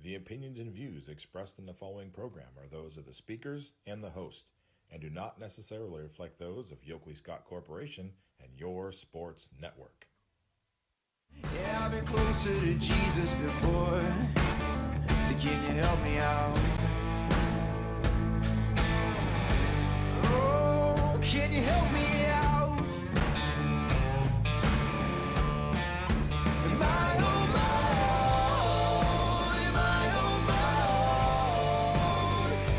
The opinions and views expressed in the following program are those of the speakers and the host, and do not necessarily reflect those of Yoakley Scott Corporation and Your Sports Network. Yeah, I've been closer to Jesus before, so can you help me out? Oh, can you help me out? Am I on my own?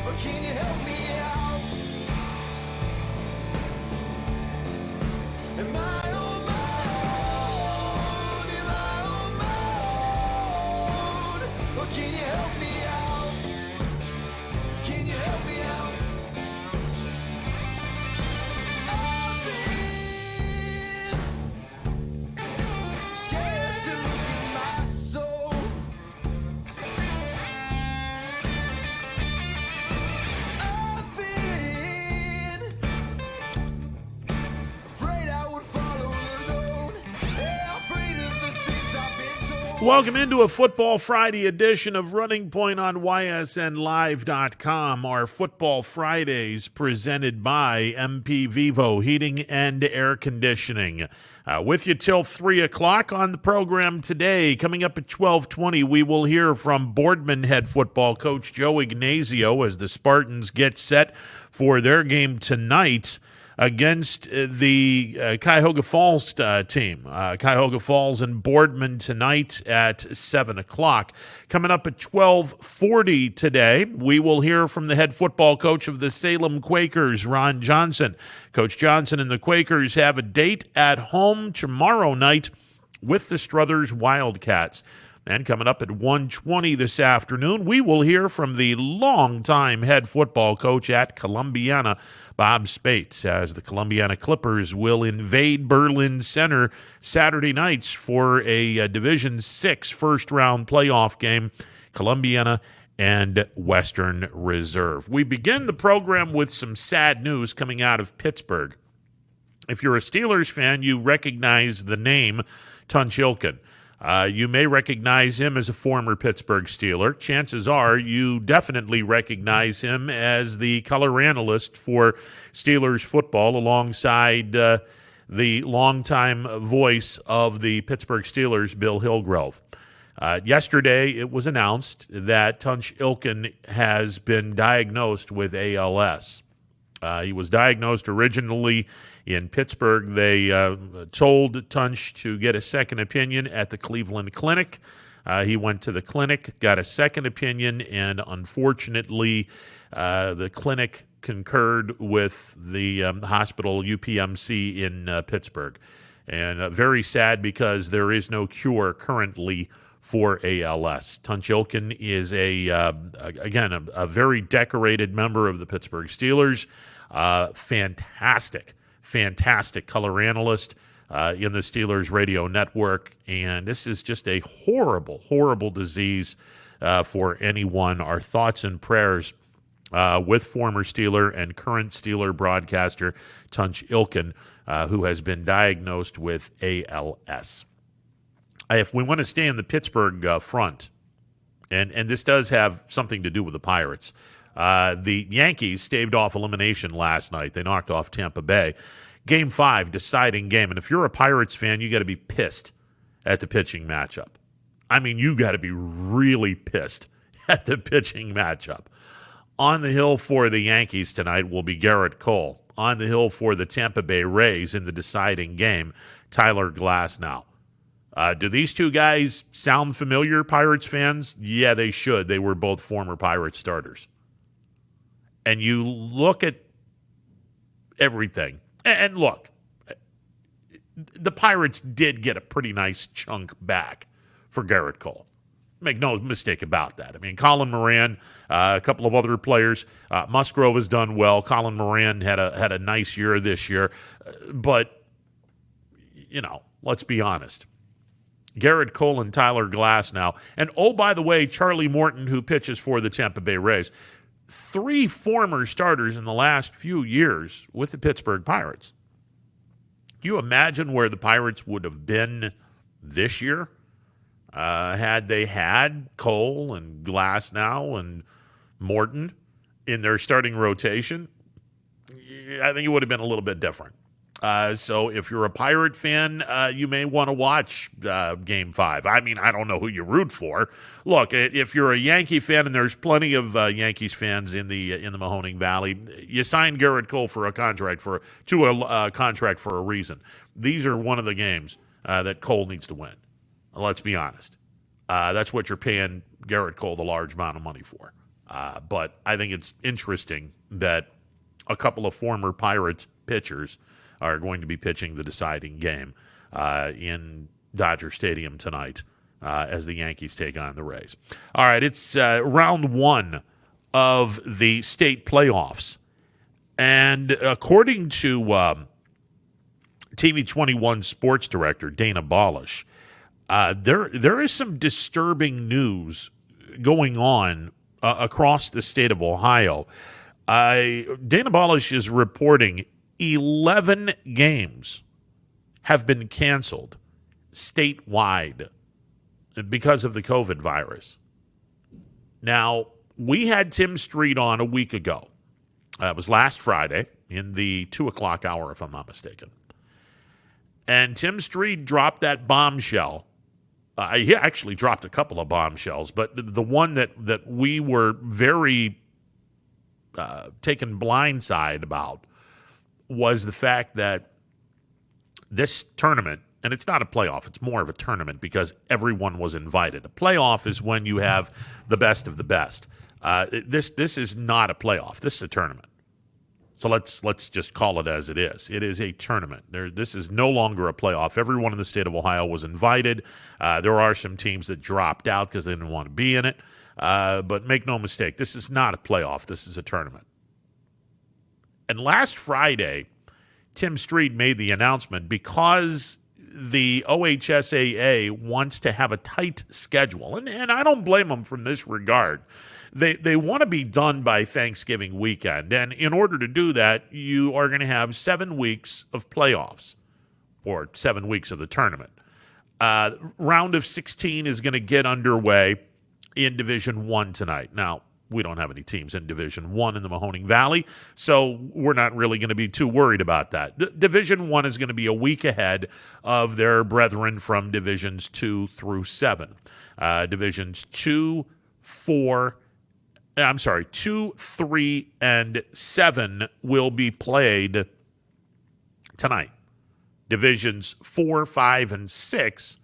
Or can you help me out? Am I on my own? Or can you help me out? Can you help me out? I've been scared to look at my soul. I've been afraid I would follow alone. Yeah, afraid of the things I've been told. Welcome into a Football Friday edition of Running Point on YSNLive.com. Our Football Fridays presented by MP Vivo Heating and Air Conditioning. With you till 3 o'clock on the program today. Coming up at 12:20, we will hear from Boardman head football coach Joe Ignazio as the Spartans get set for their game tonight against the Cuyahoga Falls team. Cuyahoga Falls and Boardman tonight at 7 o'clock. Coming up at 12:40 today, we will hear from the head football coach of the Salem Quakers, Ron Johnson. Coach Johnson and the Quakers have a date at home tomorrow night with the Struthers Wildcats. And coming up at 1:20 this afternoon, we will hear from the longtime head football coach at Columbiana, Bob Spates, as the Columbiana Clippers will invade Berlin Center Saturday nights for a Division VI first-round playoff game, Columbiana and Western Reserve. We begin the program with some sad news coming out of Pittsburgh. If you're a Steelers fan, you recognize the name Tunch Ilkin. You may recognize him as a former Pittsburgh Steeler. Chances are you definitely recognize him as the color analyst for Steelers football alongside the longtime voice of the Pittsburgh Steelers, Bill Hillgrove. Yesterday, it was announced that Tunch Ilkin has been diagnosed with ALS. He was diagnosed originally in Pittsburgh. They told Tunch to get a second opinion at the Cleveland Clinic. He went to the clinic, got a second opinion, and unfortunately, the clinic concurred with the hospital UPMC in Pittsburgh. And very sad because there is no cure currently for ALS. Tunch Ilkin is a very decorated member of the Pittsburgh Steelers. Fantastic color analyst in the Steelers radio network. And this is just a horrible disease for anyone. Our thoughts and prayers with former Steeler and current Steeler broadcaster Tunch Ilkin, who has been diagnosed with ALS. If we want to stay in the Pittsburgh front, and this does have something to do with the Pirates, the Yankees staved off elimination last night. They knocked off Tampa Bay. Game 5, deciding game. And if you're a Pirates fan, you got to be pissed at the pitching matchup. I mean, you got to be really pissed at the pitching matchup. On the hill for the Yankees tonight will be Garrett Cole. On the hill for the Tampa Bay Rays in the deciding game, Tyler Glasnow. Do these two guys sound familiar, Pirates fans? Yeah, they should. They were both former Pirates starters. And you look at everything. And look, the Pirates did get a pretty nice chunk back for Garrett Cole. Make no mistake about that. I mean, Colin Moran, a couple of other players. Musgrove has done well. Colin Moran had a nice year this year. But, let's be honest. Garrett Cole and Tyler Glasnow. And, oh, by the way, Charlie Morton, who pitches for the Tampa Bay Rays. 3 former starters in the last few years with the Pittsburgh Pirates. Can you imagine where the Pirates would have been this year? Had they had Cole and Glasnow and Morton in their starting rotation, I think it would have been a little bit different. So if you're a Pirate fan, you may want to watch Game 5. I mean, I don't know who you root for. Look, if you're a Yankee fan, and there's plenty of Yankees fans in the Mahoning Valley, you signed Garrett Cole for a contract for a reason. These are one of the games that Cole needs to win. Let's be honest. That's what you're paying Garrett Cole the large amount of money for. But I think it's interesting that a couple of former Pirates pitchers are going to be pitching the deciding game in Dodger Stadium tonight as the Yankees take on the Rays. All right, it's round one of the state playoffs. And according to TV21 sports director Dana Balish, there is some disturbing news going on across the state of Ohio. Dana Balish is reporting 11 games have been canceled statewide because of the COVID virus. Now, we had Tim Street on a week ago. It was last Friday in the 2 o'clock hour, if I'm not mistaken. And Tim Street dropped that bombshell. He actually dropped a couple of bombshells, but the one that we were very taken blindside about was the fact that this tournament, and it's not a playoff, it's more of a tournament because everyone was invited. A playoff is when you have the best of the best. This is not a playoff. This is a tournament. So let's just call it as it is. It is a tournament. This is no longer a playoff. Everyone in the state of Ohio was invited. There are some teams that dropped out because they didn't want to be in it. But make no mistake, this is not a playoff. This is a tournament. And last Friday, Tim Street made the announcement because the OHSAA wants to have a tight schedule. And I don't blame them from this regard. They want to be done by Thanksgiving weekend. And in order to do that, you are going to have 7 weeks of playoffs or 7 weeks of the tournament. Round of 16 is going to get underway in Division I tonight. Now, we don't have any teams in Division I in the Mahoning Valley, so we're not really going to be too worried about that. Division I is going to be a week ahead of their brethren from Divisions 2 through 7. Divisions 2, 3, and 7 will be played tonight. Divisions 4, 5, and 6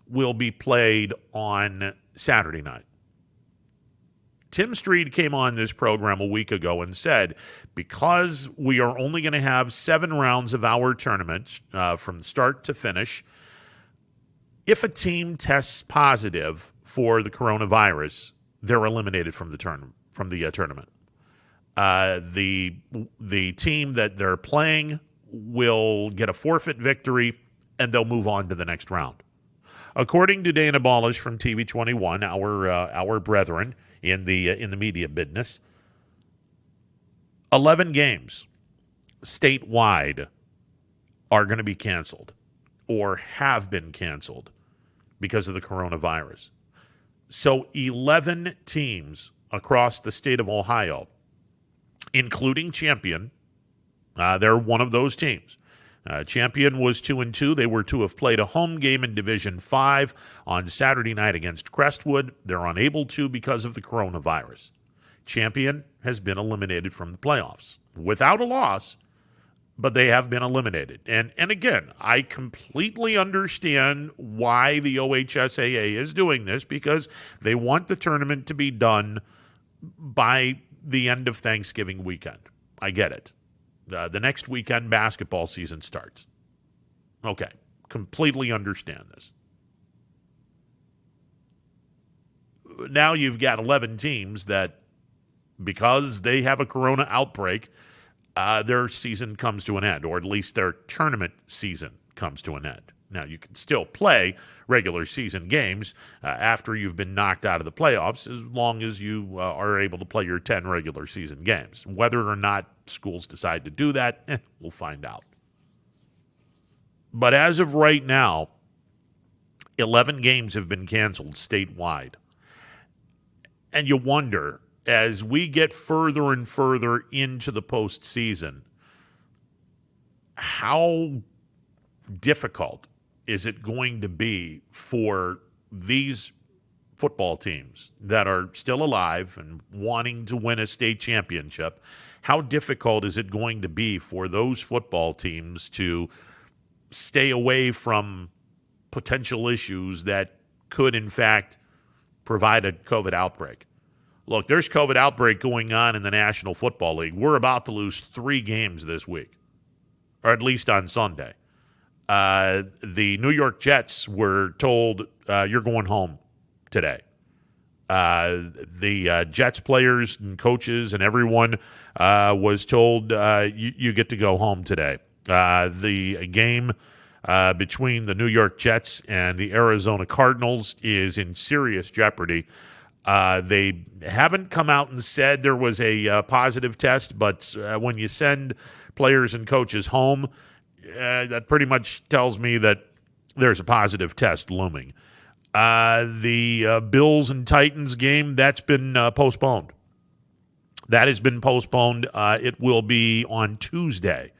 will be played on Saturday night. Tim Street came on this program a week ago and said, because we are only going to have 7 rounds of our tournament from start to finish, if a team tests positive for the coronavirus, they're eliminated from the tournament. The team that they're playing will get a forfeit victory, and they'll move on to the next round. According to Dana Balish from TV21, our brethren in the media business, 11 games statewide are going to be canceled or have been canceled because of the coronavirus. So 11 teams across the state of Ohio, including Champion, they're one of those teams. Champion was 2-2. They were to have played a home game in Division 5 on Saturday night against Crestwood. They're unable to because of the coronavirus. Champion has been eliminated from the playoffs without a loss, but they have been eliminated. And again, I completely understand why the OHSAA is doing this, because they want the tournament to be done by the end of Thanksgiving weekend. I get it. The next weekend basketball season starts. Okay, completely understand this. Now you've got 11 teams that, because they have a corona outbreak, their season comes to an end, or at least their tournament season comes to an end. Now, you can still play regular season games after you've been knocked out of the playoffs, as long as you are able to play your 10 regular season games. Whether or not schools decide to do that, we'll find out. But as of right now, 11 games have been canceled statewide. And you wonder, as we get further and further into the postseason, how difficult is it going to be for these football teams that are still alive and wanting to win a state championship? How difficult is it going to be for those football teams to stay away from potential issues that could, in fact, provide a COVID outbreak? Look, there's COVID outbreak going on in the National Football League. We're about to lose 3 games this week, or at least on Sunday. The New York Jets were told, you're going home today. The Jets players and coaches and everyone was told, you get to go home today. The game between the New York Jets and the Arizona Cardinals is in serious jeopardy. They haven't come out and said there was a positive test, but when you send players and coaches home, that pretty much tells me that there's a positive test looming. The Bills and Titans game, that's been postponed. That has been postponed. It will be on Tuesday,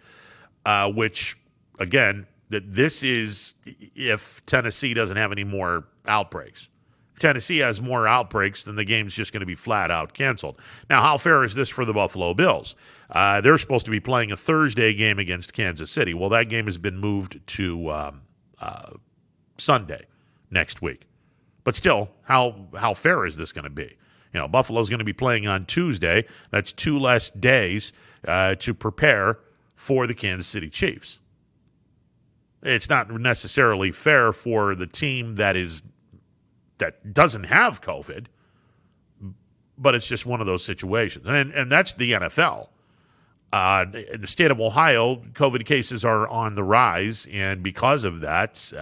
which, again, this is if Tennessee doesn't have any more outbreaks. If Tennessee has more outbreaks, then the game's just going to be flat out canceled. Now, how fair is this for the Buffalo Bills? They're supposed to be playing a Thursday game against Kansas City. Well, that game has been moved to Sunday next week. But still, how fair is this going to be? You know, Buffalo's going to be playing on Tuesday. That's 2 less days to prepare for the Kansas City Chiefs. It's not necessarily fair for the team that doesn't have COVID, but it's just one of those situations. And that's the NFL. In the state of Ohio, COVID cases are on the rise, and because of that,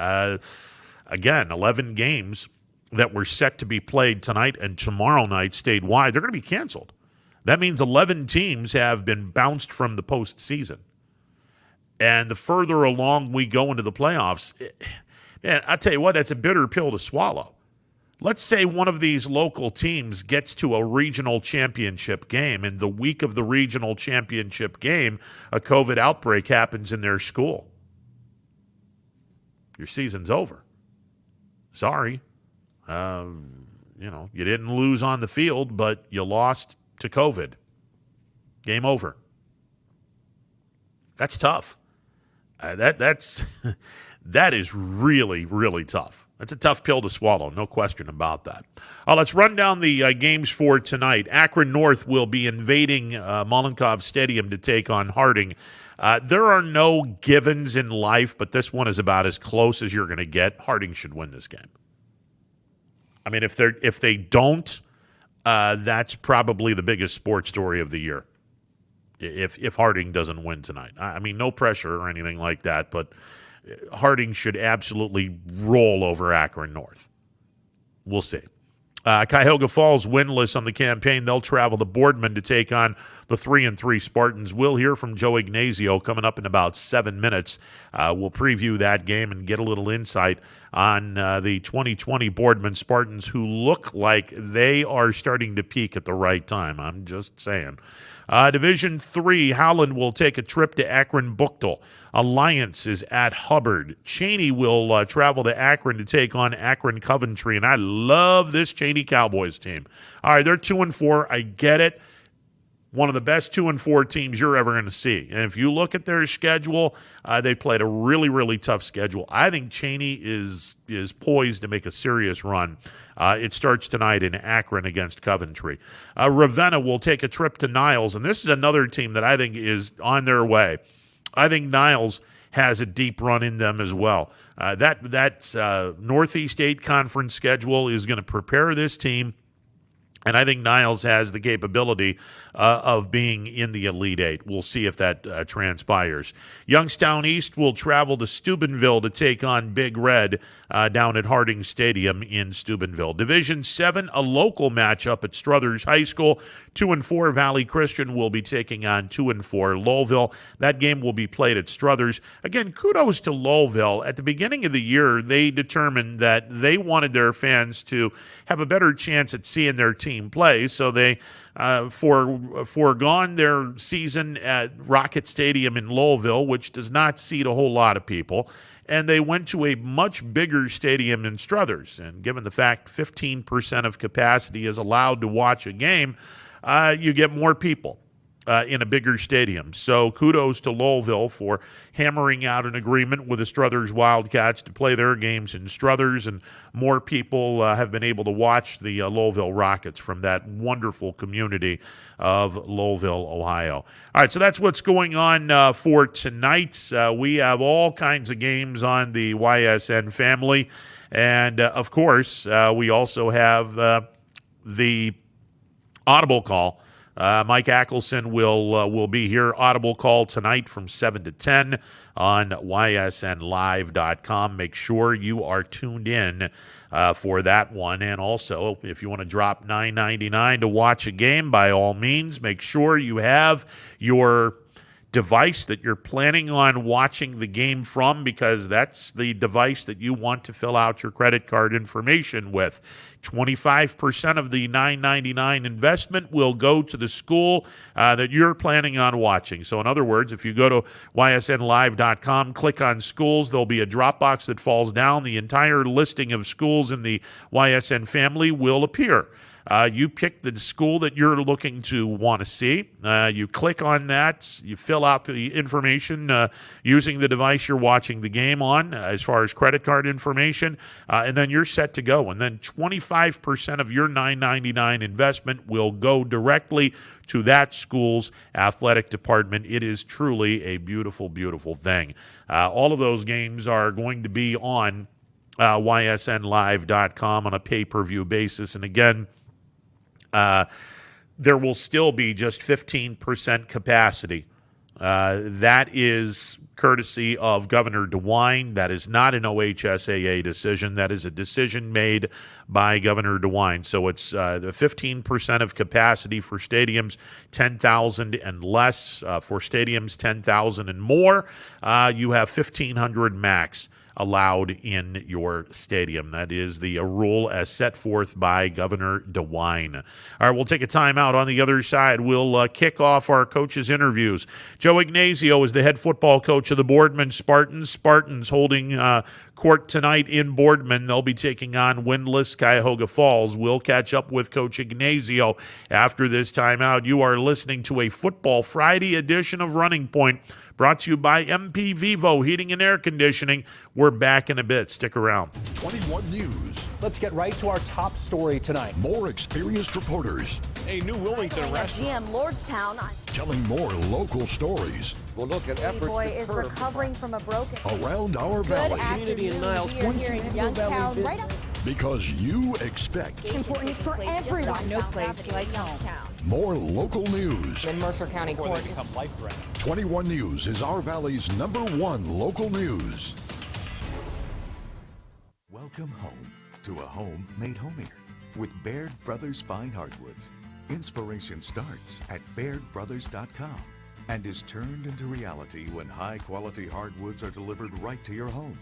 again, 11 games that were set to be played tonight and tomorrow night statewide, they're going to be canceled. That means 11 teams have been bounced from the postseason. And the further along we go into the playoffs, man, I tell you what, that's a bitter pill to swallow. Let's say one of these local teams gets to a regional championship game, and the week of the regional championship game, a COVID outbreak happens in their school. Your season's over. Sorry. You didn't lose on the field, but you lost to COVID. Game over. That's tough. That is really, really tough. That's a tough pill to swallow, no question about that. Let's run down the games for tonight. Akron North will be invading Mollenkopf Stadium to take on Harding. There are no givens in life, but this one is about as close as you're going to get. Harding should win this game. I mean, if they don't, that's probably the biggest sports story of the year. If Harding doesn't win tonight. I mean, no pressure or anything like that, but Harding should absolutely roll over Akron North. We'll see. Cuyahoga Falls winless on the campaign. They'll travel to Boardman to take on the 3-3 Spartans. We'll hear from Joe Ignazio coming up in about 7 minutes. We'll preview that game and get a little insight on the 2020 Boardman Spartans, who look like they are starting to peak at the right time. I'm just saying. Division 3, Howland will take a trip to Akron-Buchtel. Alliance is at Hubbard. Cheney will travel to Akron to take on Akron-Coventry, and I love this Cheney Cowboys team. All right, they're 2-4. I get it. One of the best 2-4 teams you're ever going to see. And if you look at their schedule, they played a really, really tough schedule. I think Cheney is poised to make a serious run. It starts tonight in Akron against Coventry. Ravenna will take a trip to Niles, and this is another team that I think is on their way. I think Niles has a deep run in them as well. That Northeast 8 conference schedule is going to prepare this team And I think Niles has the capability of being in the Elite Eight. We'll see if that transpires. Youngstown East will travel to Steubenville to take on Big Red down at Harding Stadium in Steubenville. Division 7, a local matchup at Struthers High School. 2-4 Valley Christian will be taking on 2-4 Lowellville. That game will be played at Struthers. Again, kudos to Lowellville. At the beginning of the year, they determined that they wanted their fans to have a better chance at seeing their team play, so they foregone their season at Rocket Stadium in Lowellville, which does not seat a whole lot of people, and they went to a much bigger stadium in Struthers. And given the fact 15% of capacity is allowed to watch a game, you get more people in a bigger stadium. So kudos to Lowellville for hammering out an agreement with the Struthers Wildcats to play their games in Struthers, and more people have been able to watch the Lowellville Rockets from that wonderful community of Lowellville, Ohio. All right, so that's what's going on for tonight. We have all kinds of games on the YSN family, and of course, we also have the Audible Call. Mike Ackelson will be here. Audible Call tonight from 7 to 10 on ysnlive.com. Make sure you are tuned in for that one. And also, if you want to drop $9.99 to watch a game, by all means, make sure you have your device that you're planning on watching the game from, because that's the device that you want to fill out your credit card information with. 25% of the $9.99 investment will go to the school that you're planning on watching. So in other words, if you go to ysnlive.com, click on schools, there'll be a drop box that falls down. The entire listing of schools in the YSN family will appear. You pick the school that you're looking to want to see. You click on that. You fill out the information using the device you're watching the game on as far as credit card information, and then you're set to go. And then 25% of your $9.99 investment will go directly to that school's athletic department. It is truly a beautiful, beautiful thing. All of those games are going to be on ysnlive.com on a pay-per-view basis. And again, there will still be just 15% capacity. That is courtesy of Governor DeWine. That is not an OHSAA decision. That is a decision made by Governor DeWine. So it's the 15% of capacity for stadiums 10,000 and less. For stadiums 10,000 and more, you have 1,500 max allowed in your stadium. That is the rule as set forth by Governor DeWine. All right, we'll take a timeout. On the other side, we'll kick off our coaches' interviews. Joe Ignazio is the head football coach of the Boardman Spartans. Spartans holding court tonight in Boardman. They'll be taking on winless Cuyahoga Falls. We'll catch up with Coach Ignazio after this timeout. You are listening to a Football Friday edition of Running Point, brought to you by MP Vivo Heating and Air Conditioning. We're back in a bit. Stick around. 21 News. Let's get right to our top story tonight. More experienced reporters. A new Wilmington restaurant. GM Lordstown. Telling more local stories. We'll look at Baby boy is recovering from a broken. Around our valley. Community in Niles. We are here in Youngstown, right up. Because you expect Important for everyone. No place like home. more local news. In Mercer County Court. 21 News is our valley's #1 local news. Welcome home to a home made homier with Baird Brothers Fine Hardwoods. Inspiration starts at BairdBrothers.com and is turned into reality when high-quality hardwoods are delivered right to your home.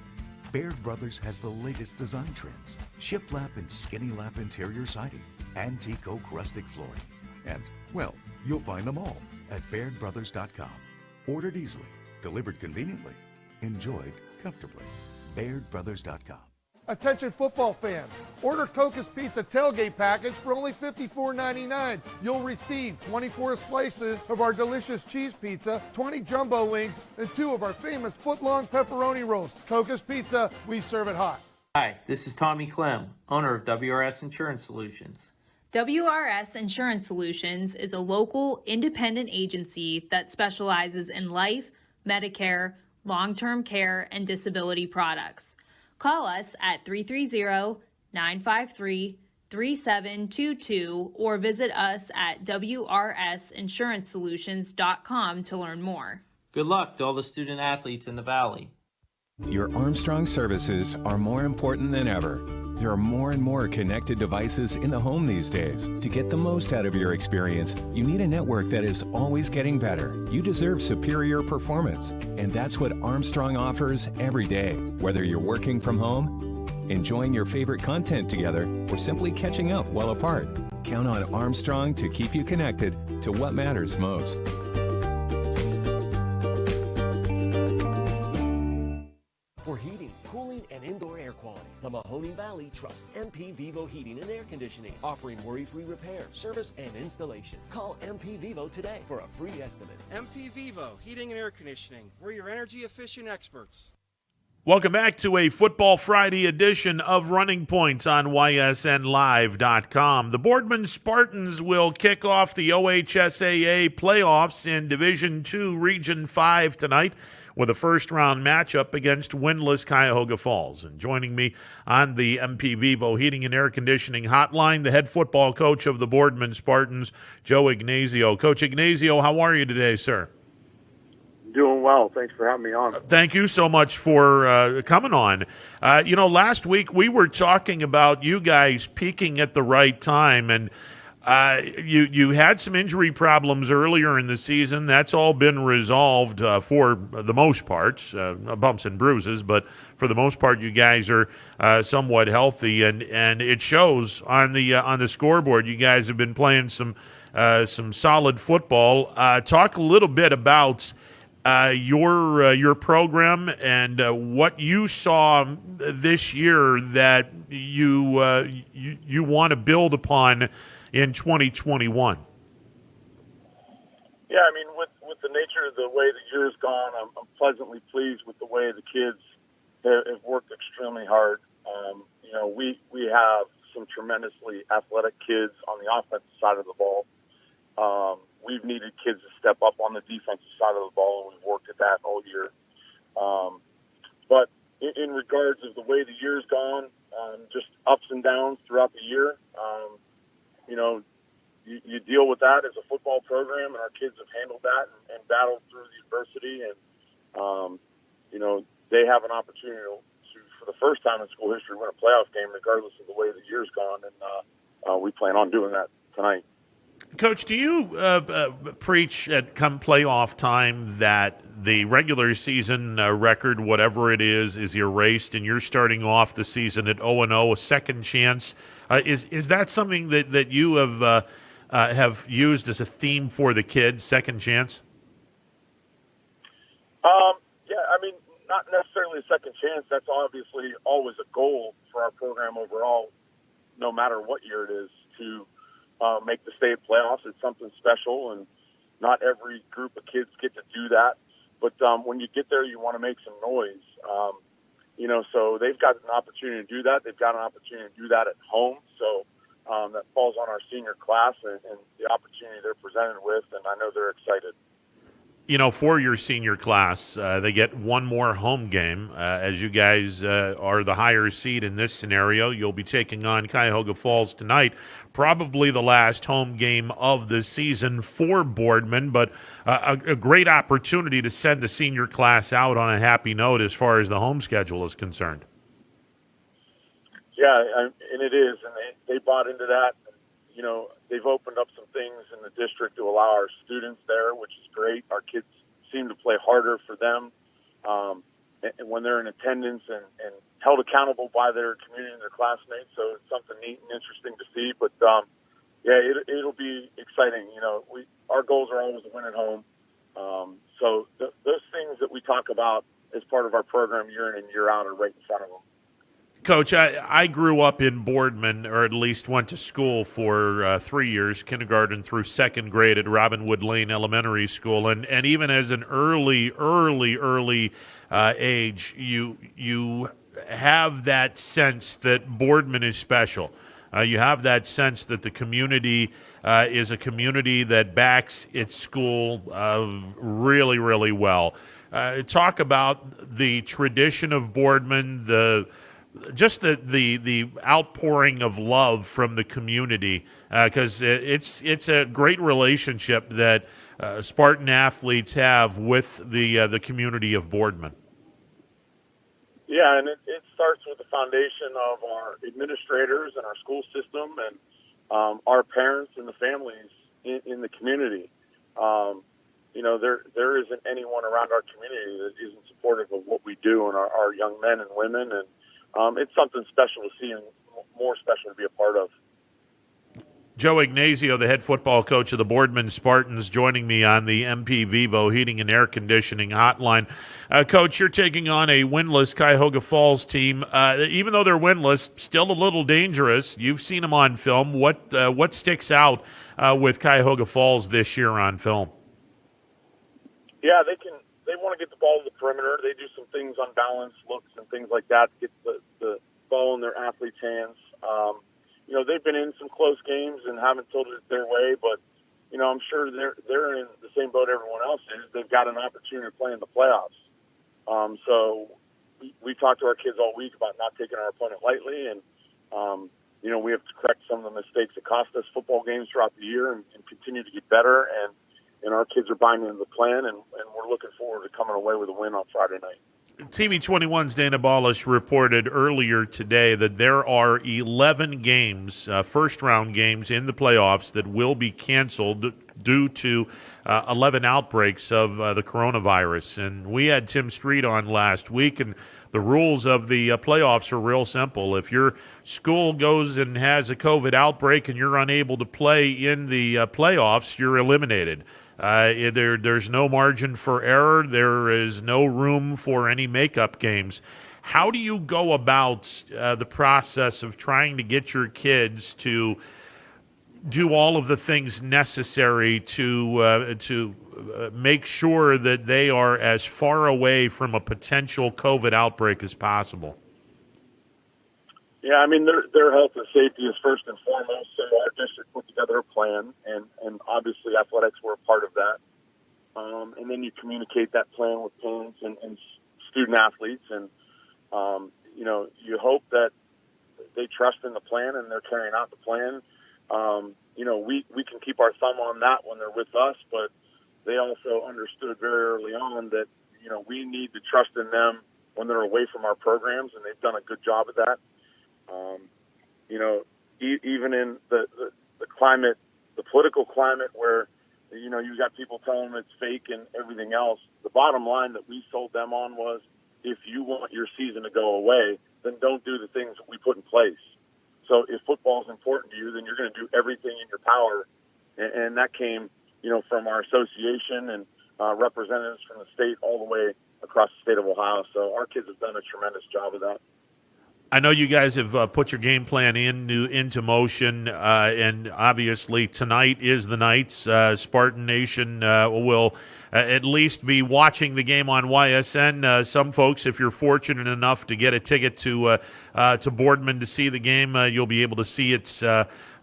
Baird Brothers has the latest design trends: shiplap and skinny lap interior siding, antique oak rustic flooring, and, well, you'll find them all at BairdBrothers.com. Ordered easily, delivered conveniently, enjoyed comfortably. BairdBrothers.com. Attention football fans, order Coca's Pizza tailgate package for only $54.99. You'll receive 24 slices of our delicious cheese pizza, 20 jumbo wings, and 2 of our famous foot-long pepperoni rolls. Coca's Pizza, we serve it hot. Hi, this is Tommy Clem, owner of WRS Insurance Solutions. WRS Insurance Solutions is a local independent agency that specializes in life, Medicare, long-term care, and disability products. Call us at 330-953-2333 3722 or visit us at wrsinsuranceSolutions.com to learn more. Good luck to all the student athletes in the Valley. Your Armstrong services are more important than ever. There are more and more connected devices in the home these days. To get the most out of your experience, you need a network that is always getting better. You deserve superior performance, and that's what Armstrong offers every day. Whether you're working from home, enjoying your favorite content together, or simply catching up while apart, count on Armstrong to keep you connected to what matters most. For heating, cooling, and indoor air quality, the Mahoning Valley trusts MP Vivo Heating and Air Conditioning, offering worry-free repair, service, and installation. Call MP Vivo today for a free estimate. MP Vivo Heating and Air Conditioning. We're your energy-efficient experts. Welcome back to a Football Friday edition of Running Points on YSNLive.com. The Boardman Spartans will kick off the OHSAA playoffs in Division II, Region 5 tonight with a first-round matchup against winless Cuyahoga Falls. And joining me on the MP Vivo Heating and Air Conditioning hotline, the head football coach of the Boardman Spartans, Joe Ignazio. Coach Ignazio, how are you today, sir? Doing well. Thanks for having me on. Thank you so much for coming on. Last week we were talking about you guys peaking at the right time, and you had some injury problems earlier in the season. That's all been resolved for the most part, bumps and bruises, but for the most part, you guys are somewhat healthy, and it shows on the scoreboard. You guys have been playing some solid football. Talk a little bit about your program and what you saw this year that you want to build upon in 2021. Yeah, I mean, with the nature of the way the year's gone, I'm pleasantly pleased with the way the kids have worked extremely hard. We have some tremendously athletic kids on the offensive side of the ball. We've needed kids to step up on the defensive side of the ball, and we've worked at that all year. But in regards of the way the year's gone, just ups and downs throughout the year, you deal with that as a football program, and our kids have handled that and battled through the adversity. And, they have an opportunity to, for the first time in school history, win a playoff game regardless of the way the year's gone. And we plan on doing that tonight. Coach, do you preach at come playoff time that the regular season record, whatever it is erased, and you're starting off the season at 0-0, a second chance? Is that something that you have used as a theme for the kids, second chance? Yeah, I mean, not necessarily a second chance. That's obviously always a goal for our program overall, no matter what year it is, to make the state playoffs. It's something special, and not every group of kids get to do that. But when you get there, you want to make some noise. So they've got an opportunity to do that. They've got an opportunity to do that at home. So that falls on our senior class and the opportunity they're presented with, and I know they're excited. For your senior class, they get one more home game. As you guys are the higher seed in this scenario, you'll be taking on Cuyahoga Falls tonight. Probably the last home game of the season for Boardman, but a great opportunity to send the senior class out on a happy note as far as the home schedule is concerned. Yeah, and it is, and they bought into that. They've opened up some things in the district to allow our students there, which is great. Our kids seem to play harder for them. And when they're in attendance and held accountable by their community and their classmates. So it's something neat and interesting to see. But, it'll be exciting. Our goals are always to win at home. So those things that we talk about as part of our program year in and year out are right in front of them. Coach, I grew up in Boardman, or at least went to school for 3 years, kindergarten through second grade at Robinwood Lane Elementary School. And even as an early age, you have that sense that Boardman is special. You have that sense that the community is a community that backs its school really, really well. Talk about the tradition of Boardman, the just the outpouring of love from the community, because it's a great relationship that Spartan athletes have with the community of Boardman. Yeah, and it starts with the foundation of our administrators and our school system and our parents and the families in the community. There isn't anyone around our community that isn't supportive of what we do and our young men and women, and it's something special to see and more special to be a part of. Joe Ignazio, the head football coach of the Boardman Spartans, joining me on the MP Vivo Heating and Air Conditioning Hotline. Coach, you're taking on a winless Cuyahoga Falls team. Even though they're winless, still a little dangerous. You've seen them on film. What sticks out with Cuyahoga Falls this year on film? Yeah, they want to get the ball to the perimeter. They do some things on balance, looks, and things like that to get the ball in their athletes' hands. They've been in some close games and haven't tilted it their way, but I'm sure they're in the same boat everyone else is. They've got an opportunity to play in the playoffs. So we talked to our kids all week about not taking our opponent lightly, and we have to correct some of the mistakes that cost us football games throughout the year and continue to get better. And our kids are buying into the plan, and we're looking forward to coming away with a win on Friday night. TV21's Dana Ballish reported earlier today that there are 11 games, first-round games in the playoffs that will be canceled due to 11 outbreaks of the coronavirus. And we had Tim Street on last week, and the rules of the playoffs are real simple. If your school goes and has a COVID outbreak and you're unable to play in the playoffs, you're eliminated. There's no margin for error. There is no room for any makeup games. How do you go about the process of trying to get your kids to do all of the things necessary to make sure that they are as far away from a potential COVID outbreak as possible? Yeah, I mean, their health and safety is first and foremost, so our district put together a plan, and obviously athletics were a part of that. And then you communicate that plan with parents and student athletes, and, you hope that they trust in the plan and they're carrying out the plan. We can keep our thumb on that when they're with us, but they also understood very early on that, we need to trust in them when they're away from our programs, and they've done a good job of that. Even in the climate, the political climate where, you got people telling them it's fake and everything else, the bottom line that we sold them on was, if you want your season to go away, then don't do the things that we put in place. So if football is important to you, then you're going to do everything in your power. And that came, from our association and representatives from the state all the way across the state of Ohio. So our kids have done a tremendous job of that. I know you guys have put your game plan into motion, and obviously tonight is the night. Spartan Nation will at least be watching the game on YSN. Some folks, if you're fortunate enough to get a ticket to Boardman to see the game, you'll be able to see it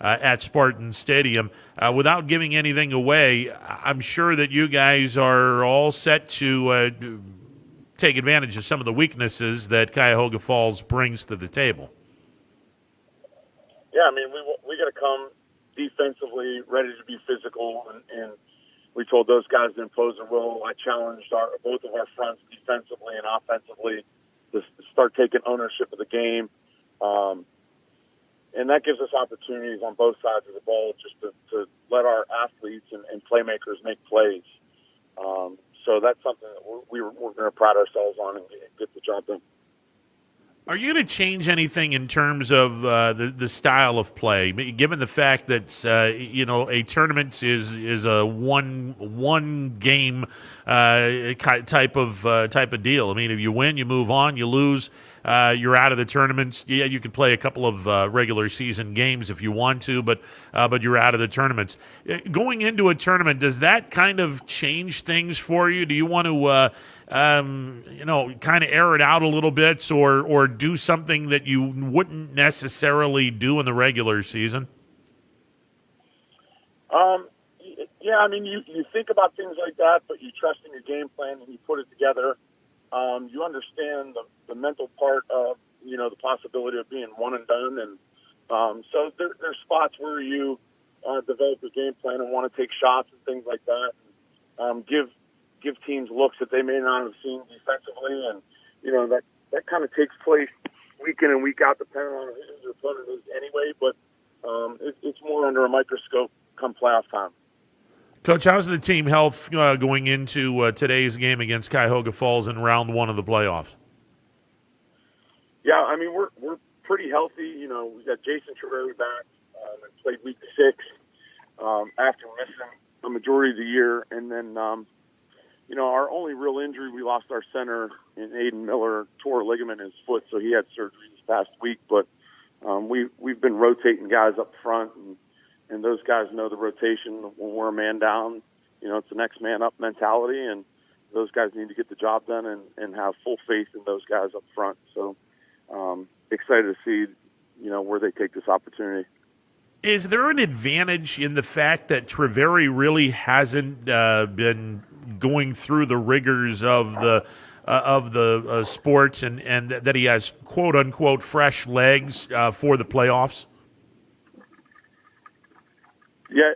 at Spartan Stadium. Without giving anything away, I'm sure that you guys are all set to take advantage of some of the weaknesses that Cuyahoga Falls brings to the table. Yeah, I mean, we got to come defensively, ready to be physical, and we told those guys to impose their will. I challenged both of our fronts defensively and offensively to start taking ownership of the game, and that gives us opportunities on both sides of the ball just to let our athletes and playmakers make plays. So that's something that we're going to pride ourselves on and get the job done. Are you going to change anything in terms of the style of play, given the fact that a tournament is a one game type of deal? I mean, if you win, you move on. You lose, you're out of the tournaments. Yeah, you can play a couple of regular season games if you want to, but you're out of the tournaments. Going into a tournament, does that kind of change things for you? Do you want to kind of air it out a little bit, or do something that you wouldn't necessarily do in the regular season? Yeah, I mean, you think about things like that, but you trust in your game plan and you put it together. You understand the mental part of, the possibility of being one and done. And so there's spots where you develop a game plan and want to take shots and things like that. And, give teams looks that they may not have seen defensively, and that kind of takes place week in and week out, depending on who your opponent is anyway. But it's more under a microscope come playoff time. Coach, how's the team health going into today's game against Cuyahoga Falls in round 1 of the playoffs? Yeah, I mean we're pretty healthy. We got Jason Treveri back and played week 6 after missing a majority of the year, and then our only real injury, we lost our center in Aiden Miller, tore a ligament in his foot, so he had surgery this past week. But we've been rotating guys up front, and those guys know the rotation. When we're a man down, it's the next man up mentality, and those guys need to get the job done and have full faith in those guys up front. So excited to see, where they take this opportunity. Is there an advantage in the fact that Treveri really hasn't been going through the rigors of the sports, and that he has quote unquote fresh legs for the playoffs? Yeah,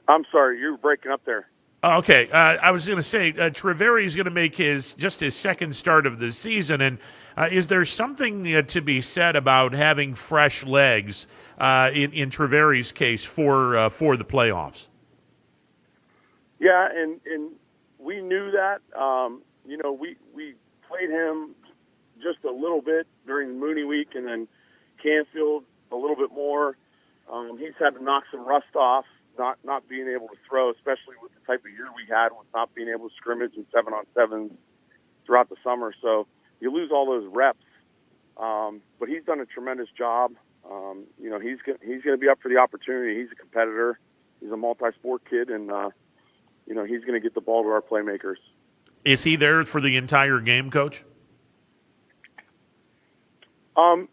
I'm sorry, you're breaking up there. Okay, I was going to say Treveri is going to make his second start of the season, and is there something to be said about having fresh legs in Treveri's case for the playoffs? Yeah, and we knew that. We played him just a little bit during Mooney week, and then Canfield a little bit more. He's had to knock some rust off, not being able to throw, especially with the type of year we had with not being able to scrimmage in 7-on-7s throughout the summer. So you lose all those reps. But he's done a tremendous job. He's going to be up for the opportunity. He's a competitor. He's a multi-sport kid, and he's going to get the ball to our playmakers. Is he there for the entire game, Coach?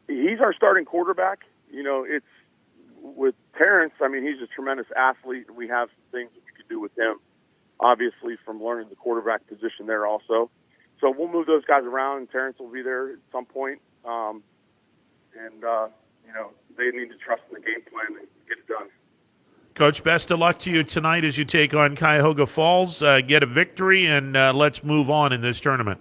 He's our starting quarterback. It's with Terrence. I mean, he's a tremendous athlete. We have some things that we could do with him, obviously, from learning the quarterback position there also. So we'll move those guys around, and Terrence will be there at some point. They need to trust in the game plan and get it done. Coach, best of luck to you tonight as you take on Cuyahoga Falls. Get a victory, and let's move on in this tournament.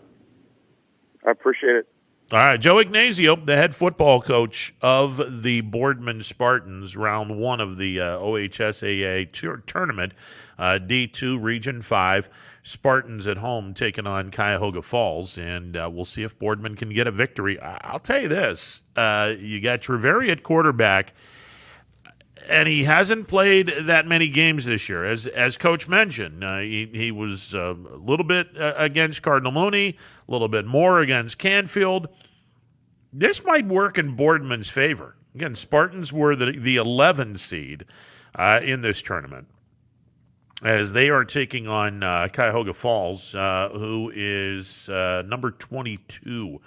I appreciate it. All right, Joe Ignazio, the head football coach of the Boardman Spartans, round 1 of the OHSAA tournament, D2 Region 5. Spartans at home taking on Cuyahoga Falls, and we'll see if Boardman can get a victory. I'll tell you this, you got Treveri at quarterback, and he hasn't played that many games this year. As Coach mentioned, he was a little bit against Cardinal Mooney, a little bit more against Canfield. This might work in Boardman's favor. Again, Spartans were the 11 seed in this tournament, as they are taking on Cuyahoga Falls, who is number 22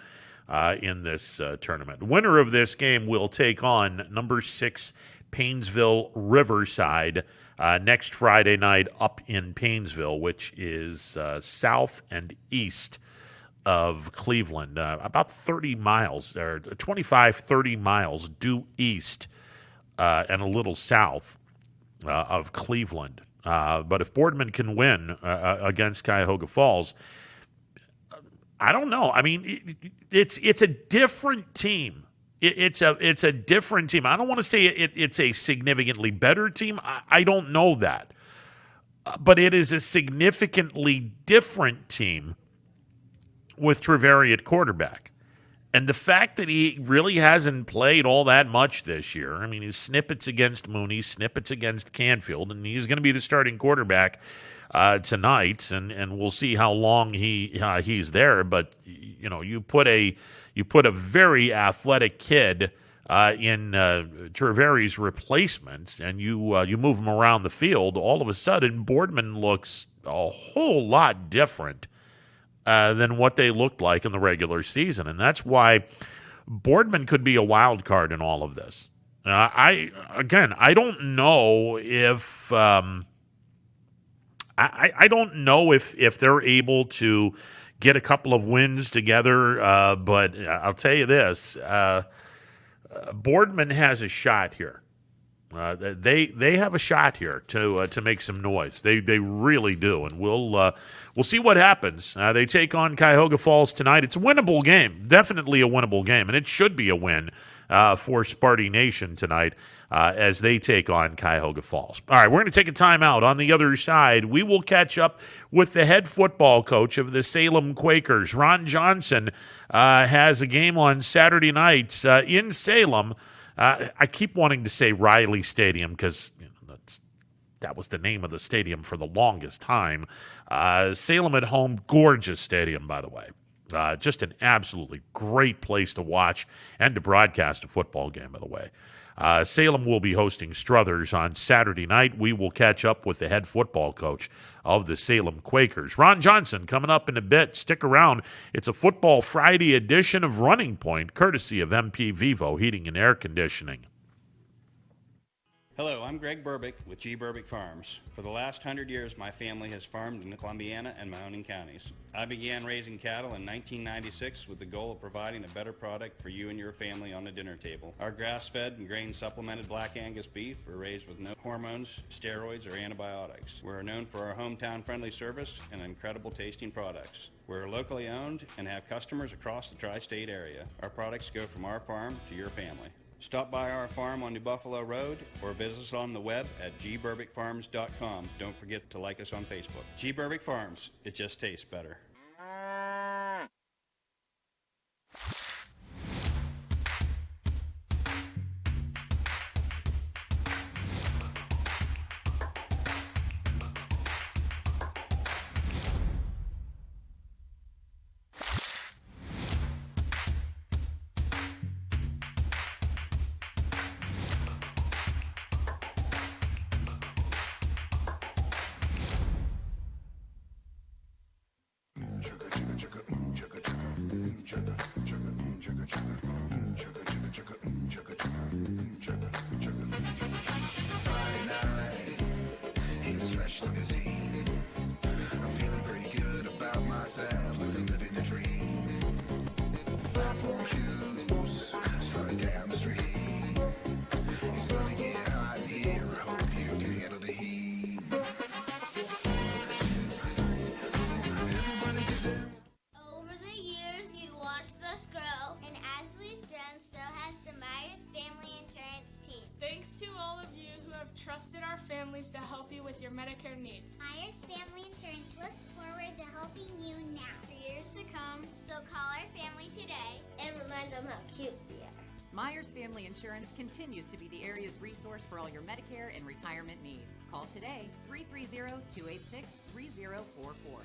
in this tournament. The winner of this game will take on number 6 Paynesville Riverside next Friday night up in Paynesville, which is south and east of Cleveland, about 30 miles, or 25, 30 miles due east and a little south of Cleveland. But if Boardman can win against Cuyahoga Falls, I don't know. I mean, it's a different team. It's a different team. I don't want to say it's a significantly better team. I don't know that. But it is a significantly different team with Treveri at quarterback. And the fact that he really hasn't played all that much this year, I mean, his snippets against Mooney, snippets against Canfield, and he's going to be the starting quarterback tonight, and we'll see how long he's there. But you put a very athletic kid in Treveri's replacement, and you move him around the field. All of a sudden, Boardman looks a whole lot different than what they looked like in the regular season, and that's why Boardman could be a wild card in all of this. I don't know if I don't know if they're able to get a couple of wins together. But I'll tell you this, Boardman has a shot here. They have a shot here to make some noise. They really do, and we'll see what happens. They take on Cuyahoga Falls tonight. It's a winnable game, definitely a winnable game, and it should be a win for Sparty Nation tonight as they take on Cuyahoga Falls. All right, we're going to take a timeout. On the other side, we will catch up with the head football coach of the Salem Quakers. Ron Johnson has a game on Saturday night in Salem. I keep wanting to say Riley Stadium because that was the name of the stadium for the longest time. Salem at home, gorgeous stadium, by the way. Just an absolutely great place to watch and to broadcast a football game, by the way. Salem will be hosting Struthers on Saturday night. We will catch up with the head football coach of the Salem Quakers. Ron Johnson coming up in a bit. Stick around. It's a Football Friday edition of Running Point, courtesy of MP Vivo Heating and Air Conditioning. Hello, I'm Greg Burbick with G. Burbick Farms. For the last 100 years, my family has farmed in the Columbiana and Mahoning counties. I began raising cattle in 1996 with the goal of providing a better product for you and your family on the dinner table. Our grass-fed and grain-supplemented Black Angus beef are raised with no hormones, steroids, or antibiotics. We're known for our hometown-friendly service and incredible tasting products. We're locally owned and have customers across the tri-state area. Our products go from our farm to your family. Stop by our farm on New Buffalo Road or visit us on the web at gburbickfarms.com. Don't forget to like us on Facebook. G. Burbick Farms, it just tastes better. To help you with your Medicare needs. Myers Family Insurance looks forward to helping you now for years to come, so call our family today and remind them how cute we are. Myers Family Insurance continues to be the area's resource for all your Medicare and retirement needs. Call today, 330-286-3044.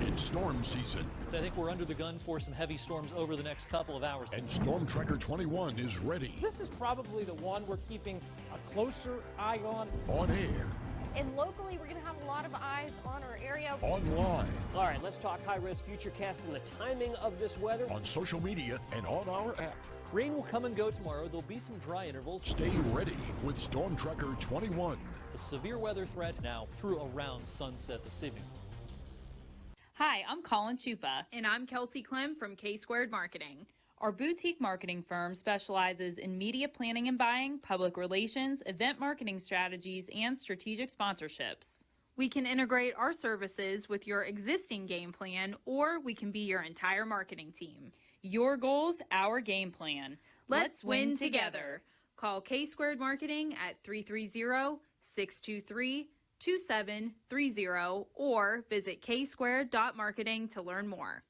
It's storm season. I think we're under the gun for some heavy storms over the next couple of hours. And Storm Tracker 21 is ready. This is probably the one we're keeping a closer eye on. On air. And locally, we're going to have a lot of eyes on our area. Online. All right, let's talk high-risk futurecast and the timing of this weather. On social media and on our app. Rain will come and go tomorrow. There'll be some dry intervals. Stay ready with Storm Tracker 21. The severe weather threat now through around sunset this evening. Hi, I'm Colin Chupa. And I'm Kelsey Clem from K-Squared Marketing. Our boutique marketing firm specializes in media planning and buying, public relations, event marketing strategies, and strategic sponsorships. We can integrate our services with your existing game plan, or we can be your entire marketing team. Your goals, our game plan. Let's win together. Call K-Squared Marketing at 330-623-2730 or visit ksquared.marketing to learn more.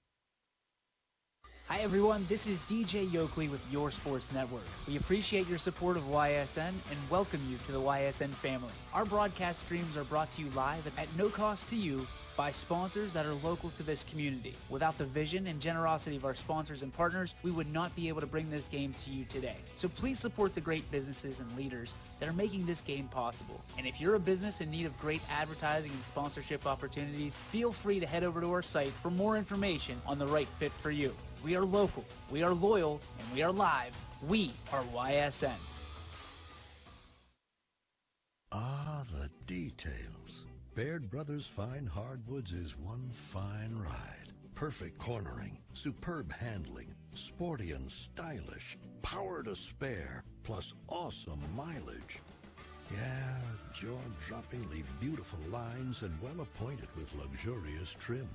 Hi everyone, this is DJ Yoakley with Your Sports Network. We appreciate your support of YSN and welcome you to the YSN family. Our broadcast streams are brought to you live at no cost to you by sponsors that are local to this community. Without the vision and generosity of our sponsors and partners, we would not be able to bring this game to you today. So please support the great businesses and leaders that are making this game possible. And if you're a business in need of great advertising and sponsorship opportunities, feel free to head over to our site for more information on the right fit for you. We are local, we are loyal, and we are live. We are YSN. Ah, the details. Baird Brothers Fine Hardwoods is one fine ride. Perfect cornering, superb handling, sporty and stylish, power to spare, plus awesome mileage. Yeah, jaw-droppingly beautiful lines and well-appointed with luxurious trim.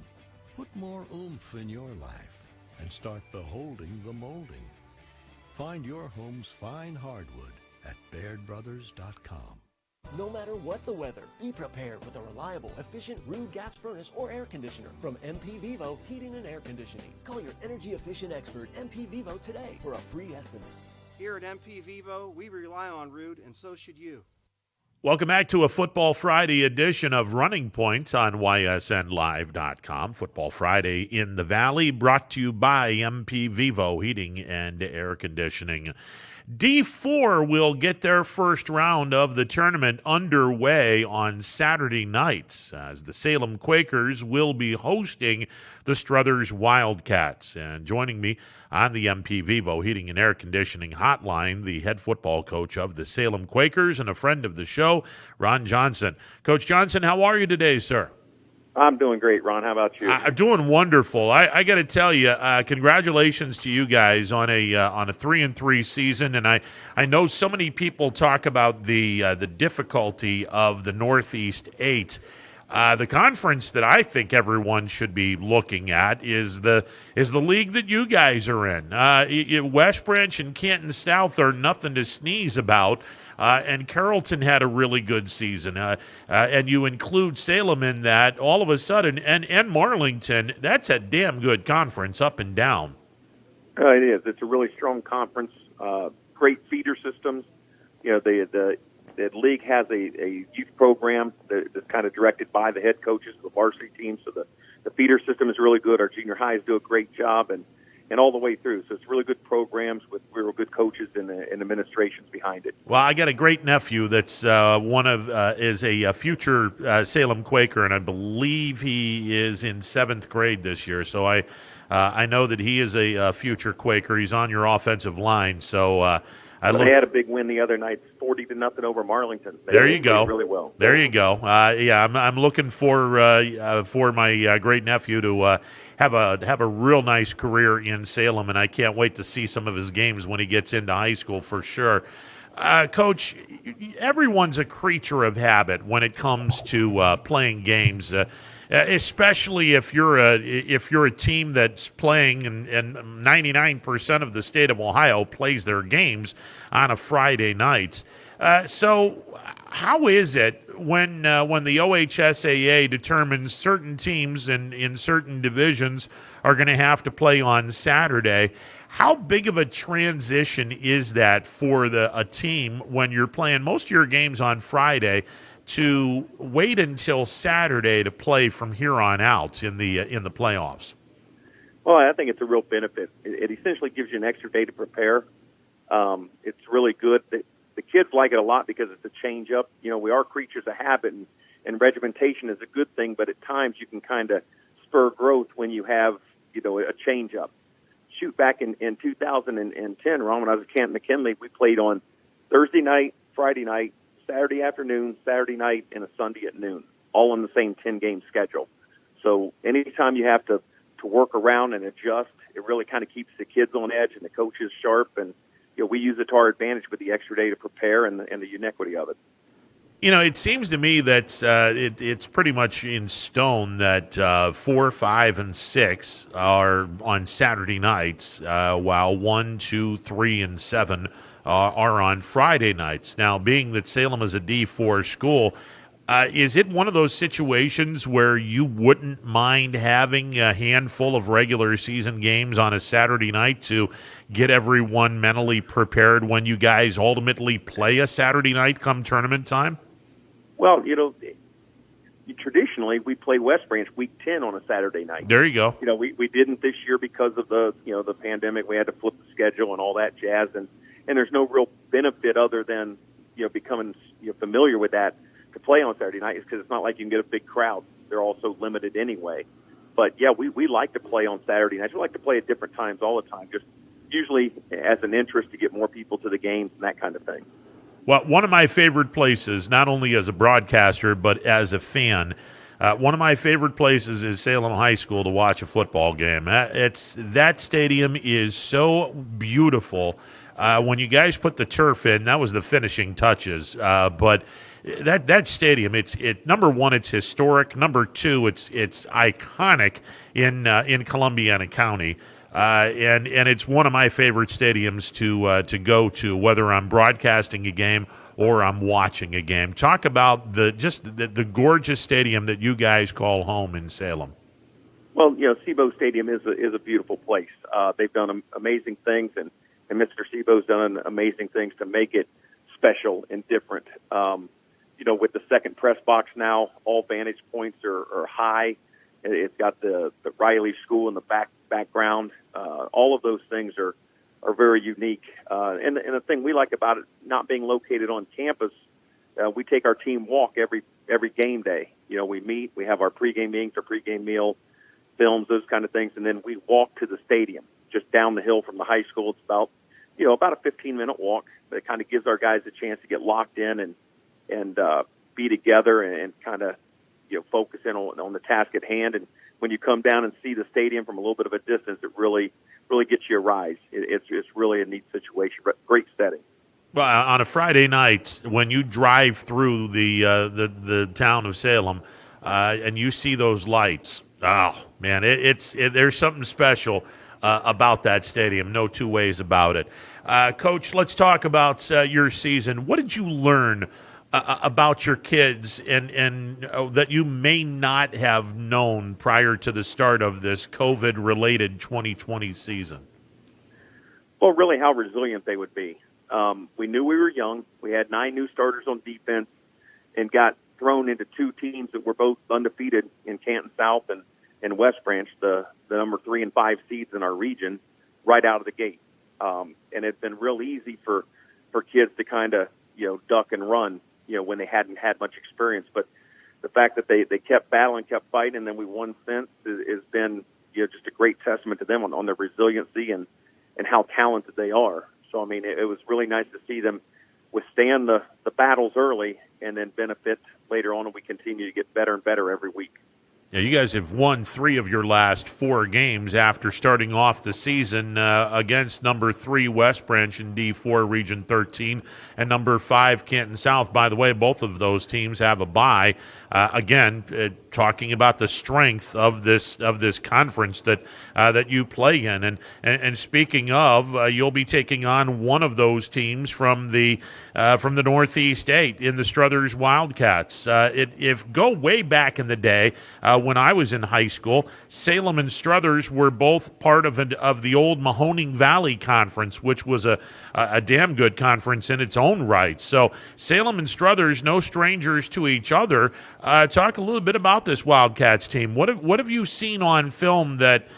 Put more oomph in your life and start beholding the molding. Find your home's fine hardwood at BairdBrothers.com. No matter what the weather, be prepared with a reliable, efficient Ruud gas furnace or air conditioner from MP Vivo Heating and Air Conditioning. Call your energy-efficient expert, MP Vivo, today for a free estimate. Here at MP Vivo, we rely on Ruud, and so should you. Welcome back to a Football Friday edition of Running Point on YSNLive.com. Football Friday in the Valley, brought to you by MP Vivo Heating and Air Conditioning. D4 will get their first round of the tournament underway on Saturday nights, as the Salem Quakers will be hosting the Struthers Wildcats. And joining me on the MP Vivo Heating and Air Conditioning hotline, the head football coach of the Salem Quakers and a friend of the show, Ron Johnson. Coach Johnson, how are you today, sir? I'm doing great, Ron. How about you? Doing wonderful. I got to tell you, congratulations to you guys on a 3-3 season. And I know so many people talk about the difficulty of the Northeast 8. The conference that I think everyone should be looking at is the league that you guys are in. West Branch and Canton South are nothing to sneeze about. And Carrollton had a really good season. And you include Salem in that, all of a sudden, and Marlington, that's a damn good conference up and down. It is. It's a really strong conference, great feeder systems. You know, the league has a youth program that's kind of directed by the head coaches of the varsity team, so the feeder system is really good. Our junior highs do a great job, and all the way through. So it's really good programs with real good coaches and administrations behind it. Well, I got a great nephew that's is a future Salem Quaker, and I believe he is in 7th grade this year. So I know that he is a future Quaker. He's on your offensive line. So they had a big win the other night, 40-0 over Marlington. There you go. Really well. There you go. I'm looking for my great nephew to have a real nice career in Salem, and I can't wait to see some of his games when he gets into high school for sure. Coach, everyone's a creature of habit when it comes to playing games. Especially if you're a team that's playing and 99% of the state of Ohio plays their games on a Friday night. So how is it when the OHSAA determines certain teams in certain divisions are going to have to play on Saturday? How big of a transition is that for a team when you're playing most of your games on Friday to wait until Saturday to play from here on out in the playoffs? Well, I think it's a real benefit. It essentially gives you an extra day to prepare. It's really good. The kids like it a lot because it's a change up. You know, we are creatures of habit, and regimentation is a good thing, but at times you can kind of spur growth when you have, you know, a change up. Shoot, back in 2010, Ron, when I was at Camp McKinley, we played on Thursday night, Friday night, Saturday afternoon, Saturday night, and a Sunday at noon, all on the same 10-game schedule. So anytime you have to work around and adjust, it really kind of keeps the kids on edge and the coaches sharp. And you know, we use it to our advantage with the extra day to prepare and the uniquity of it. You know, it seems to me that it's pretty much in stone that 4, 5, and 6 are on Saturday nights, while 1, 2, 3, and 7 are on Friday nights. Now, being that Salem is a D4 school, is it one of those situations where you wouldn't mind having a handful of regular season games on a Saturday night to get everyone mentally prepared when you guys ultimately play a Saturday night come tournament time? Well, you know, traditionally we play West Branch week 10 on a Saturday night. There you go. You know, we didn't this year because of the pandemic. We had to flip the schedule and all that jazz, and there's no real benefit other than, you know, becoming familiar with that to play on Saturday night, is because it's not like you can get a big crowd. They're also limited anyway. But yeah, we like to play on Saturday nights. We like to play at different times all the time, just usually as an interest to get more people to the games and that kind of thing. Well, one of my favorite places, not only as a broadcaster but as a fan, one of my favorite places is Salem High School to watch a football game. That stadium is so beautiful. When you guys put the turf in, that was the finishing touches. But that stadium, number one, it's historic. Number two, it's iconic in Columbiana County. And it's one of my favorite stadiums to go to, whether I'm broadcasting a game or I'm watching a game. Talk about the gorgeous stadium that you guys call home in Salem. Well, Sebo Stadium is a beautiful place. They've done amazing things, and Mr. Sebo's done amazing things to make it special and different. With the second press box now, all vantage points are high. It's got the Riley School in the background. All of those things are very unique. And the thing we like about it, not being located on campus, we take our team walk every game day. We meet, we have our pregame meetings, our pregame meal, films, those kind of things, and then we walk to the stadium just down the hill from the high school. It's about a 15-minute walk. That kind of gives our guys a chance to get locked in and be together and kind of focus in on the task at hand. And when you come down and see the stadium from a little bit of a distance, it really gets you a rise. It's really a neat situation, but great setting. Well, on a Friday night, when you drive through the town of Salem and you see those lights, oh man, there's something special about that stadium. No two ways about it. Coach, let's talk about your season. What did you learn about your kids and that you may not have known prior to the start of this COVID-related 2020 season? Well, really how resilient they would be. We knew we were young. We had 9 new starters on defense and got thrown into 2 teams that were both undefeated in Canton South and West Branch, the number 3 and 5 seeds in our region, right out of the gate. And it's been real easy for kids to kind of, duck and run, when they hadn't had much experience. But the fact that they kept battling, kept fighting, and then we won since has been, just a great testament to them on their resiliency and how talented they are. So, I mean, it was really nice to see them withstand the battles early and then benefit later on, and we continue to get better and better every week. Yeah, you guys have won 3 of your last 4 games after starting off the season against number 3 West Branch in D4 Region 13 and number 5 Canton South. By the way, both of those teams have a bye. Talking about the strength of this conference that you play in, and speaking of, you'll be taking on one of those teams from the Northeast 8 in the Struthers Wildcats. Go way back in the day. When I was in high school, Salem and Struthers were both part of the old Mahoning Valley Conference, which was a damn good conference in its own right. So Salem and Struthers, no strangers to each other. Talk a little bit about this Wildcats team. What have you seen on film that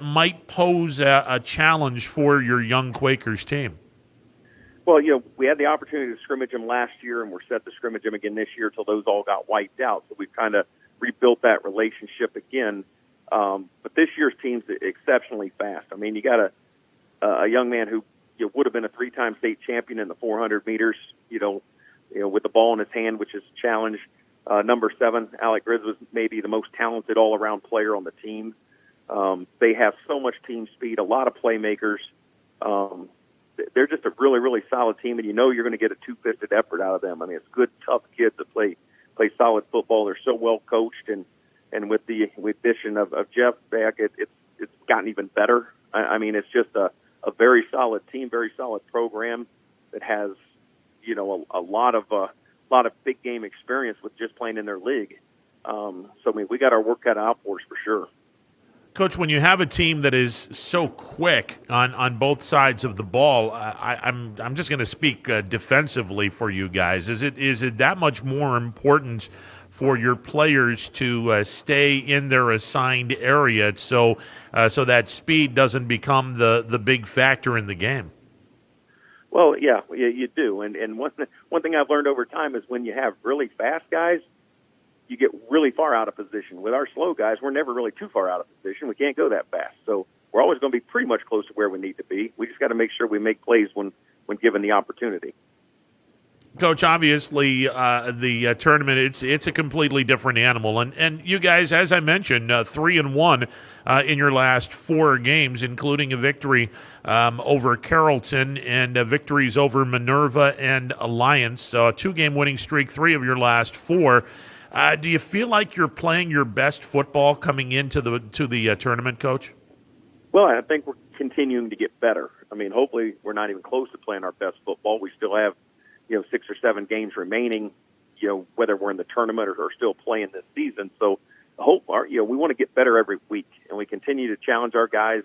might pose a challenge for your young Quakers team? Well, we had the opportunity to scrimmage them last year, and we're set to scrimmage them again this year until those all got wiped out. So we've kind of rebuilt that relationship again. But this year's team's exceptionally fast. I mean, you got a young man who would have been a 3-time state champion in the 400 meters, with the ball in his hand, which is a challenge. Number 7, Alec Grizz, was maybe the most talented all-around player on the team. They have so much team speed, a lot of playmakers. They're just a really, really solid team, and you're going to get a 2-fisted effort out of them. I mean, it's good, tough kids that play solid football. They're so well coached, and with the addition of Jeff back, it's gotten even better. I mean, it's just a very solid team, very solid program that has a lot of big game experience with just playing in their league. So I mean, we got our work cut out for us for sure. Coach, when you have a team that is so quick on both sides of the ball, I'm just going to speak defensively for you guys. Is it that much more important for your players to stay in their assigned area so that speed doesn't become the big factor in the game? Well, yeah, you do. And one thing I've learned over time is when you have really fast guys, you get really far out of position. With our slow guys, we're never really too far out of position. We can't go that fast. So we're always going to be pretty much close to where we need to be. We just got to make sure we make plays when given the opportunity. Coach, obviously the tournament, it's a completely different animal. And you guys, as I mentioned, 3-1 in your last 4 games, including a victory over Carrollton and victories over Minerva and Alliance. So a 2-game winning streak, 3 of your last 4. Do you feel like you're playing your best football coming into the tournament, Coach? Well, I think we're continuing to get better. I mean, hopefully we're not even close to playing our best football. We still have 6 or 7 games remaining, whether we're in the tournament or still playing this season. So we want to get better every week, and we continue to challenge our guys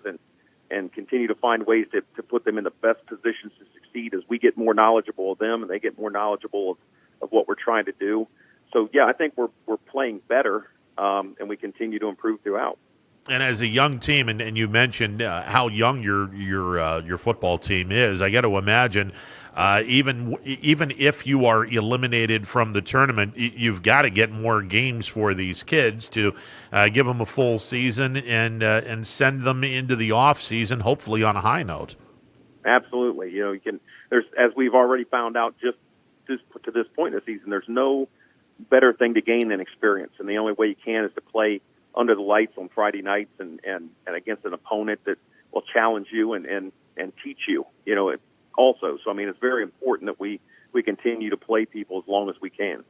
and continue to find ways to put them in the best positions to succeed as we get more knowledgeable of them and they get more knowledgeable of what we're trying to do. So, yeah, I think we're playing better, and we continue to improve throughout. And as a young team, and you mentioned how young your football team is, I got to imagine even if you are eliminated from the tournament, you've got to get more games for these kids to give them a full season and send them into the off season, hopefully on a high note. Absolutely, you can. There's, as we've already found out, just to this point in the season, there's no better thing to gain than experience, and the only way you can is to play under the lights on Friday nights and against an opponent that will challenge you and teach you, also. So, I mean, it's very important that we continue to play people as long as we can.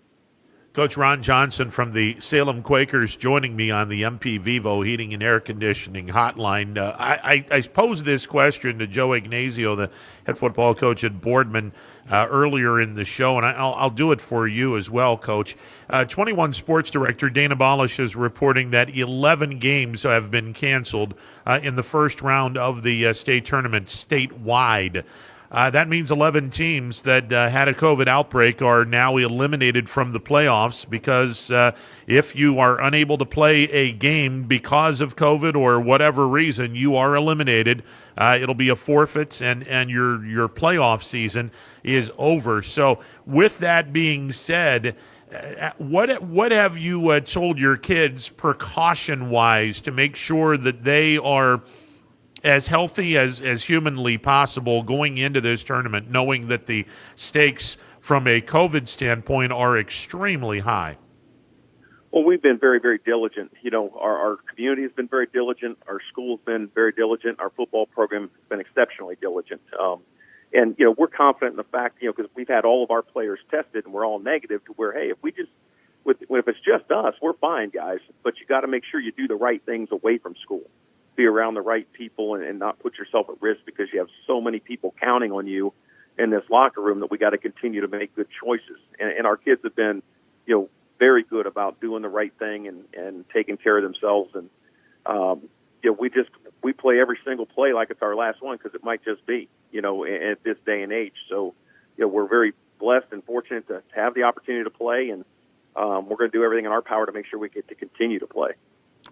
Coach Ron Johnson from the Salem Quakers joining me on the MP Vivo Heating and Air Conditioning hotline. I posed this question to Joe Ignazio, the head football coach at Boardman, earlier in the show, and I'll do it for you as well, Coach. 21 Sports Director Dana Balish is reporting that 11 games have been canceled in the first round of the state tournament statewide. That means 11 teams that had a COVID outbreak are now eliminated from the playoffs because if you are unable to play a game because of COVID or whatever reason, you are eliminated. It'll be a forfeit, and your playoff season is over. So with that being said, what have you told your kids precaution-wise to make sure that they are as healthy as humanly possible going into this tournament, knowing that the stakes from a COVID standpoint are extremely high? Well, we've been very, very diligent. Our community has been very diligent. Our school's been very diligent. Our football program has been exceptionally diligent. And we're confident in the fact, because we've had all of our players tested and we're all negative, to where, hey, if it's just us, we're fine, guys. But you got to make sure you do the right things away from school. Be around the right people and not put yourself at risk, because you have so many people counting on you in this locker room that we got to continue to make good choices. And our kids have been, very good about doing the right thing and taking care of themselves. And, we play every single play like it's our last one, because it might just be, at this day and age. So, we're very blessed and fortunate to have the opportunity to play, and we're going to do everything in our power to make sure we get to continue to play.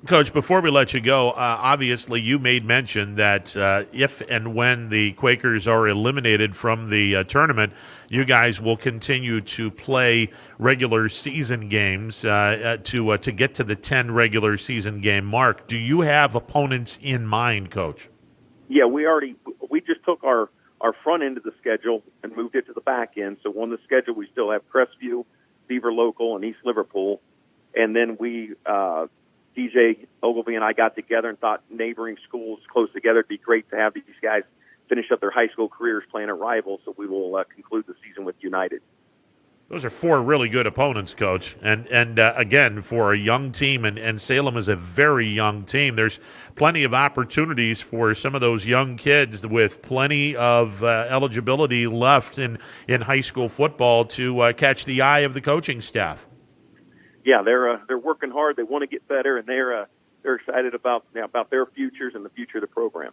Coach, before we let you go, obviously you made mention that if and when the Quakers are eliminated from the tournament, you guys will continue to play regular season games to get to the 10 regular season game mark. Do you have opponents in mind, Coach? Yeah, we just took our front end of the schedule and moved it to the back end. So on the schedule, we still have Crestview, Beaver Local, and East Liverpool. And then we DJ Ogilvie and I got together and thought neighboring schools close together, it'd be great to have these guys finish up their high school careers playing at rivals. So we will conclude the season with United. Those are 4 really good opponents, Coach. And again, for a young team, and Salem is a very young team, there's plenty of opportunities for some of those young kids with plenty of eligibility left in high school football to catch the eye of the coaching staff. Yeah, they're working hard. They want to get better, and they're excited about their futures and the future of the program.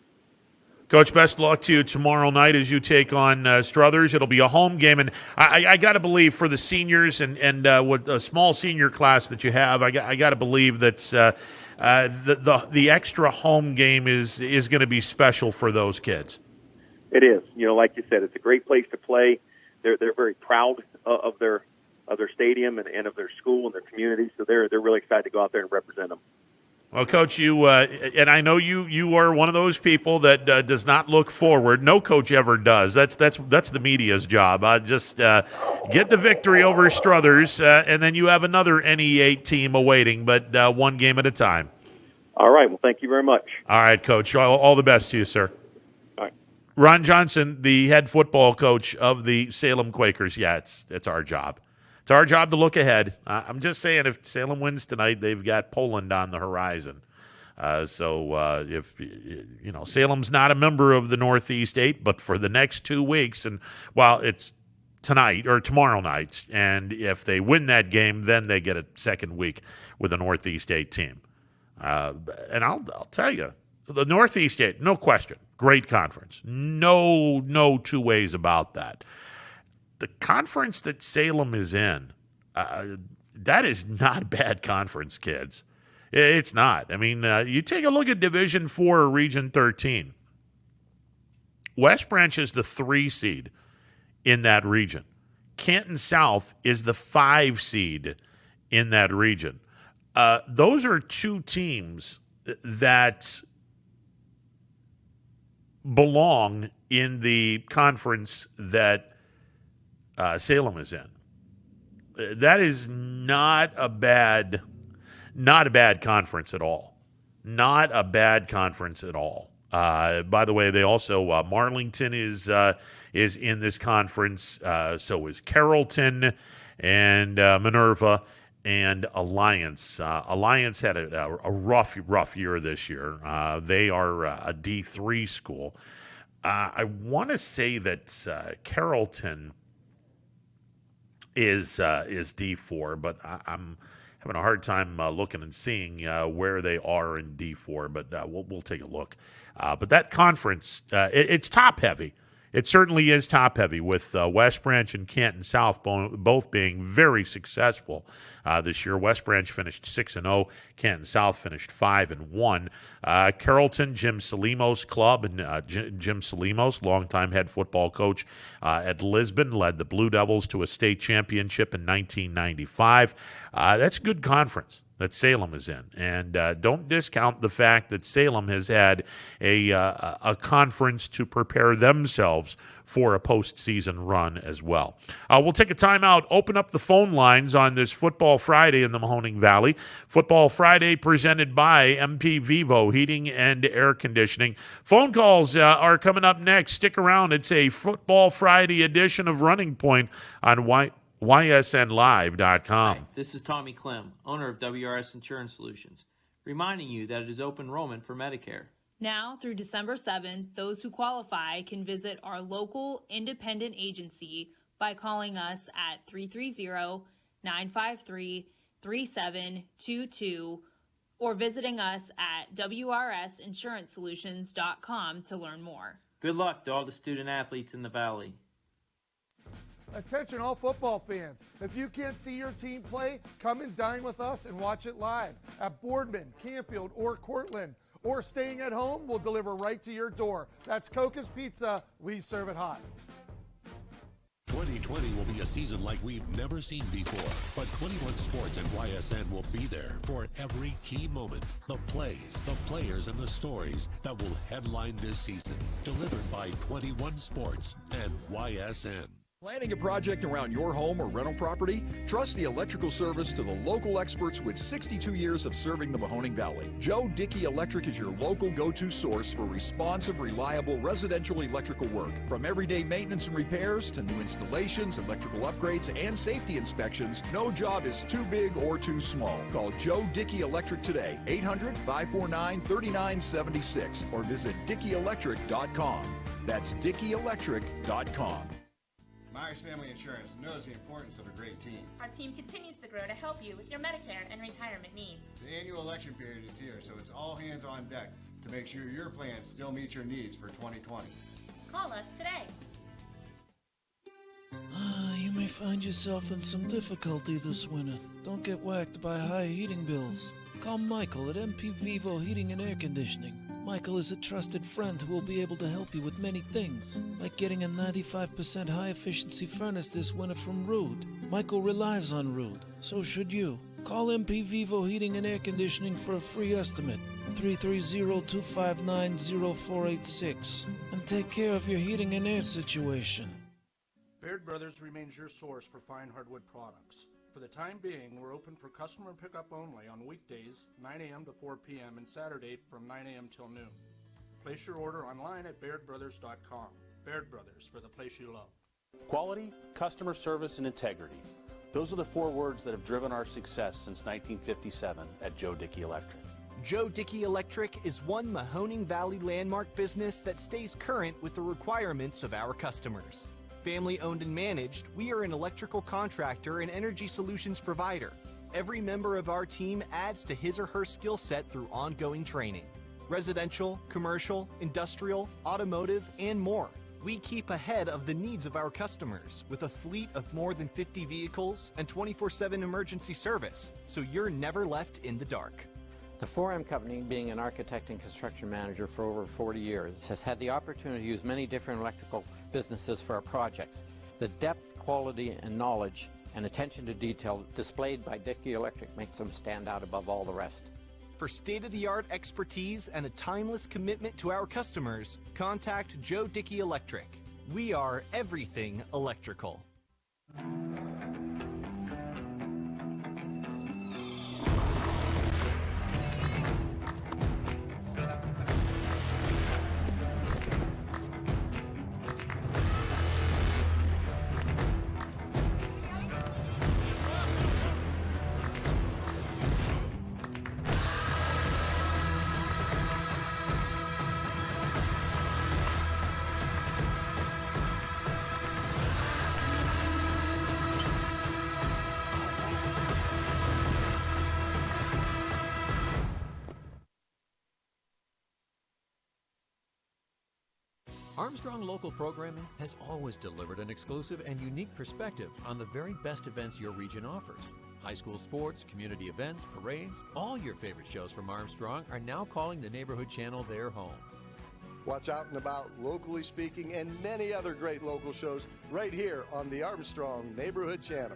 Coach, best of luck to you tomorrow night as you take on Struthers. It'll be a home game, and I got to believe for the seniors and with a small senior class that you have, I got to believe that the extra home game is going to be special for those kids. It is. Like you said, it's a great place to play. They're very proud of their stadium and of their school and their community, so they're really excited to go out there and represent them. Well, Coach, you and I know you are one of those people that does not look forward. No coach ever does. That's the media's job. Just get the victory over Struthers, and then you have another NE8 team awaiting, but one game at a time. All right. Well, thank you very much. All right, Coach. All the best to you, sir. All right. Ron Johnson, the head football coach of the Salem Quakers. Yeah, it's our job. It's our job to look ahead. I'm just saying, if Salem wins tonight, they've got Poland on the horizon. So if Salem's not a member of the Northeast 8, but for the next 2 weeks, and while it's tonight or tomorrow night, and if they win that game, then they get a second week with a Northeast 8 team. And I'll tell you, the Northeast 8, no question, great conference. No two ways about that. The conference that Salem is in, that is not a bad conference, kids. It's not. I mean, you take a look at Division 4 or Region 13. West Branch is the 3 seed in that region. Canton South is the 5 seed in that region. Those are 2 teams that belong in the conference that Salem is in. That is not a bad conference at all. Not a bad conference at all. By the way, they also Marlington is in this conference. So is Carrollton and Minerva and Alliance. Alliance had a rough year this year. They are a D3 school. I want to say that Carrollton is D4, but I'm having a hard time looking and seeing where they are in D4, but we'll take a look. But that conference, it's top-heavy. It certainly is top-heavy, with West Branch and Canton South both being very successful this year. West Branch finished 6-0. Canton South finished 5-1. Carrollton, Jim Salimos' club, and Jim Salimos, longtime head football coach at Lisbon, led the Blue Devils to a state championship in 1995. That's a good conference that Salem is in. And don't discount the fact that Salem has had a conference to prepare themselves for a postseason run as well. We'll take a timeout, open up the phone lines on this Football Friday in the Mahoning Valley. Football Friday presented by MP Vivo Heating and Air Conditioning. Phone calls are coming up next. Stick around. It's a Football Friday edition of Running Point on YSNLive.com. Hi, this is Tommy Clem, owner of WRS Insurance Solutions, reminding you that it is open enrollment for Medicare. Now through December 7th, those who qualify can visit our local independent agency by calling us at 330-953-3722 or visiting us at WRSInsuranceSolutions.com to learn more. Good luck to all the student athletes in the Valley. Attention all football fans. If you can't see your team play, come and dine with us and watch it live at Boardman, Canfield, or Cortland. Or staying at home, we'll deliver right to your door. That's Coca's Pizza. We serve it hot. 2020 will be a season like we've never seen before, but 21 Sports and YSN will be there for every key moment. The plays, the players, and the stories that will headline this season. Delivered by 21 Sports and YSN. Planning a project around your home or rental property? Trust the electrical service to the local experts with 62 years of serving the Mahoning Valley. Joe Dickey Electric is your local go-to source for responsive, reliable residential electrical work. From everyday maintenance and repairs to new installations, electrical upgrades, and safety inspections, no job is too big or too small. Call Joe Dickey Electric today, 800-549-3976, or visit DickeyElectric.com. That's DickeyElectric.com. Myers Family Insurance knows the importance of a great team. Our team continues to grow to help you with your Medicare and retirement needs. The annual election period is here, so it's all hands on deck to make sure your plans still meet your needs for 2020. Call us today. You may find yourself in some difficulty this winter. Don't get whacked by high heating bills. Call Michael at MP Vivo Heating and Air Conditioning. Michael is a trusted friend who will be able to help you with many things, like getting a 95% high-efficiency furnace this winter from Rude. Michael relies on Rude, so should you. Call MP Vivo Heating and Air Conditioning for a free estimate. 330-259-0486. And take care of your heating and air situation. Baird Brothers remains your source for fine hardwood products. For the time being, we're open for customer pickup only on weekdays, 9 a.m. to 4 p.m. and Saturday from 9 a.m. till noon. Place your order online at BairdBrothers.com. Baird Brothers, for the place you love. Quality, customer service, and integrity. Those are the 4 words that have driven our success since 1957 at Joe Dickey Electric. Joe Dickey Electric is one Mahoning Valley landmark business that stays current with the requirements of our customers. Family owned and managed, we are an electrical contractor and energy solutions provider. Every member of our team adds to his or her skill set through ongoing training. Residential, commercial, industrial, automotive, and more. We keep ahead of the needs of our customers with a fleet of more than 50 vehicles and 24/7 emergency service, so you're never left in the dark. The 4M Company, being an architect and construction manager for over 40 years, has had the opportunity to use many different electrical businesses for our projects. The depth, quality, and knowledge and attention to detail displayed by Dickey Electric makes them stand out above all the rest. For state-of-the-art expertise and a timeless commitment to our customers, contact Joe Dickey Electric. We are everything electrical. Armstrong Local Programming has always delivered an exclusive and unique perspective on the very best events your region offers. High school sports, community events, parades, all your favorite shows from Armstrong are now calling the Neighborhood Channel their home. Watch Out and About, Locally Speaking, and many other great local shows right here on the Armstrong Neighborhood Channel.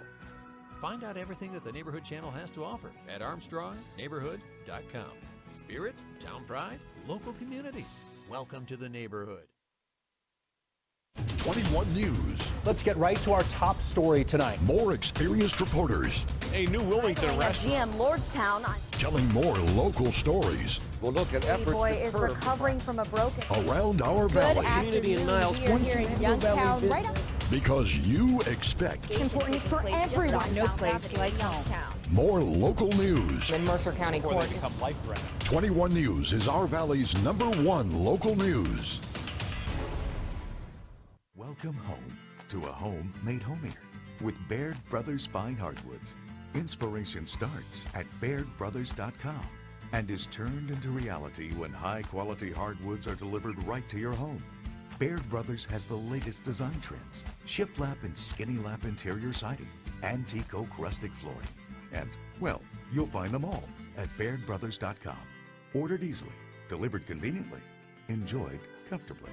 Find out everything that the Neighborhood Channel has to offer at ArmstrongNeighborhood.com. Spirit, town pride, local communities. Welcome to the neighborhood. 21 News. Let's get right to our top story tonight. More experienced reporters. A new Wilmington restaurant. GM Lordstown. Telling more local stories. We'll look at efforts Boy is recovering from a broken. Around our valley. Community in Niles. We are here in Youngstown, right up. Because you expect. It's important for everyone. No place like home. More local news. In Mercer County Court. 21 News is our valley's #1 local news. Welcome home to a home made homier with Baird Brothers Fine Hardwoods. Inspiration starts at BairdBrothers.com and is turned into reality when high-quality hardwoods are delivered right to your home. Baird Brothers has the latest design trends, shiplap and skinny lap interior siding, antique oak rustic flooring, and, well, you'll find them all at BairdBrothers.com. Ordered easily, delivered conveniently, enjoyed comfortably.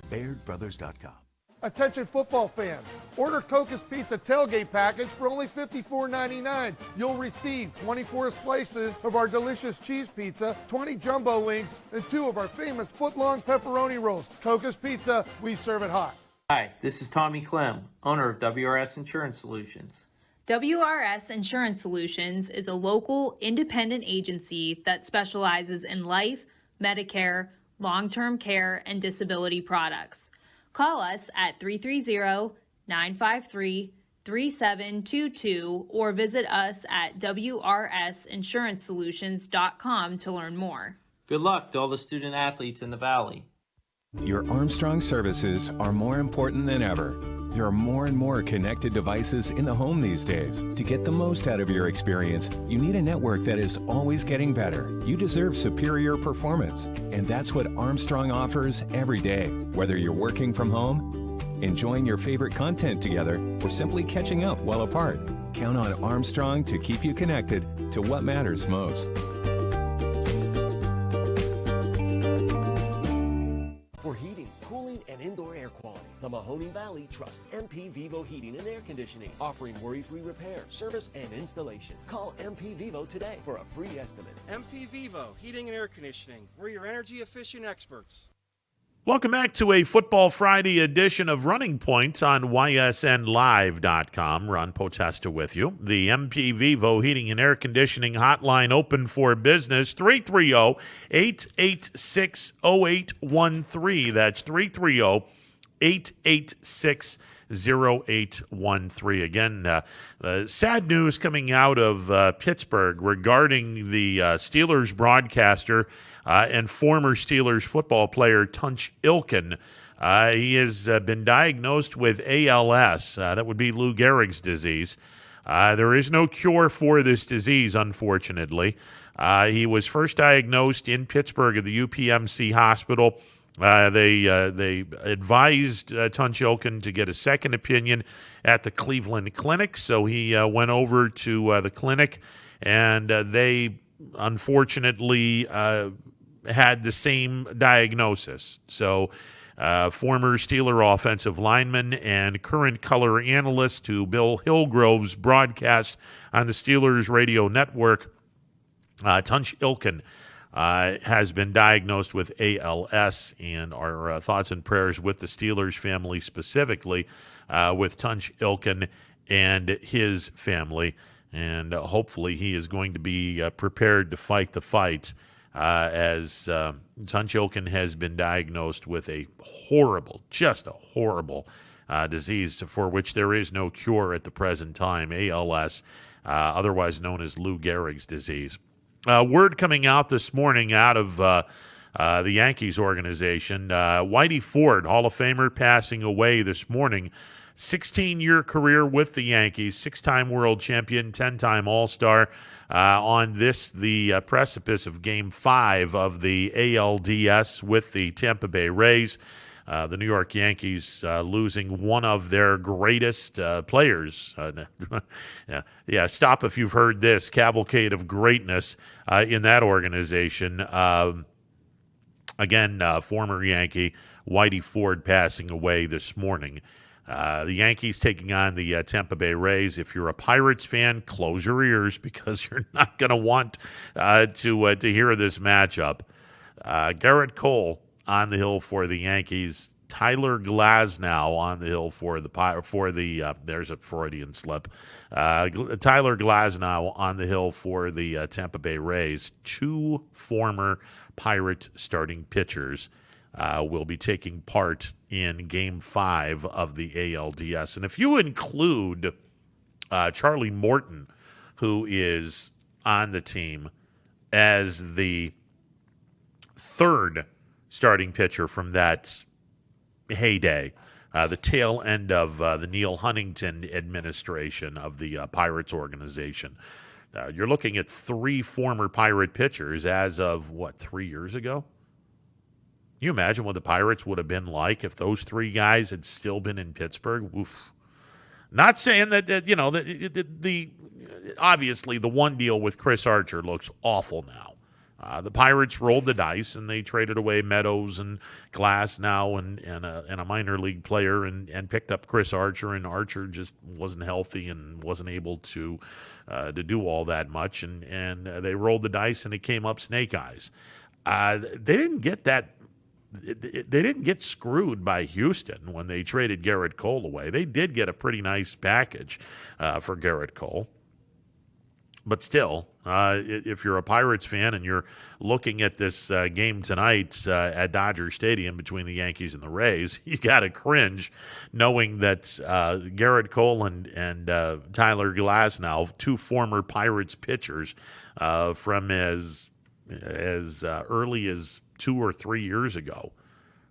BairdBrothers.com. Attention football fans, order Coca's Pizza tailgate package for only $54.99. You'll receive 24 slices of our delicious cheese pizza, 20 jumbo wings, and 2 of our famous foot-long pepperoni rolls. Coca's Pizza, we serve it hot. Hi, this is Tommy Clem, owner of WRS Insurance Solutions. WRS Insurance Solutions is a local independent agency that specializes in life, Medicare, long-term care, and disability products. Call us at 330-953-3722 or visit us at wrsinsurancesolutions.com to learn more. Good luck to all the student athletes in the Valley. Your Armstrong services are more important than ever. There are more and more connected devices in the home these days. To get the most out of your experience, you need a network that is always getting better. You deserve superior performance, and that's what Armstrong offers every day. Whether you're working from home, enjoying your favorite content together, or simply catching up while apart, count on Armstrong to keep you connected to what matters most. For heating, cooling, and indoor air quality. The Mahoning Valley trusts MP Vivo Heating and Air Conditioning, offering worry-free repair, service, and installation. Call MP Vivo today for a free estimate. MP Vivo Heating and Air Conditioning. We're your energy-efficient experts. Welcome back to a Football Friday edition of Running Point on ysnlive.com. Ron Potesta with you. The MP Vivo Heating and Air Conditioning hotline open for business, 330-886-0813. That's 330-886-0813. Again, sad news coming out of Pittsburgh regarding the Steelers broadcaster and former Steelers football player Tunch Ilkin. He has been diagnosed with ALS. That would be Lou Gehrig's disease. There is no cure for this disease, unfortunately. He was first diagnosed in Pittsburgh at the UPMC hospital. They advised Tunch Ilkin to get a second opinion at the Cleveland Clinic, so he went over to the clinic, and they unfortunately had the same diagnosis. So former Steeler offensive lineman and current color analyst to Bill Hillgrove's broadcast on the Steelers radio network, Tunch Ilkin has been diagnosed with ALS, and our thoughts and prayers with the Steelers family, specifically with Tunch Ilkin and his family. And hopefully he is going to be prepared to fight the fight as Tunch Ilkin has been diagnosed with a horrible, just a horrible disease for which there is no cure at the present time, ALS, otherwise known as Lou Gehrig's disease. Word coming out this morning out of the Yankees organization, Whitey Ford, Hall of Famer, passing away this morning. 16-year career with the Yankees, 6-time world champion, 10-time All-Star. On this, the precipice of Game 5 of the ALDS with the Tampa Bay Rays. The New York Yankees losing one of their greatest players. Stop if you've heard this. Cavalcade of greatness in that organization. Again, former Yankee Whitey Ford passing away this morning. The Yankees taking on the Tampa Bay Rays. If you're a Pirates fan, close your ears because you're not going to want to hear this matchup. Garrett Cole on the hill for the Yankees. Tyler Glasnow on the hill for the there's a Freudian slip. Tyler Glasnow on the hill for the Tampa Bay Rays. Two former Pirate starting pitchers will be taking part in Game 5 of the ALDS. And if you include Charlie Morton, who is on the team as the third starting pitcher from that heyday, the tail end of the Neil Huntington administration of the Pirates organization, you're looking at three former Pirate pitchers as of, 3 years ago? Can you imagine what the Pirates would have been like if those three guys had still been in Pittsburgh? Oof. Not saying that obviously the one deal with Chris Archer looks awful now. The Pirates rolled the dice and they traded away Meadows and Glasnow and a minor league player and picked up Chris Archer, and Archer just wasn't healthy and wasn't able to do all that much, and they rolled the dice and it came up snake eyes. They didn't get that. They didn't get screwed by Houston when they traded Garrett Cole away. They did get a pretty nice package for Garrett Cole. But still, if you're a Pirates fan and you're looking at this game tonight at Dodger Stadium between the Yankees and the Rays, you got to cringe knowing that Garrett Cole and Tyler Glasnow, two former Pirates pitchers from as early as 2 or 3 years ago,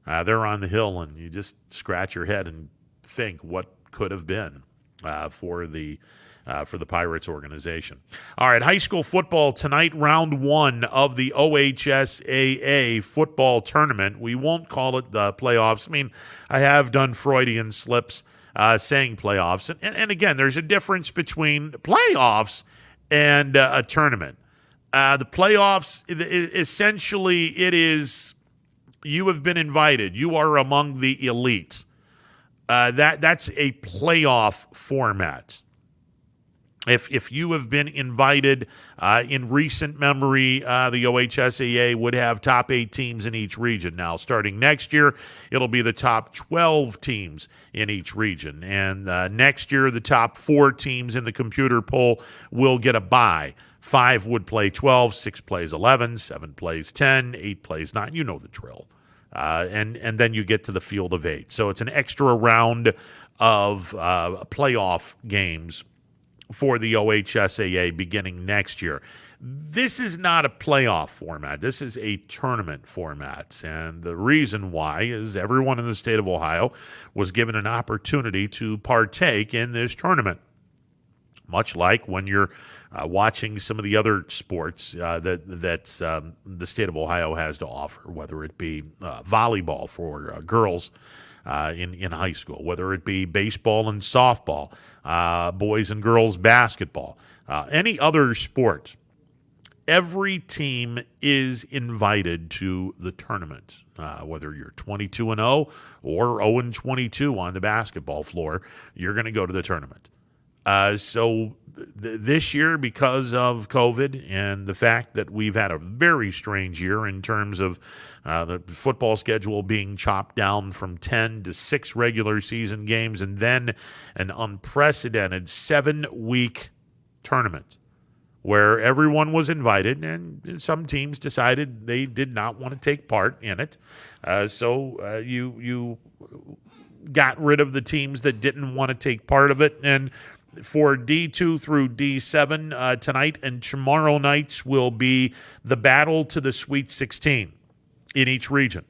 they're on the hill, and you just scratch your head and think what could have been for the Pirates organization. All right, high school football tonight, round 1 of the OHSAA football tournament. We won't call it the playoffs. I mean, I have done Freudian slips saying playoffs. And again, there's a difference between playoffs and a tournament. The playoffs, essentially, it is you have been invited. You are among the elite. That's a playoff format. If you have been invited in recent memory, the OHSAA would have top 8 teams in each region. Now, starting next year, it'll be the top 12 teams in each region. And next year, the top 4 teams in the computer poll will get a bye. 5 would play 12, 6 plays 11, 7 plays 10, 8 plays 9. You know the drill. And then you get to the field of 8. So it's an extra round of playoff games for the OHSAA beginning next year. This is not a playoff format. This is a tournament format. And the reason why is everyone in the state of Ohio was given an opportunity to partake in this tournament. Much like when you're watching some of the other sports that the state of Ohio has to offer, whether it be volleyball for girls in high school, whether it be baseball and softball, boys and girls basketball, any other sport. Every team is invited to the tournament, whether you're 22-0 or 0-22 on the basketball floor, you're going to go to the tournament. So this year, because of COVID and the fact that we've had a very strange year in terms of the football schedule being chopped down from 10 to 6 regular season games and then an unprecedented 7-week tournament where everyone was invited and some teams decided they did not want to take part in it. So you got rid of the teams that didn't want to take part of it. And for D2 through D7, tonight and tomorrow nights will be the battle to the Sweet 16 in each region.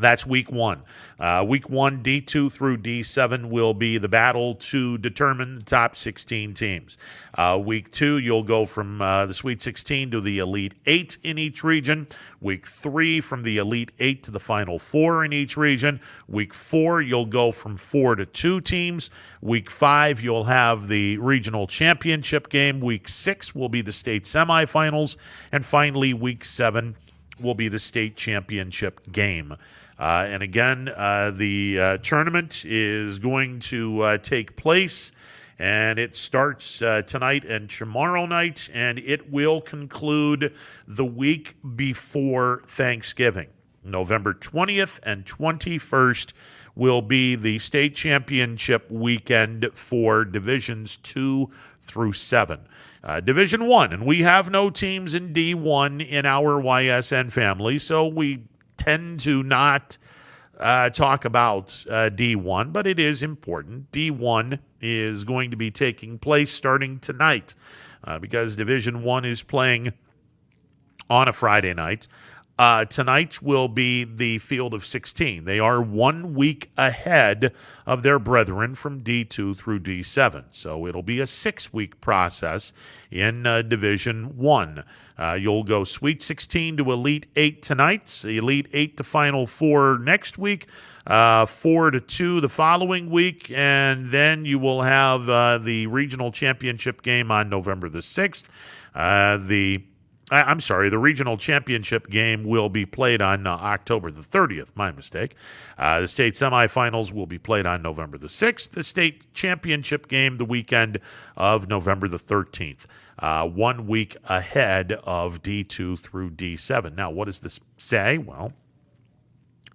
That's week 1. Week 1, D2 through D7 will be the battle to determine the top 16 teams. Week 2, you'll go from the Sweet 16 to the Elite 8 in each region. Week 3, from the Elite 8 to the Final 4 in each region. Week 4, you'll go from 4 to 2 teams. Week 5, you'll have the regional championship game. Week 6 will be the state semifinals. And finally, Week 7 will be the state championship game. And again, the tournament is going to take place, and it starts tonight and tomorrow night, and it will conclude the week before Thanksgiving. November 20th and 21st will be the state championship weekend for Divisions 2 through 7. Division 1, and we have no teams in D1 in our YSN family, so we tend to not talk about D1, but it is important. D1 is going to be taking place starting tonight because Division 1 is playing on a Friday night. Tonight will be the field of 16. They are 1 week ahead of their brethren from D2 through D7. So it'll be a 6-week process in Division 1. You'll go Sweet 16 to Elite 8 tonight, Elite 8 to Final 4 next week, 4 to 2 the following week, and then you will have the regional championship game on November the 6th. The regional championship game will be played on October the 30th. My mistake. The state semifinals will be played on November the 6th. The state championship game the weekend of November the 13th. 1 week ahead of D2 through D7. Now, what does this say? Well,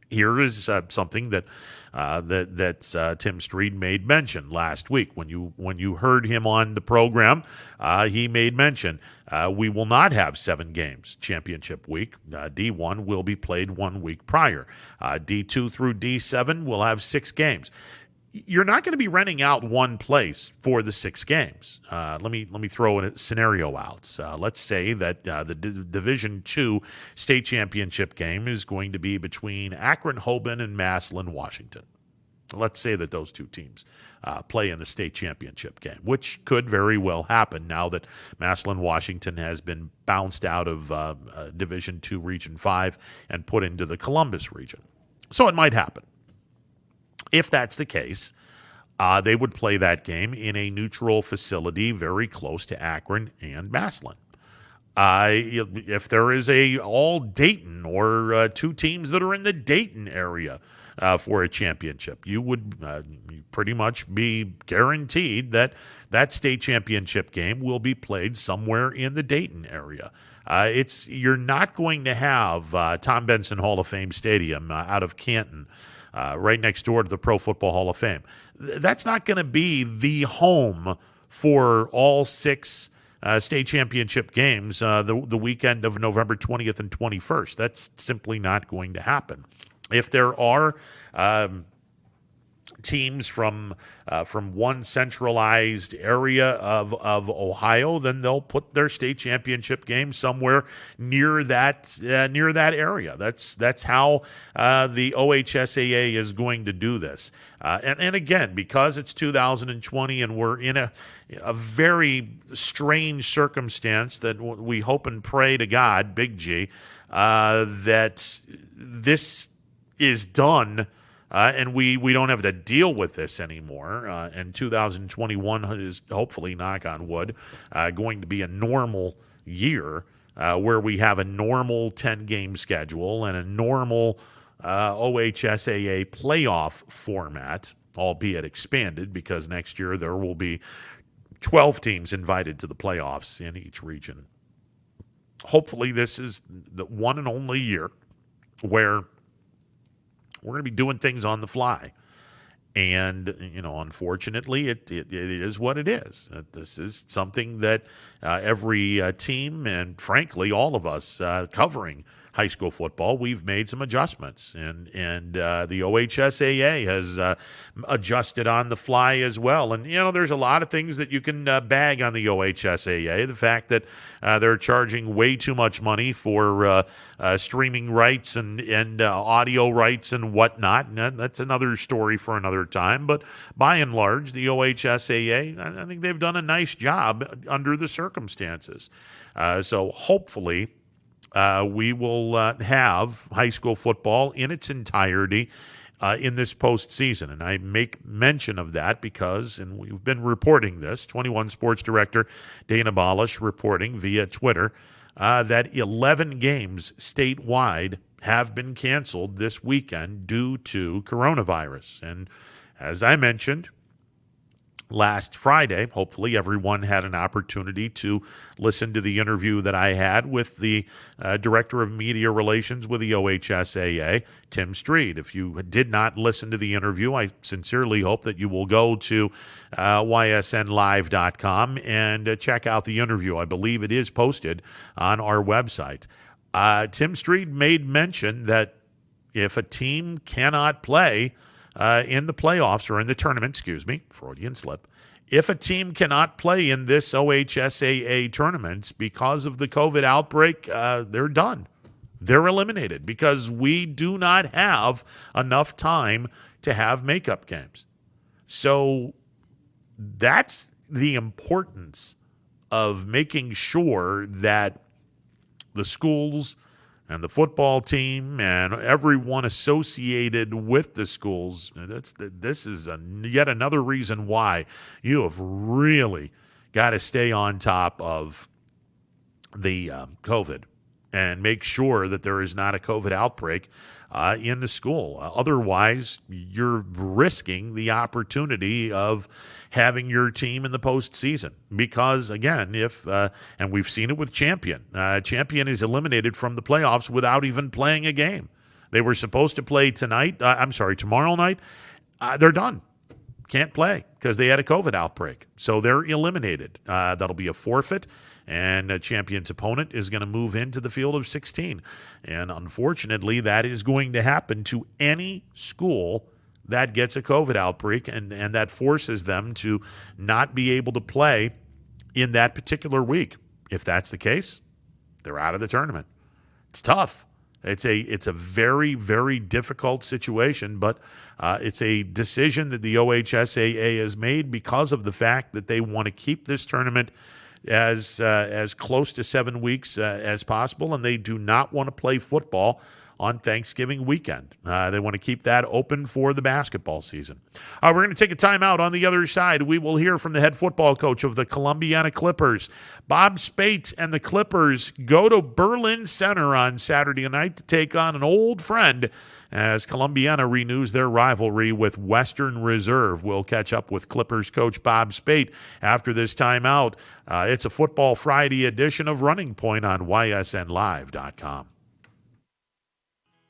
here is something that Tim Streed made mention last week. When you heard him on the program, he made mention we will not have 7 games championship week. D1 will be played 1 week prior. D2 through D7 will have 6 games. You're not going to be renting out one place for the 6 games. Let me throw a scenario out. Let's say that the Division II state championship game is going to be between Akron, Hoban, and Massillon, Washington. Let's say that those 2 teams play in the state championship game, which could very well happen now that Massillon, Washington has been bounced out of Division II Region 5 and put into the Columbus region. So it might happen. If that's the case, they would play that game in a neutral facility very close to Akron and Massillon. If there is a all Dayton or two teams that are in the Dayton area for a championship, you would pretty much be guaranteed that that state championship game will be played somewhere in the Dayton area. You're not going to have Tom Benson Hall of Fame Stadium out of Canton, right next door to the Pro Football Hall of Fame. That's not going to be the home for all 6 state championship games the weekend of November 20th and 21st. That's simply not going to happen. If there are teams from one centralized area of Ohio, then they'll put their state championship game somewhere near that area. That's how the OHSAA is going to do this. And again, because it's 2020 and we're in a very strange circumstance that we hope and pray to God, Big G, that this is done. And we don't have to deal with this anymore. And 2021 is hopefully, knock on wood, going to be a normal year where we have a normal 10-game schedule and a normal OHSAA playoff format, albeit expanded, because next year there will be 12 teams invited to the playoffs in each region. Hopefully this is the one and only year where we're going to be doing things on the fly. And, unfortunately, it is what it is. This is something that every team and, frankly, all of us covering high school football, we've made some adjustments. And the OHSAA has adjusted on the fly as well. And, there's a lot of things that you can bag on the OHSAA. The fact that they're charging way too much money for streaming rights and audio rights and whatnot. And that's another story for another time. But by and large, the OHSAA, I think they've done a nice job under the circumstances. So hopefully we will have high school football in its entirety in this postseason. And I make mention of that because, and we've been reporting this, 21 Sports Director Dana Balish reporting via Twitter that 11 games statewide have been canceled this weekend due to coronavirus. And as I mentioned last Friday, hopefully everyone had an opportunity to listen to the interview that I had with the Director of Media Relations with the OHSAA, Tim Streed. If you did not listen to the interview, I sincerely hope that you will go to ysnlive.com and check out the interview. I believe it is posted on our website. Tim Streed made mention that if a team cannot play in the playoffs or in the tournament, Freudian slip. If a team cannot play in this OHSAA tournament because of the COVID outbreak, they're done. They're eliminated because we do not have enough time to have makeup games. So that's the importance of making sure that the schools and the football team and everyone associated with the schools, this is yet another reason why you have really got to stay on top of the COVID and make sure that there is not a COVID outbreak in the school. Otherwise, you're risking the opportunity of having your team in the postseason. Because, again, and we've seen it with Champion. Champion is eliminated from the playoffs without even playing a game. They were supposed to play tomorrow night. They're done. Can't play because they had a COVID outbreak. So they're eliminated. That'll be a forfeit. And a Champion's opponent is going to move into the field of 16. And unfortunately, that is going to happen to any school that gets a COVID outbreak, and that forces them to not be able to play in that particular week. If that's the case, they're out of the tournament. It's tough. It's a very, very difficult situation, but it's a decision that the OHSAA has made because of the fact that they want to keep this tournament as close to 7 weeks as possible, and they do not want to play football on Thanksgiving weekend. They want to keep that open for the basketball season. We're going to take a timeout. On the other side, we will hear from the head football coach of the Columbiana Clippers. Bob Spate and the Clippers go to Berlin Center on Saturday night to take on an old friend as Columbiana renews their rivalry with Western Reserve. We'll catch up with Clippers coach Bob Spate after this timeout. It's a Football Friday edition of Running Point on ysnlive.com.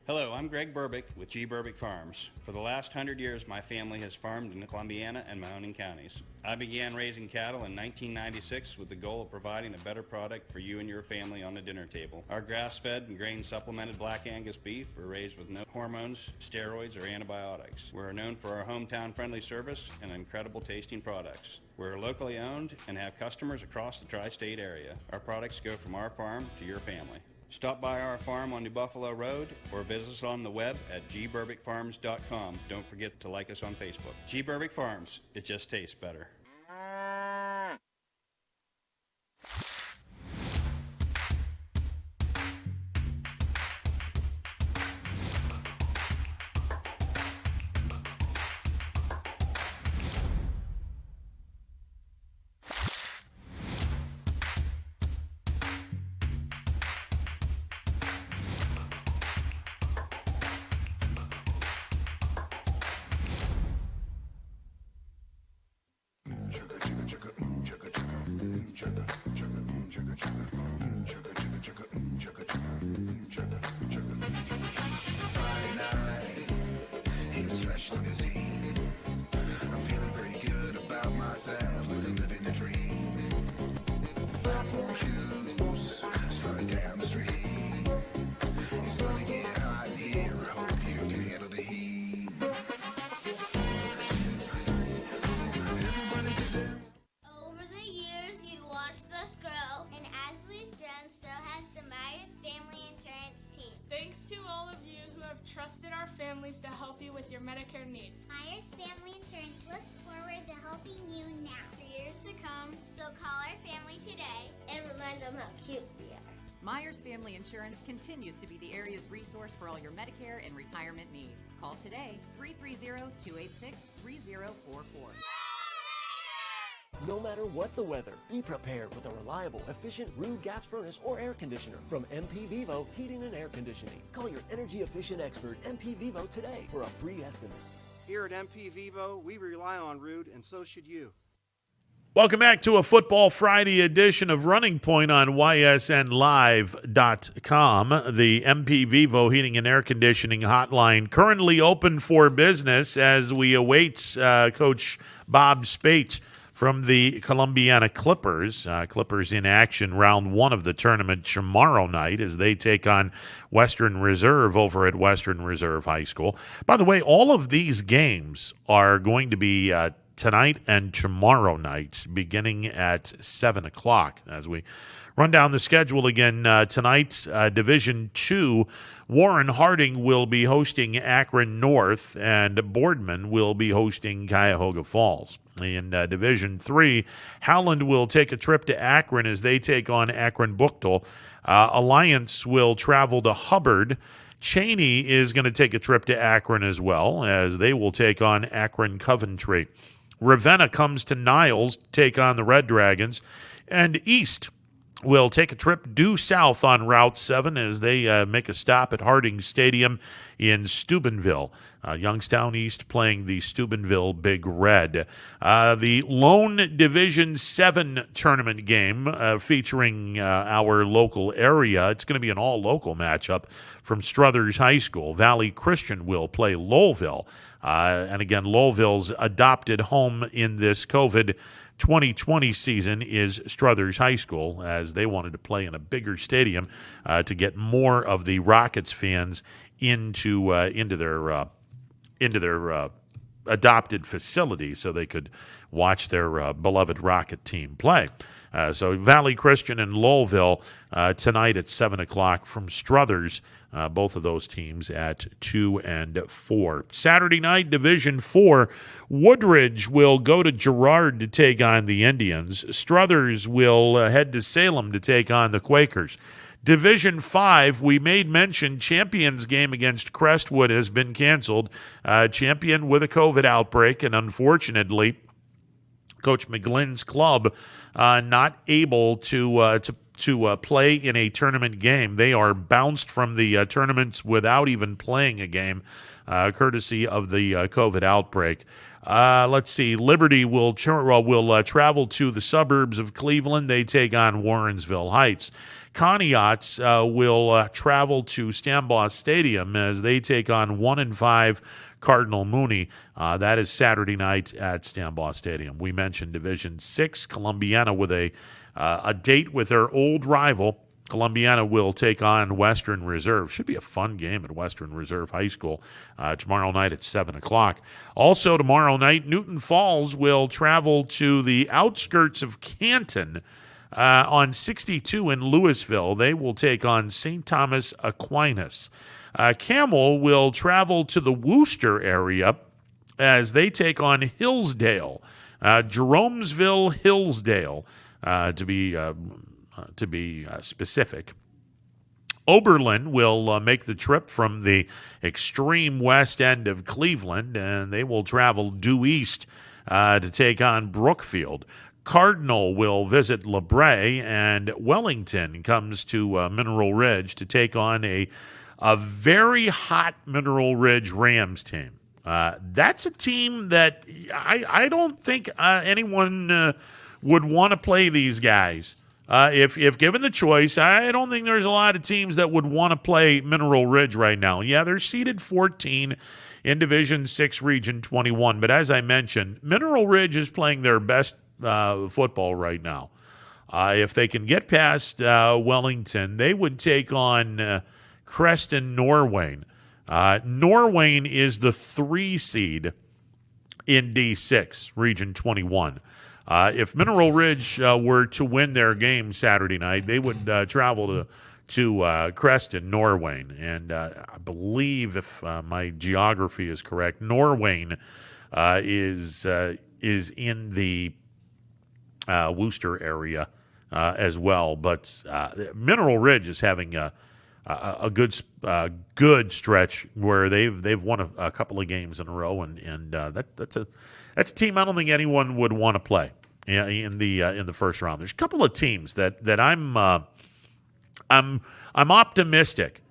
Hello, I'm Greg Burbick with G. Burbick Farms. For the last 100 years, my family has farmed in the Columbiana and Mahoning counties. I began raising cattle in 1996 with the goal of providing a better product for you and your family on the dinner table. Our grass-fed and grain-supplemented Black Angus beef are raised with no hormones, steroids, or antibiotics. We're known for our hometown-friendly service and incredible tasting products. We're locally owned and have customers across the tri-state area. Our products go from our farm to your family. Stop by our farm on New Buffalo Road or visit us on the web at gburbickfarms.com. Don't forget to like us on Facebook. G. Burbick Farms, it just tastes better. Trusted our families to help you with your Medicare needs. Myers Family Insurance looks forward to helping you now for years to come. So call our family today and remind them how cute we are. Myers Family Insurance continues to be the area's resource for all your Medicare and retirement needs. Call today, 330-286-3044. No matter what the weather, be prepared with a reliable, efficient Ruud gas furnace or air conditioner from MP Vivo Heating and Air Conditioning. Call your energy efficient expert MP Vivo today for a free estimate. Here at MP Vivo, we rely on Ruud, and so should you. Welcome back to a Football Friday edition of Running Point on ysnlive.com. The MP Vivo Heating and Air Conditioning hotline currently open for business as we await Coach Bob Spate from the Columbiana Clippers. Clippers in action round one of the tournament tomorrow night as they take on Western Reserve over at Western Reserve High School. By the way, all of these games are going to be tonight and tomorrow night beginning at 7 o'clock. As we run down the schedule again tonight, Division II, Warren Harding will be hosting Akron North, and Boardman will be hosting Cuyahoga Falls. In Division III, Howland will take a trip to Akron as they take on Akron Buchtel. Alliance will travel to Hubbard. Cheney is going to take a trip to Akron as well as they will take on Akron Coventry. Ravenna comes to Niles to take on the Red Dragons. And East will take a trip due south on Route 7 as they make a stop at Harding Stadium in Steubenville. Youngstown East playing the Steubenville Big Red. The lone Division 7 tournament game featuring our local area. It's going to be an all-local matchup from Struthers High School. Valley Christian will play Lowellville. And again, Lowellville's adopted home in this COVID 2020 season is Struthers High School, as they wanted to play in a bigger stadium to get more of the Rockets fans into their adopted facility so they could watch their beloved Rocket team play. So Valley Christian and Lowellville tonight at 7 o'clock from Struthers, both of those teams at 2 and 4. Saturday night, Division 4, Woodridge will go to Girard to take on the Indians. Struthers will head to Salem to take on the Quakers. Division 5, we made mention Champion's game against Crestwood has been canceled. Champion with a COVID outbreak, and unfortunately, Coach McGlynn's club not able to play in a tournament game. They are bounced from the tournaments without even playing a game, courtesy of the COVID outbreak. Let's see. Liberty will travel to the suburbs of Cleveland. They take on Warrensville Heights. Conneaut will travel to Stambaugh Stadium as they take on 1-5 Cardinal Mooney. That is Saturday night at Stambaugh Stadium. We mentioned Division 6, Columbiana with a date with their old rival. Columbiana will take on Western Reserve. Should be a fun game at Western Reserve High School tomorrow night at 7 o'clock. Also tomorrow night, Newton Falls will travel to the outskirts of Canton on 62 in Louisville. They will take on St. Thomas Aquinas. Camel will travel to the Worcester area as they take on Hillsdale. Jeromesville, Hillsdale, to be specific. Oberlin will make the trip from the extreme west end of Cleveland, and they will travel due east to take on Brookfield. Cardinal will visit LeBray, and Wellington comes to Mineral Ridge to take on a very hot Mineral Ridge Rams team. That's a team that I don't think anyone would want to play these guys. If given the choice, I don't think there's a lot of teams that would want to play Mineral Ridge right now. Yeah, they're seeded 14 in Division 6, Region 21. But as I mentioned, Mineral Ridge is playing their best football right now. If they can get past Wellington, they would take on Creston Norwayne. Norwayne is the 3 seed in D6, Region 21. If Mineral Ridge were to win their game Saturday night, they would travel to Creston, Norwayne. And I believe, if my geography is correct, Norwayne is in the Worcester area as well. But Mineral Ridge is having a good stretch where they've won a couple of games in a row, and that's a team I don't think anyone would want to play in the first round. There's a couple of teams that I'm optimistic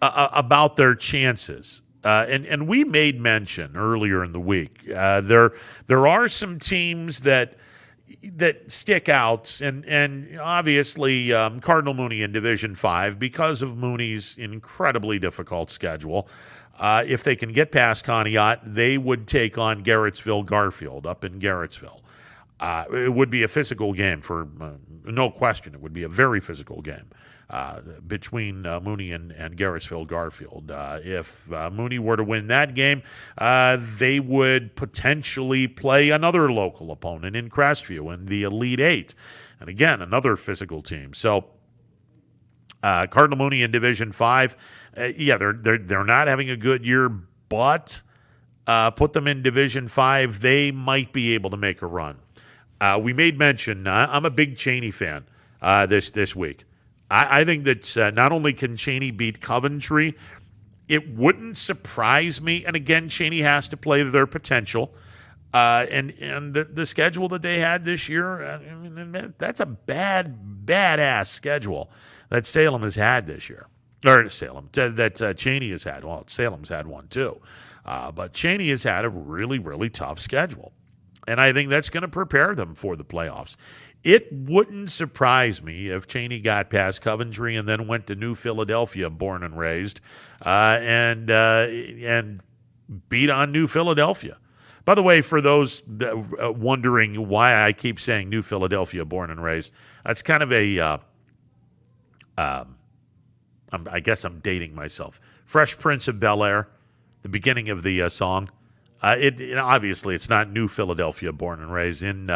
about their chances. And we made mention earlier in the week. There are some teams that stick out, and obviously Cardinal Mooney in Division 5 because of Mooney's incredibly difficult schedule. If they can get past Conneaut, they would take on Garrettsville Garfield up in Garrettsville. It would be a physical game for no question. It would be a very physical game between Mooney and Garrettsville Garfield. If Mooney were to win that game, they would potentially play another local opponent in Crestview in the Elite Eight. And again, another physical team. So Cardinal Mooney in Division 5, they're not having a good year, but put them in Division 5, they might be able to make a run. We made mention, I'm a big Cheney fan this week. I think that not only can Cheney beat Coventry, it wouldn't surprise me. And again, Cheney has to play to their potential. And the schedule that they had this year, that's a badass schedule that Salem has had this year. Or Salem, that Cheney has had. Well, Salem's had one too. But Cheney has had a really, really tough schedule. And I think that's going to prepare them for the playoffs. It wouldn't surprise me if Cheney got past Coventry and then went to New Philadelphia, born and raised, and beat on New Philadelphia. By the way, for those wondering why I keep saying New Philadelphia, born and raised, that's kind of a, I guess I'm dating myself. Fresh Prince of Bel-Air, the beginning of the song. Obviously, it's not New Philadelphia, born and raised in,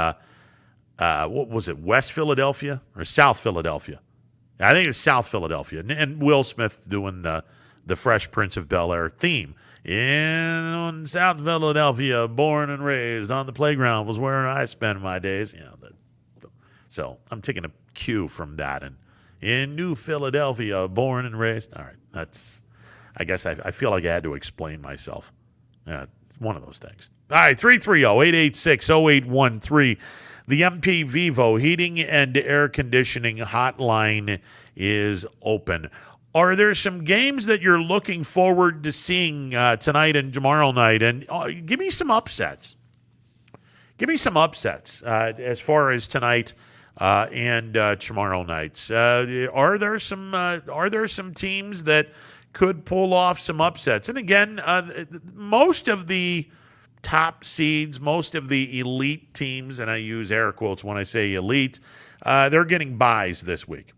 what was it, West Philadelphia or South Philadelphia? I think it was South Philadelphia. And Will Smith doing the Fresh Prince of Bel-Air theme. In South Philadelphia, born and raised, on the playground was where I spend my days. So I'm taking a cue from that and in New Philadelphia, born and raised. All right, I guess I feel like I had to explain myself. Yeah, one of those things. All right, 330-886-0813. The MP Vivo Heating and Air Conditioning hotline is open. Are there some games that you're looking forward to seeing tonight and tomorrow night? And give me some upsets. Give me some upsets as far as tonight and tomorrow night. Are there some teams that could pull off some upsets? And again, most of the top seeds, most of the elite teams, and I use air quotes when I say elite, they're getting byes this week.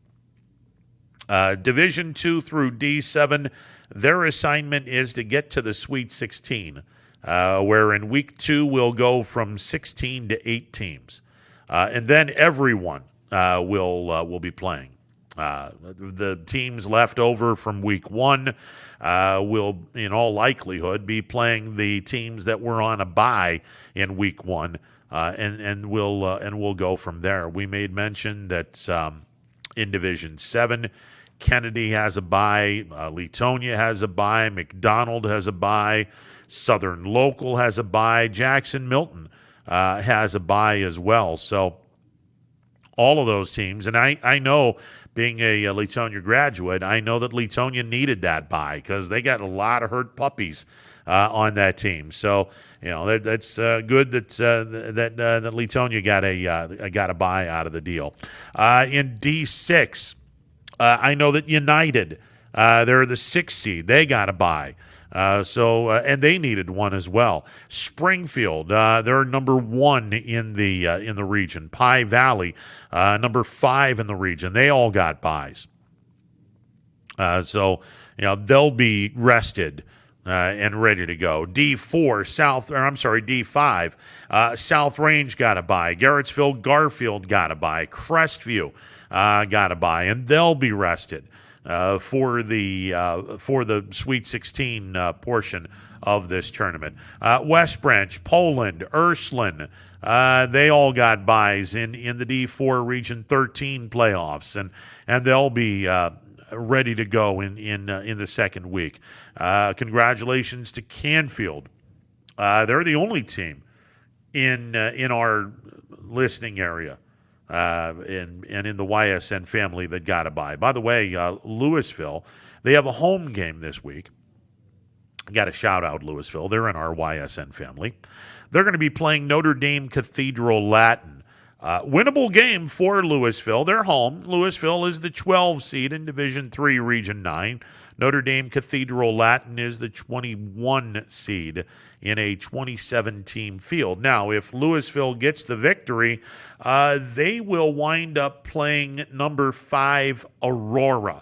Division 2 through D7, their assignment is to get to the Sweet 16, where in Week 2 we'll go from 16 to 8 teams. And then everyone will be playing. The teams left over from Week 1 will, in all likelihood, be playing the teams that were on a bye in Week 1, and we'll go from there. We made mention that in Division 7, Kennedy has a bye, Leetonia has a bye, McDonald has a bye, Southern Local has a bye, Jackson Milton has a bye as well. So all of those teams, and I know, being a Leetonia graduate, I know that Leetonia needed that bye because they got a lot of hurt puppies on that team. So that's good that Leetonia got a bye out of the deal. In D6, I know that United, they're the 6th seed. They got a bye. And they needed one as well. Springfield, they're number 1 in the region. Pie Valley, number 5 in the region. They all got byes. So they'll be rested and ready to go. D5, South Range got a bye. Garrettsville, Garfield got a bye. Crestview got a bye, and they'll be rested for the Sweet 16 portion of this tournament. West Branch, Poland, Ursuline, they all got byes in the D4 Region 13 playoffs, and they'll be ready to go in the second week. Congratulations to Canfield. They're the only team in our listening area. And in the YSN family that got a bye. By the way, Louisville, they have a home game this week. Got to shout out Louisville. They're in our YSN family. They're going to be playing Notre Dame Cathedral Latin. Winnable game for Louisville. They're home. Louisville is the 12 seed in Division 3, Region 9. Notre Dame Cathedral Latin is the 21 seed in a 27-team field. Now, if Louisville gets the victory, they will wind up playing number 5 Aurora.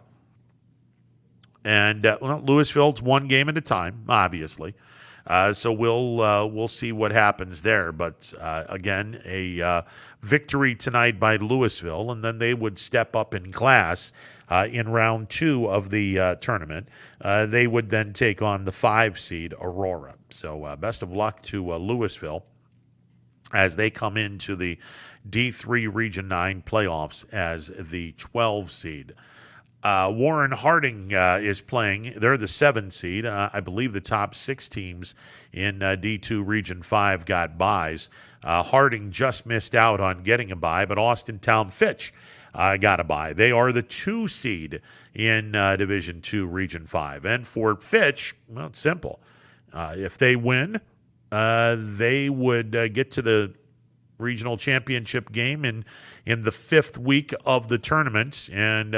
And Louisville's one game at a time, obviously. So we'll see what happens there. But again, a victory tonight by Louisville, and then they would step up in class in round 2 of the tournament. They would then take on the 5 seed Aurora. So best of luck to Louisville as they come into the D3 Region 9 playoffs as the 12 seed. Warren Harding is playing. They're the 7 seed. I believe the top 6 teams in D2 Region 5 got byes. Harding just missed out on getting a bye, but Austintown Fitch got a bye. They are the 2 seed in Division 2 Region 5. And for Fitch, well, it's simple. If they win, they would get to the regional championship game in the 5th week of the tournament. And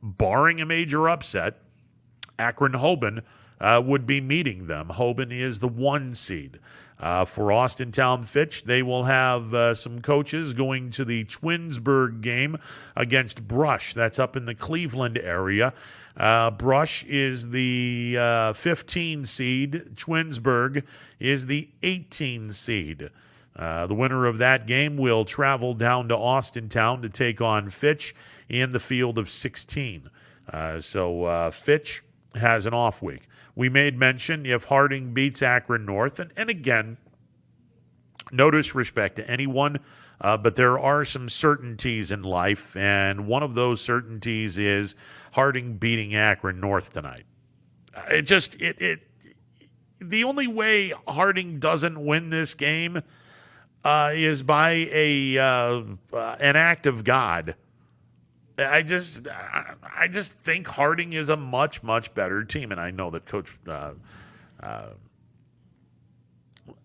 barring a major upset, Akron-Hoban would be meeting them. Hoban is the 1 seed. For Austintown Fitch, they will have some coaches going to the Twinsburg game against Brush. That's up in the Cleveland area. Brush is the 15 seed. Twinsburg is the 18 seed. The winner of that game will travel down to Austintown to take on Fitch in the field of 16. So Fitch has an off week. We made mention if Harding beats Akron North, and again, no disrespect to anyone But there are some certainties in life, and one of those certainties is Harding beating Akron North tonight. The only way Harding doesn't win this game is by an act of God. I just think Harding is a much, much better team, and I know that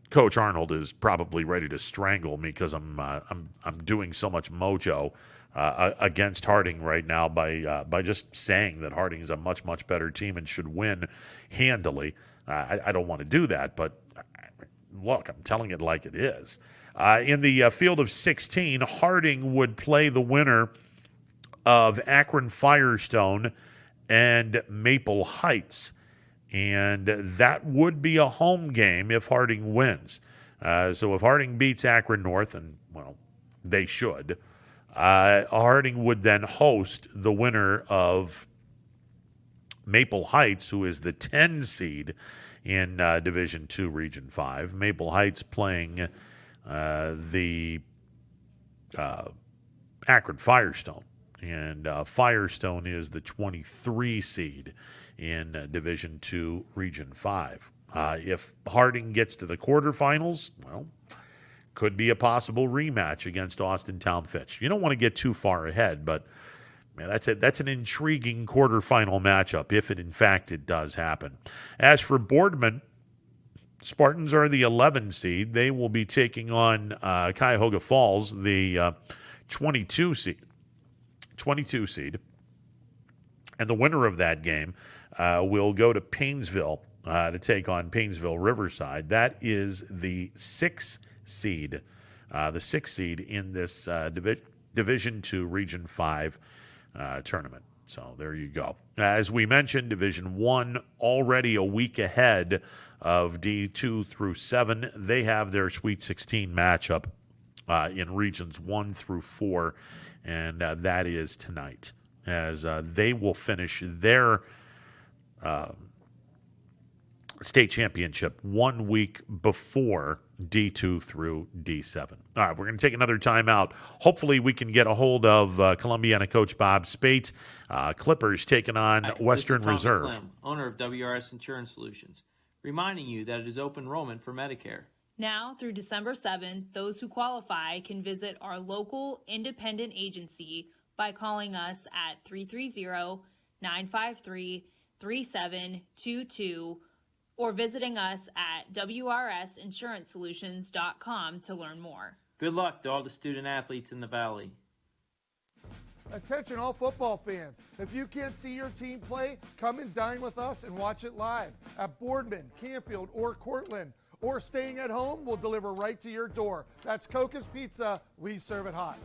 Coach Arnold is probably ready to strangle me because I'm doing so much mojo against Harding right now by just saying that Harding is a much, much better team and should win handily. I don't want to do that, but look, I'm telling it like it is. In the field of 16, Harding would play the winner of Akron Firestone and Maple Heights. And that would be a home game if Harding wins. So if Harding beats Akron North, and, well, they should, Harding would then host the winner of Maple Heights, who is the 10 seed in Division II, Region 5. Maple Heights playing the Akron Firestone. And Firestone is the 23 seed in Division II, Region 5. If Harding gets to the quarterfinals, well, could be a possible rematch against Austintown Fitch. You don't want to get too far ahead, but man, that's an intriguing quarterfinal matchup if in fact it does happen. As for Boardman, Spartans are the 11 seed. They will be taking on Cuyahoga Falls, the 22 seed. And the winner of that game will go to Paynesville to take on Paynesville Riverside. That is the 6th seed, in this Division II, Region 5 tournament. So there you go. As we mentioned, Division I already a week ahead of D2 through 7. They have their Sweet 16 matchup in Regions 1 through 4, and that is tonight, as they will finish their state championship 1 week before D2 through D7. All right, we're going to take another time out. Hopefully we can get a hold of Columbiana coach Bob Spate. Clippers taking on Western Reserve. Clem, owner of WRS Insurance Solutions, reminding you that it is open enrollment for Medicare. Now through December 7th, those who qualify can visit our local independent agency by calling us at 330-953-3722 or visiting us at wrsinsurancesolutions.com to learn more. Good luck to all the student athletes in the Valley. Attention all football fans. If you can't see your team play, come and dine with us and watch it live at Boardman, Canfield, or Cortland. Or staying at home, we'll deliver right to your door. That's Coca's Pizza. We serve it hot.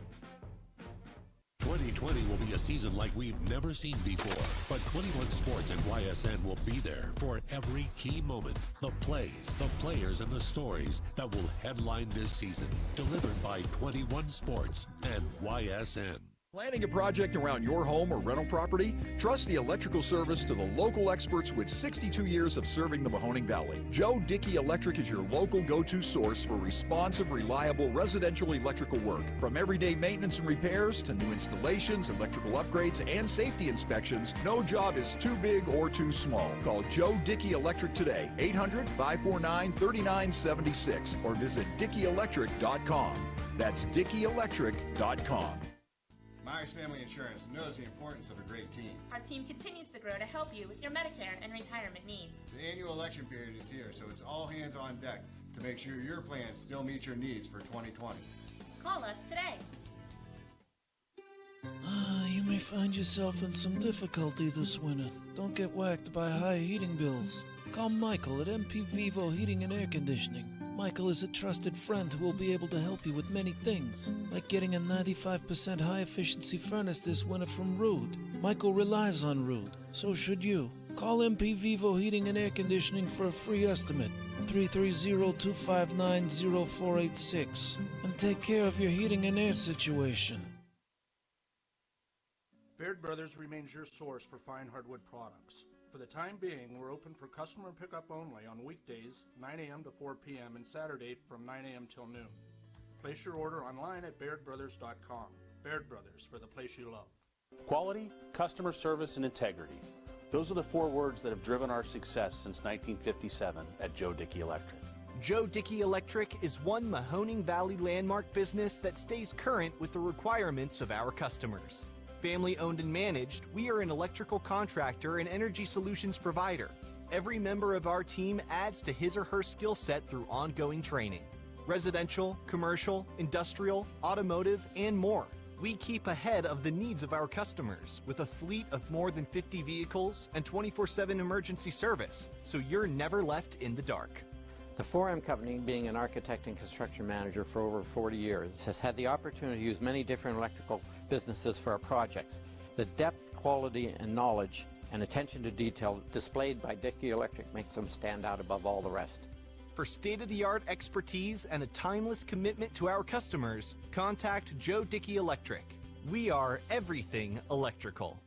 2020 will be a season like we've never seen before, but 21 Sports and YSN will be there for every key moment. The plays, the players, and the stories that will headline this season. Delivered by 21 Sports and YSN. Planning a project around your home or rental property? Trust the electrical service to the local experts with 62 years of serving the Mahoning Valley. Joe Dickey Electric is your local go-to source for responsive, reliable residential electrical work. From everyday maintenance and repairs to new installations, electrical upgrades, and safety inspections, no job is too big or too small. Call Joe Dickey Electric today, 800-549-3976, or visit DickeyElectric.com. That's DickeyElectric.com. Myers Family Insurance knows the importance of a great team. Our team continues to grow to help you with your Medicare and retirement needs. The annual election period is here, so it's all hands on deck to make sure your plans still meet your needs for 2020. Call us today. You may find yourself in some difficulty this winter. Don't get whacked by high heating bills. Call Michael at MP Vivo Heating and Air Conditioning. Michael is a trusted friend who will be able to help you with many things, like getting a 95% high-efficiency furnace this winter from Rude. Michael relies on Rude, so should you. Call MP Vivo Heating and Air Conditioning for a free estimate, 330-259-0486, and take care of your heating and air situation. Baird Brothers remains your source for fine hardwood products. For the time being, we're open for customer pickup only on weekdays, 9 a.m. to 4 p.m. and Saturday from 9 a.m. till noon. Place your order online at BairdBrothers.com. Baird Brothers, for the place you love. Quality, customer service, and integrity. Those are the 4 words that have driven our success since 1957 at Joe Dickey Electric. Joe Dickey Electric is one Mahoning Valley landmark business that stays current with the requirements of our customers. Family owned and managed, we are an electrical contractor and energy solutions provider. Every member of our team adds to his or her skill set through ongoing training. Residential, commercial, industrial, automotive, and more. We keep ahead of the needs of our customers with a fleet of more than 50 vehicles and 24/7 emergency service, so you're never left in the dark. The 4M Company, being an architect and construction manager for over 40 years, has had the opportunity to use many different electrical businesses for our projects. The depth, quality, and knowledge and attention to detail displayed by Dickey Electric makes them stand out above all the rest. For state-of-the-art expertise and a timeless commitment to our customers, contact Joe Dickey Electric. We are everything electrical.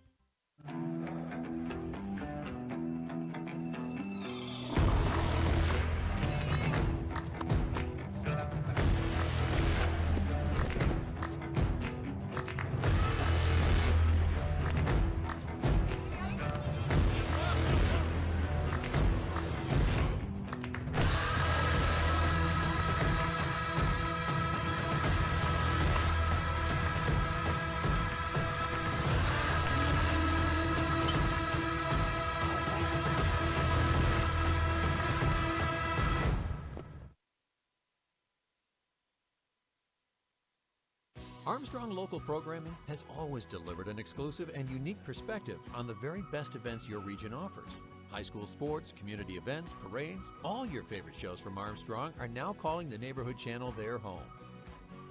Armstrong Local Programming has always delivered an exclusive and unique perspective on the very best events your region offers. High school sports, community events, parades, all your favorite shows from Armstrong are now calling the Neighborhood Channel their home.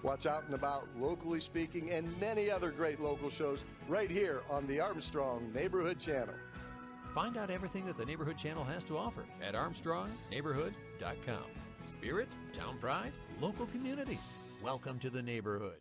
Watch Out and About, Locally Speaking, and many other great local shows right here on the Armstrong Neighborhood Channel. Find out everything that the Neighborhood Channel has to offer at ArmstrongNeighborhood.com. Spirit, town pride, local communities. Welcome to the neighborhood.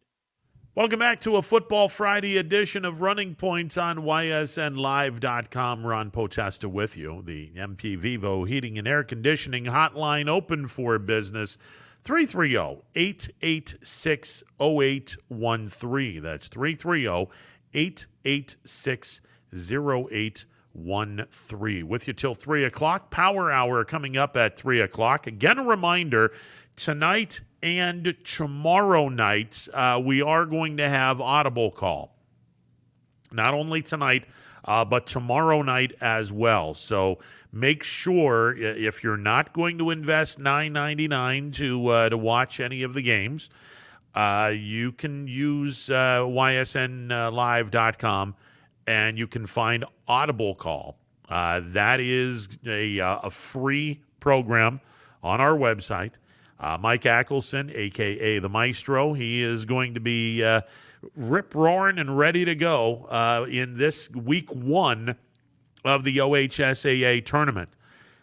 Welcome back to a Football Friday edition of Running Points on YSNLive.com. Ron Potesta with you. The MP Vivo Heating and Air Conditioning hotline open for business. 330-886-0813. That's 330-886-0813. With you till 3 o'clock. Power Hour coming up at 3 o'clock. Again, a reminder, tonight and tomorrow night, we are going to have Audible Call. Not only tonight, but tomorrow night as well. So make sure, if you're not going to invest $9.99 to watch any of the games, you can use ysnlive.com and you can find Audible Call. That is a free program on our website. Mike Ackelson, a.k.a. the Maestro, he is going to be rip-roaring and ready to go in this week 1 of the OHSAA tournament.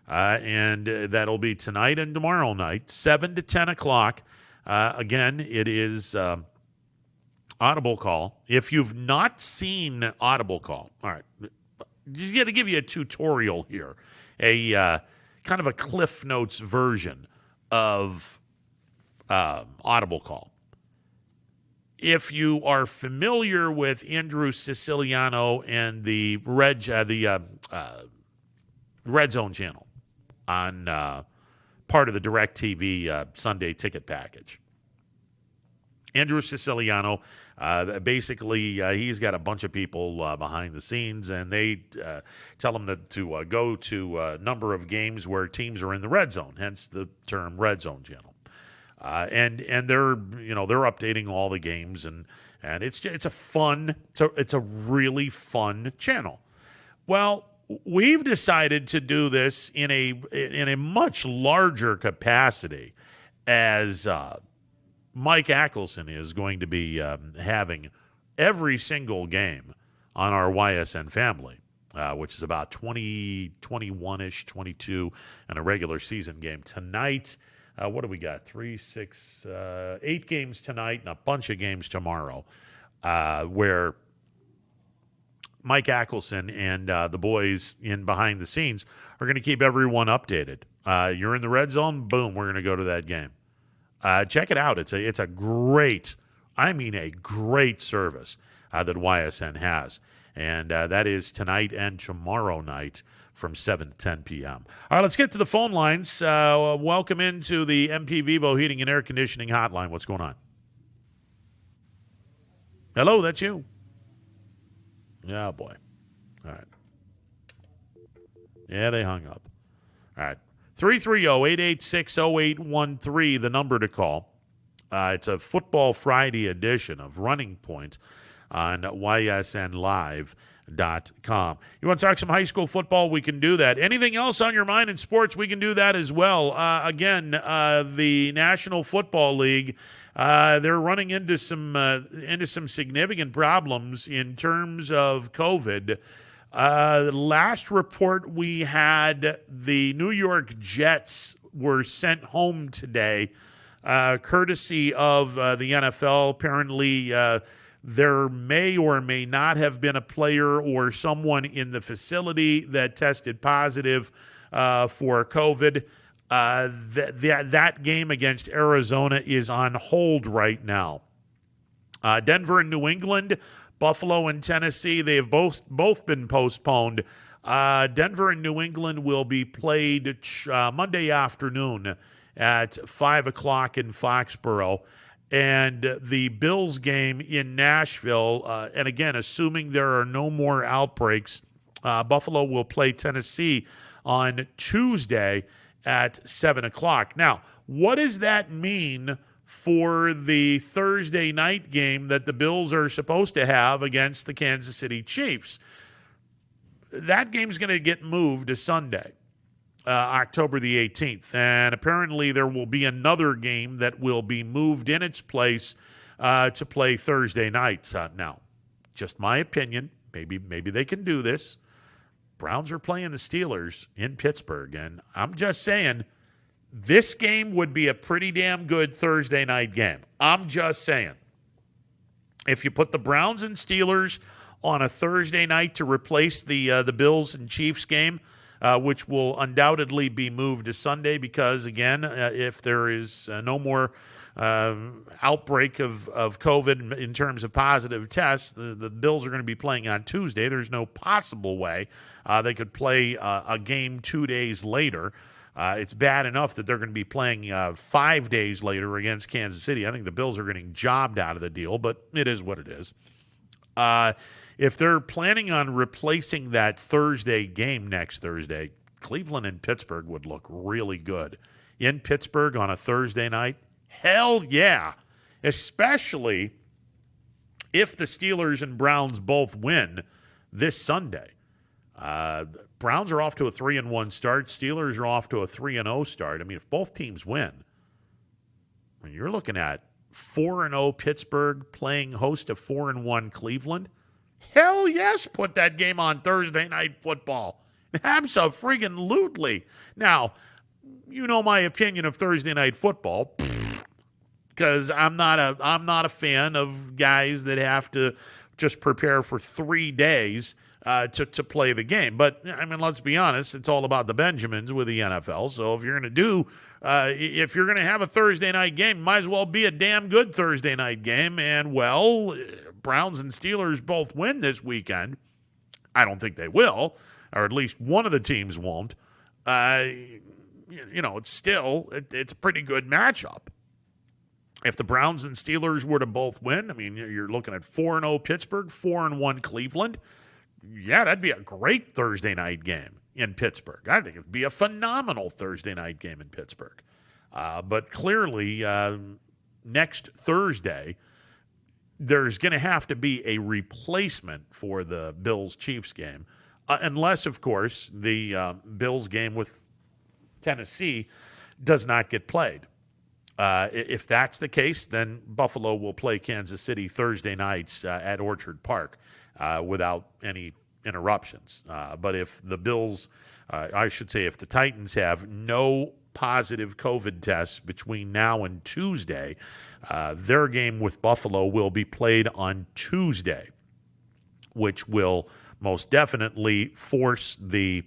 And that'll be tonight and tomorrow night, 7 to 10 o'clock. Again, it is Audible Call. If you've not seen Audible Call, all right, just got to give you a tutorial here, a kind of a Cliff Notes version of Audible Call. If you are familiar with Andrew Siciliano and the Red Zone channel on part of the DirecTV Sunday ticket package, Andrew Siciliano, basically, he's got a bunch of people behind the scenes, and they tell him to go to a number of games where teams are in the red zone, hence the term Red Zone channel. And they're updating all the games, and it's a really fun channel. Well, we've decided to do this in a much larger capacity, as Mike Ackelson is going to be having every single game on our YSN family, which is about 21-ish, 22, and a regular season game tonight. What do we got? 8 games tonight and a bunch of games tomorrow, where Mike Ackelson and the boys in behind the scenes are going to keep everyone updated. You're in the red zone, boom, we're going to go to that game. Check it out. It's a great, I mean a great service that YSN has. And that is tonight and tomorrow night from 7 to 10 p.m. All right, let's get to the phone lines. Welcome into the MP Vivo Heating and Air Conditioning Hotline. What's going on? Hello, that's you. Oh, boy. All right. Yeah, they hung up. All right. 330-886-0813, the number to call. It's a Football Friday edition of Running Point on ysnlive.com. You want to talk some high school football? We can do that. Anything else on your mind in sports? We can do that as well. Again, the National Football League, they're running into some significant problems in terms of COVID. The last report we had, the New York Jets were sent home today, courtesy of the NFL. Apparently, there may or may not have been a player or someone in the facility that tested positive for COVID. That game against Arizona is on hold right now. Denver and New England, Buffalo and Tennessee, they have both been postponed. Denver and New England will be played Monday afternoon at 5 o'clock in Foxborough. And the Bills game in Nashville, and again, assuming there are no more outbreaks, Buffalo will play Tennessee on Tuesday at 7 o'clock. Now, what does that mean for the Thursday night game that the Bills are supposed to have against the Kansas City Chiefs? That game's going to get moved to Sunday, October the 18th. And apparently there will be another game that will be moved in its place to play Thursday night. Now, just my opinion, maybe they can do this. Browns are playing the Steelers in Pittsburgh, and I'm just saying this game would be a pretty damn good Thursday night game. I'm just saying. If you put the Browns and Steelers on a Thursday night to replace the Bills and Chiefs game, which will undoubtedly be moved to Sunday because, again, if there is no more outbreak of COVID in terms of positive tests, the Bills are going to be playing on Tuesday. There's no possible way they could play a game 2 days later. It's bad enough that they're going to be playing 5 days later against Kansas City. I think the Bills are getting jobbed out of the deal, but it is what it is. If they're planning on replacing that Thursday game next Thursday, Cleveland and Pittsburgh would look really good. In Pittsburgh on a Thursday night, hell yeah. Especially if the Steelers and Browns both win this Sunday. Browns are off to a 3-1 start. Steelers are off to a 3-0 start. I mean, if both teams win, I mean, you're looking at 4-0 Pittsburgh playing host to 4-1 Cleveland. Hell yes, put that game on Thursday Night Football. Abso-friggin-lutely. Now, you know my opinion of Thursday Night Football, because I'm not a fan of guys that have to just prepare for 3 days to play the game. But, I mean, let's be honest, it's all about the Benjamins with the NFL. So if you're going to if you're going to have a Thursday night game, might as well be a damn good Thursday night game. And, well, Browns and Steelers both win this weekend. I don't think they will, or at least one of the teams won't. It's a pretty good matchup. If the Browns and Steelers were to both win, I mean, you're looking at 4-0 Pittsburgh, 4-1 Cleveland. Yeah, that'd be a great Thursday night game in Pittsburgh. I think it'd be a phenomenal Thursday night game in Pittsburgh. But clearly, next Thursday, there's going to have to be a replacement for the Bills-Chiefs game, unless, of course, the Bills game with Tennessee does not get played. If that's the case, then Buffalo will play Kansas City Thursday nights at Orchard Park without any interruptions. But if the Bills, if the Titans have no positive COVID tests between now and Tuesday, their game with Buffalo will be played on Tuesday, which will most definitely force the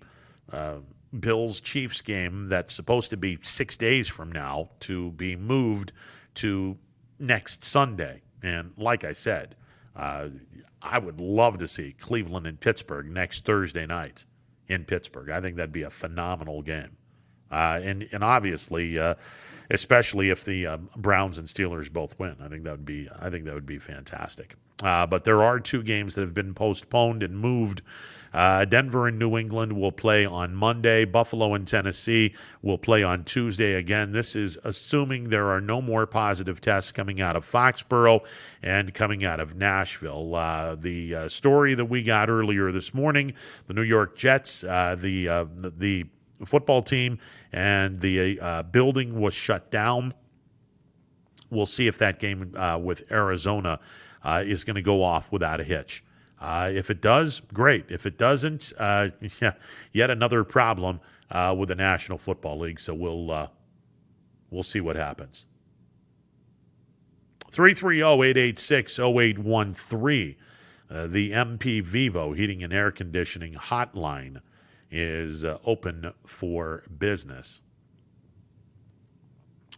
Bills-Chiefs game that's supposed to be 6 days from now to be moved to next Sunday. And like I said, I would love to see Cleveland and Pittsburgh next Thursday night in Pittsburgh. I think that'd be a phenomenal game. And obviously, especially if the Browns and Steelers both win, I think that would be fantastic. But there are 2 games that have been postponed and moved. Denver and New England will play on Monday. Buffalo and Tennessee will play on Tuesday. Again, this is assuming there are no more positive tests coming out of Foxborough and coming out of Nashville. The story that we got earlier this morning, the New York Jets, the football team and the building was shut down. We'll see if that game with Arizona is going to go off without a hitch. If it does, great. If it doesn't, yet another problem with the National Football League. So we'll see what happens. 330-886-0813. The MP Vivo Heating and Air Conditioning hotline is open for business.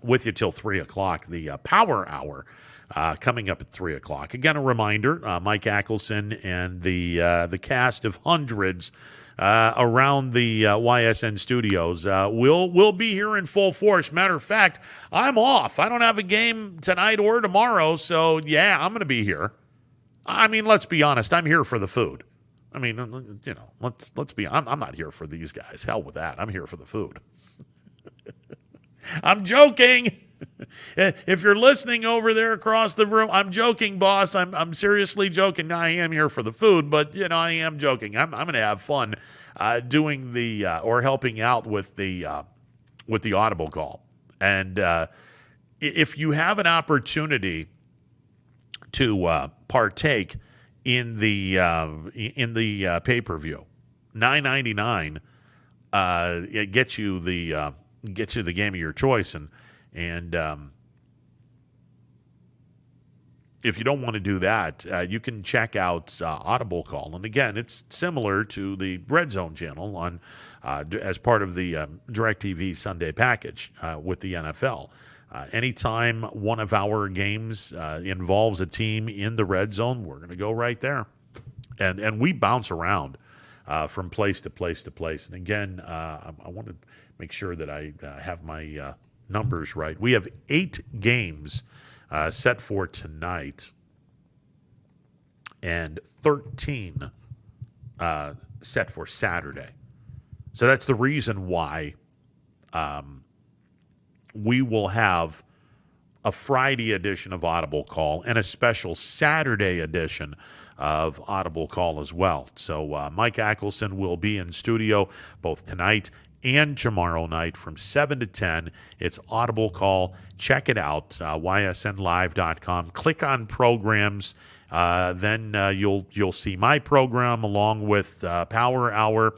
With you till 3 o'clock. The Power Hour coming up at 3 o'clock. Again, a reminder, Mike Ackelson and the cast of hundreds around the YSN studios will be here in full force. Matter of fact, I'm off. I don't have a game tonight or tomorrow, so yeah, I'm going to be here. I mean, let's be honest. I'm here for the food. I mean, let's be. I'm not here for these guys. Hell with that. I'm here for the food. I'm joking. If you're listening over there across the room, I'm joking, boss. I'm seriously joking. I am here for the food, but I am joking. I'm going to have fun doing the or helping out with the Audible call. And if you have an opportunity to partake in the pay-per-view, $9.99. It gets you the game of your choice, and if you don't want to do that, you can check out Audible Call. And again, it's similar to the Red Zone channel on as part of the DirecTV Sunday package with the NFL. Anytime one of our games involves a team in the red zone, we're going to go right there. And we bounce around from place to place to place. And again, I want to make sure that I have my numbers right. We have 8 games set for tonight and 13 set for Saturday. So that's the reason why we will have a Friday edition of Audible Call and a special Saturday edition of Audible Call as well. So Mike Ackelson will be in studio both tonight and tomorrow night from 7 to 10. It's Audible Call. Check it out, ysnlive.com. Click on programs. Then you'll see my program along with Power Hour.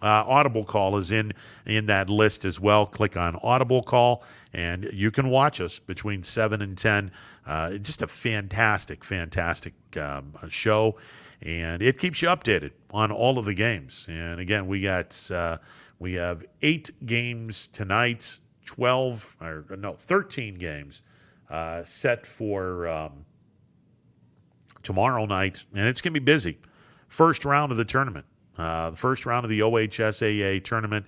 Audible Call is in that list as well. Click on Audible Call, and you can watch us between 7 and 10. Just a fantastic show, and it keeps you updated on all of the games. And again, we have 8 games tonight, 13 games set for tomorrow night, and it's going to be busy. First round of the tournament. The first round of the OHSAA tournament,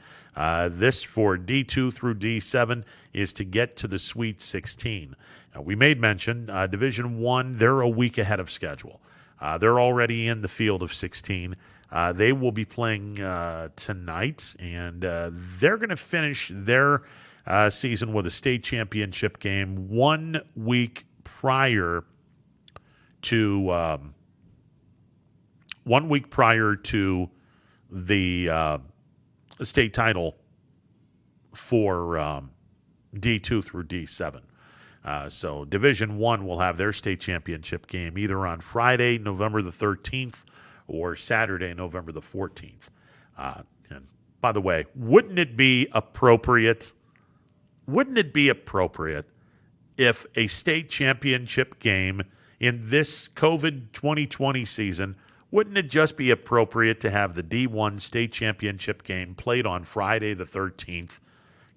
this for D2 through D7, is to get to the Sweet 16. Now, we made mention, Division I, they're a week ahead of schedule. They're already in the field of 16. They will be playing tonight, and they're going to finish their season with a state championship game 1 week prior to the state title for D2 through D7. So Division I will have their state championship game either on Friday, November the 13th, or Saturday, November the 14th. And by the way, wouldn't it be appropriate if a state championship game in this COVID 2020 season wouldn't it just be appropriate to have the D1 state championship game played on Friday the 13th?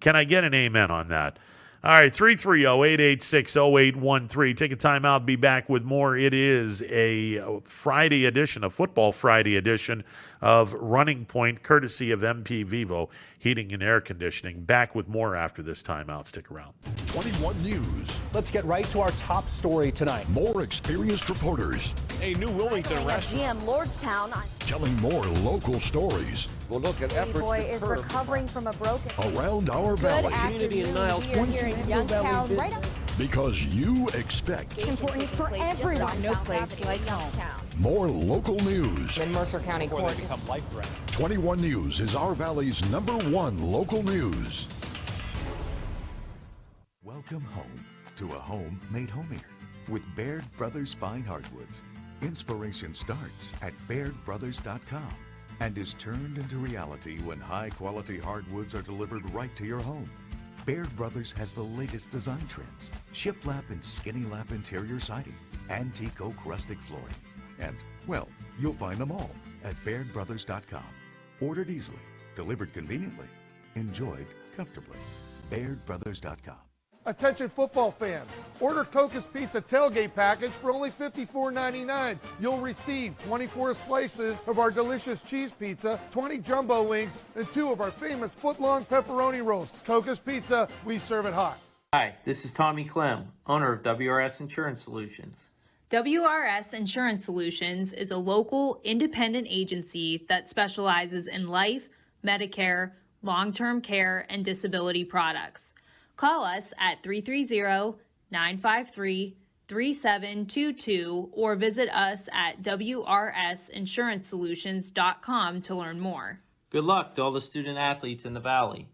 Can I get an amen on that? All right, 330-886-0813. Take a time out, be back with more. It is a Friday edition, a Football Friday edition of Running Point, courtesy of MP Vivo Heating and Air Conditioning. Back with more after this timeout. Stick around. 21 News. Let's get right to our top story tonight. More experienced reporters. A new Wilmington restaurant. GM Lordstown. Telling more local stories. We'll look at efforts Boy is recovering from a broken around our valley. Community in Niles. We are here in Youngstown, right up. Because you expect. It's important for everyone. No place like home. More local news. In Mercer County Court. They become life-threatening. 21 News is our valley's #1 local news. Welcome home to a home made homier with Baird Brothers Fine Hardwoods. Inspiration starts at BairdBrothers.com and is turned into reality when high-quality hardwoods are delivered right to your home. Baird Brothers has the latest design trends: shiplap and skinny lap interior siding, antique oak rustic flooring, and, well, you'll find them all at BairdBrothers.com. Ordered easily, delivered conveniently, enjoyed comfortably. BairdBrothers.com. Attention football fans, order Coca's Pizza tailgate package for only $54.99. You'll receive 24 slices of our delicious cheese pizza, 20 jumbo wings, and 2 of our famous foot-long pepperoni rolls. Coca's Pizza, we serve it hot. Hi, this is Tommy Clem, owner of WRS Insurance Solutions. WRS Insurance Solutions is a local independent agency that specializes in life, Medicare, long-term care, and disability products. Call us at 330-953-3722 or visit us at wrsinsurancesolutions.com to learn more. Good luck to all the student athletes in the Valley.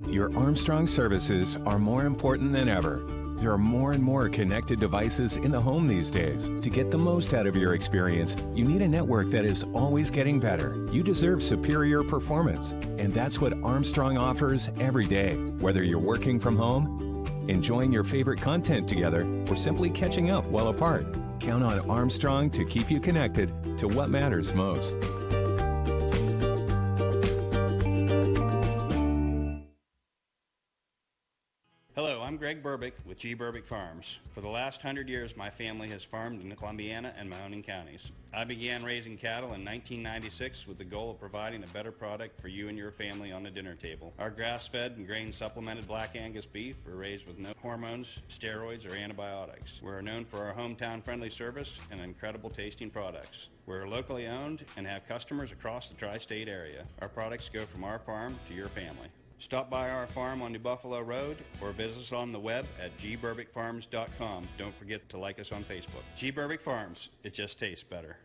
Your Armstrong services are more important than ever. There are more and more connected devices in the home these days. To get the most out of your experience, you need a network that is always getting better. You deserve superior performance, and that's what Armstrong offers every day. Whether you're working from home, enjoying your favorite content together, or simply catching up while apart, count on Armstrong to keep you connected to what matters most. Hello, I'm Greg Burbick with G. Burbick Farms. For the last 100 years, my family has farmed in Columbiana and Mahoning counties. I began raising cattle in 1996 with the goal of providing a better product for you and your family on the dinner table. Our grass-fed and grain-supplemented Black Angus beef are raised with no hormones, steroids, or antibiotics. We're known for our hometown-friendly service and incredible tasting products. We're locally owned and have customers across the tri-state area. Our products go from our farm to your family. Stop by our farm on New Buffalo Road or visit us on the web at gburbickfarms.com. Don't forget to like us on Facebook. G. Burbick Farms, it just tastes better.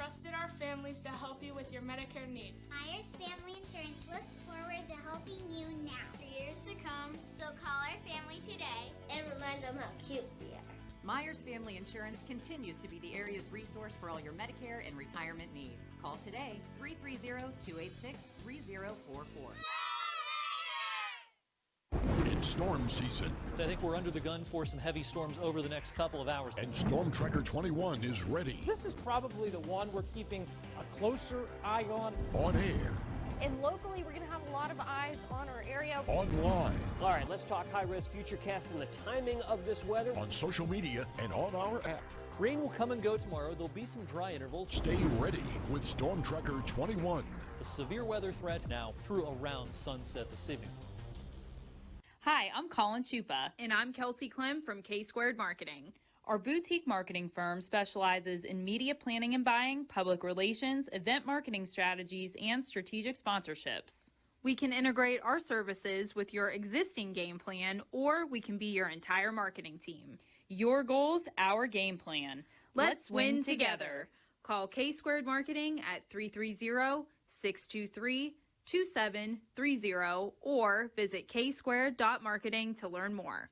trusted our families to help you with your Medicare needs. Myers Family Insurance looks forward to helping you now for years to come. So call our family today and remind them how cute we are. Myers Family Insurance continues to be the area's resource for all your Medicare and retirement needs. Call today, 330-286-3044. It's storm season. I think we're under the gun for some heavy storms over the next couple of hours. And Storm Tracker 21 is ready. This is probably the one we're keeping a closer eye on. On air And locally, we're going to have a lot of eyes on our area. Online, All right, let's talk high-risk futurecast and the timing of this weather. on social media, and on our app. Rain will come and go tomorrow. There'll be some dry intervals. Stay ready with Storm Tracker 21. The severe weather threat now through around sunset this evening. Hi, I'm Colin Chupa. And I'm Kelsey Clem from K-Squared Marketing. Our boutique marketing firm specializes in media planning and buying, public relations, event marketing strategies, and strategic sponsorships. We can integrate our services with your existing game plan, or we can be your entire marketing team. Your goals, our game plan. Let's win together. Call K-Squared Marketing at 330-623-2730 or visit ksquared.marketing to learn more.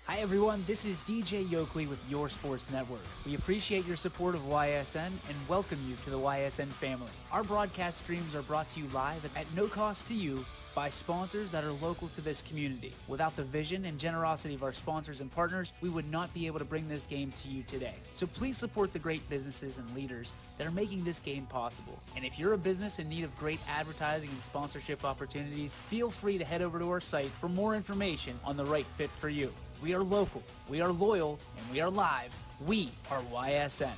Hi everyone, this is DJ Yoakley with Your Sports Network. We appreciate your support of YSN and welcome you to the YSN family. Our broadcast streams are brought to you live at no cost to you by sponsors that are local to this community. Without the vision and generosity of our sponsors and partners, we would not be able to bring this game to you today. So please support the great businesses and leaders that are making this game possible. And if you're a business in need of great advertising and sponsorship opportunities, feel free to head over to our site for more information on the right fit for you. We are local, we are loyal, and we are live. We are YSN.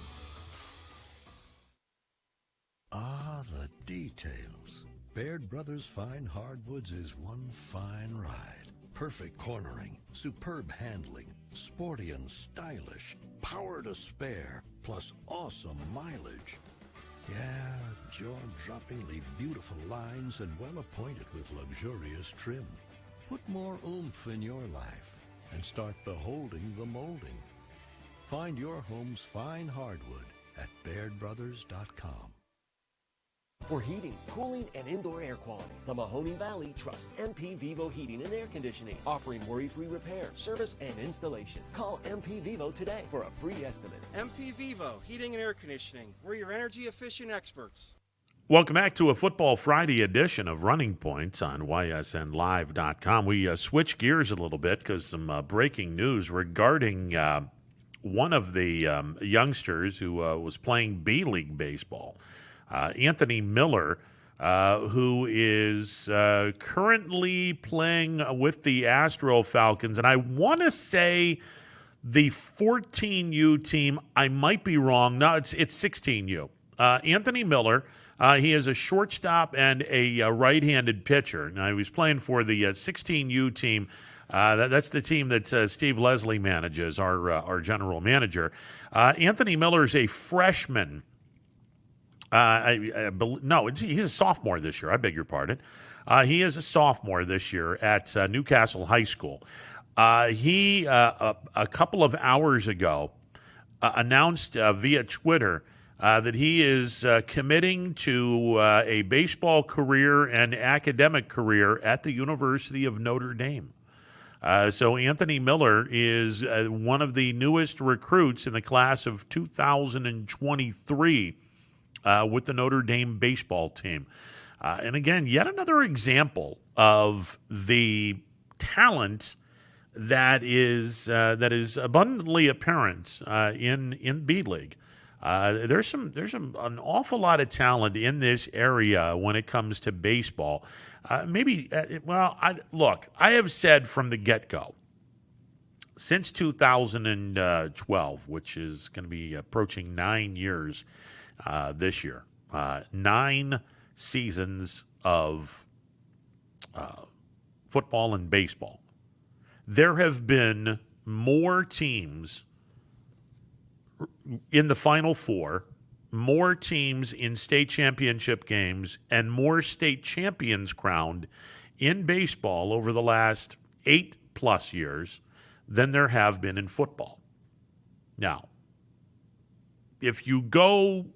Ah, the details. Baird Brothers Fine Hardwoods is one fine ride. Perfect cornering, superb handling, sporty and stylish, power to spare, plus awesome mileage. Yeah, jaw-droppingly beautiful lines and well appointed with luxurious trim. Put more oomph in your life and start beholding the molding. Find your home's fine hardwood at BairdBrothers.com. For heating, cooling, and indoor air quality, the Mahoning Valley trusts MP Vivo Heating and Air Conditioning, offering worry-free repair, service, and installation. Call MP Vivo today for a free estimate. MP Vivo Heating and Air Conditioning. We're your energy-efficient experts. Welcome back to a Football Friday edition of Running Points on ysnlive.com. We switch gears a little bit because some breaking news regarding one of the youngsters who was playing B-League baseball, Anthony Miller, who is currently playing with the Astro Falcons. And I want to say the 14U team. I might be wrong. No, it's 16U. Anthony Miller. He is a shortstop and a right-handed pitcher. Now, he was playing for the 16U team. That's the team that Steve Leslie manages, our general manager. Anthony Miller is a freshman. He's a sophomore this year. I beg your pardon. He is a sophomore this year at Newcastle High School. He, a couple of hours ago, announced via Twitter that he is committing to a baseball career and academic career at the University of Notre Dame. So Anthony Miller is one of the newest recruits in the class of 2023 with the Notre Dame baseball team. And again, yet another example of the talent that is abundantly apparent in B-League. There's an awful lot of talent in this area when it comes to baseball. I have said from the get-go, since 2012, which is going to be approaching 9 years this year, 9 seasons of football and baseball, there have been more teams in the Final Four, more teams in state championship games, and more state champions crowned in baseball over the last 8+ years than there have been in football. Now, if you go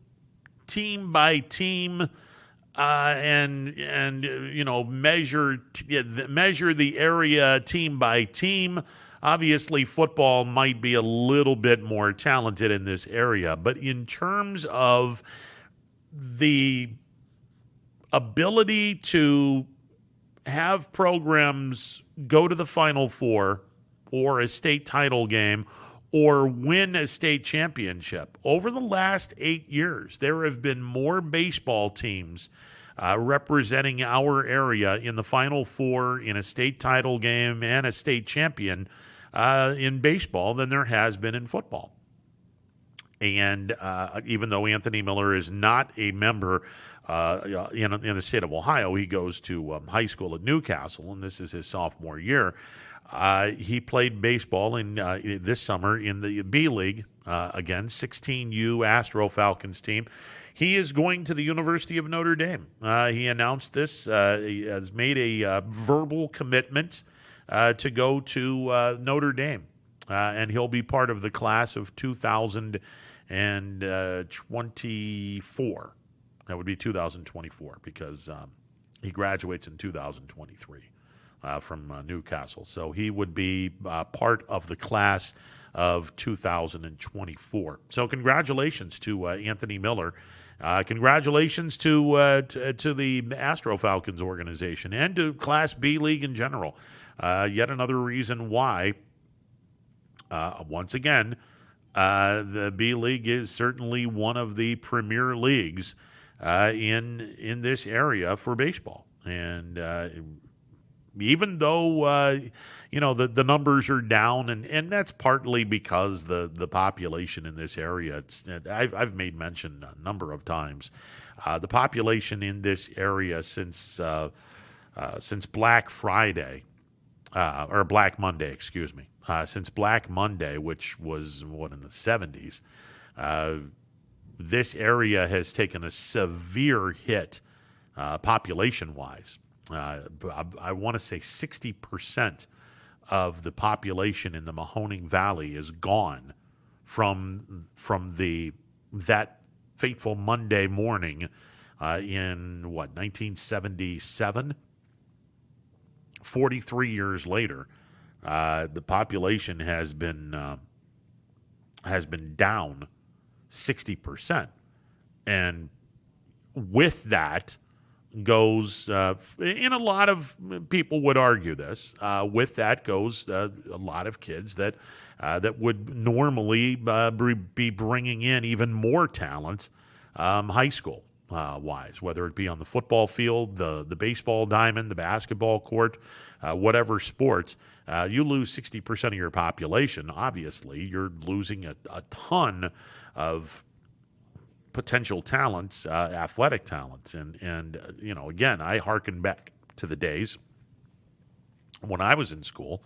team by team and measure the area team by team, obviously, football might be a little bit more talented in this area, but in terms of the ability to have programs go to the Final Four or a state title game or win a state championship, over the last 8 years, there have been more baseball teams representing our area in the Final Four in a state title game and a state champion in baseball than there has been in football. And even though Anthony Miller is not a member in the state of Ohio, he goes to high school at Newcastle, and this is his sophomore year. He played baseball in this summer in the B League, again, 16U Astro Falcons team. He is going to the University of Notre Dame. He announced this. He has made a verbal commitment to go to Notre Dame, and he'll be part of the class of 2024. That would be 2024 because he graduates in 2023 from Newcastle. So he would be part of the class of 2024. So congratulations to Anthony Miller. Congratulations to the Astro Falcons organization and to Class B League in general. Yet another reason why, once again, the B League is certainly one of the premier leagues in this area for baseball. And even though the numbers are down, and that's partly because the population in this area. I've made mention a number of times. The population in this area since Black Friday or Black Monday, excuse me, since Black Monday, which was in the 70s. This area has taken a severe hit population-wise. I want to say 60% of the population in the Mahoning Valley is gone from that fateful Monday morning in 1977. 43 years later, the population has been down 60%, and with that goes, and a lot of people would argue this, with that goes a lot of kids that would normally be bringing in even more talent high school wise, whether it be on the football field, the baseball diamond, the basketball court, whatever sports. You lose 60% of your population, obviously you're losing a ton of potential talents, athletic talents. And again, I hearken back to the days when I was in school,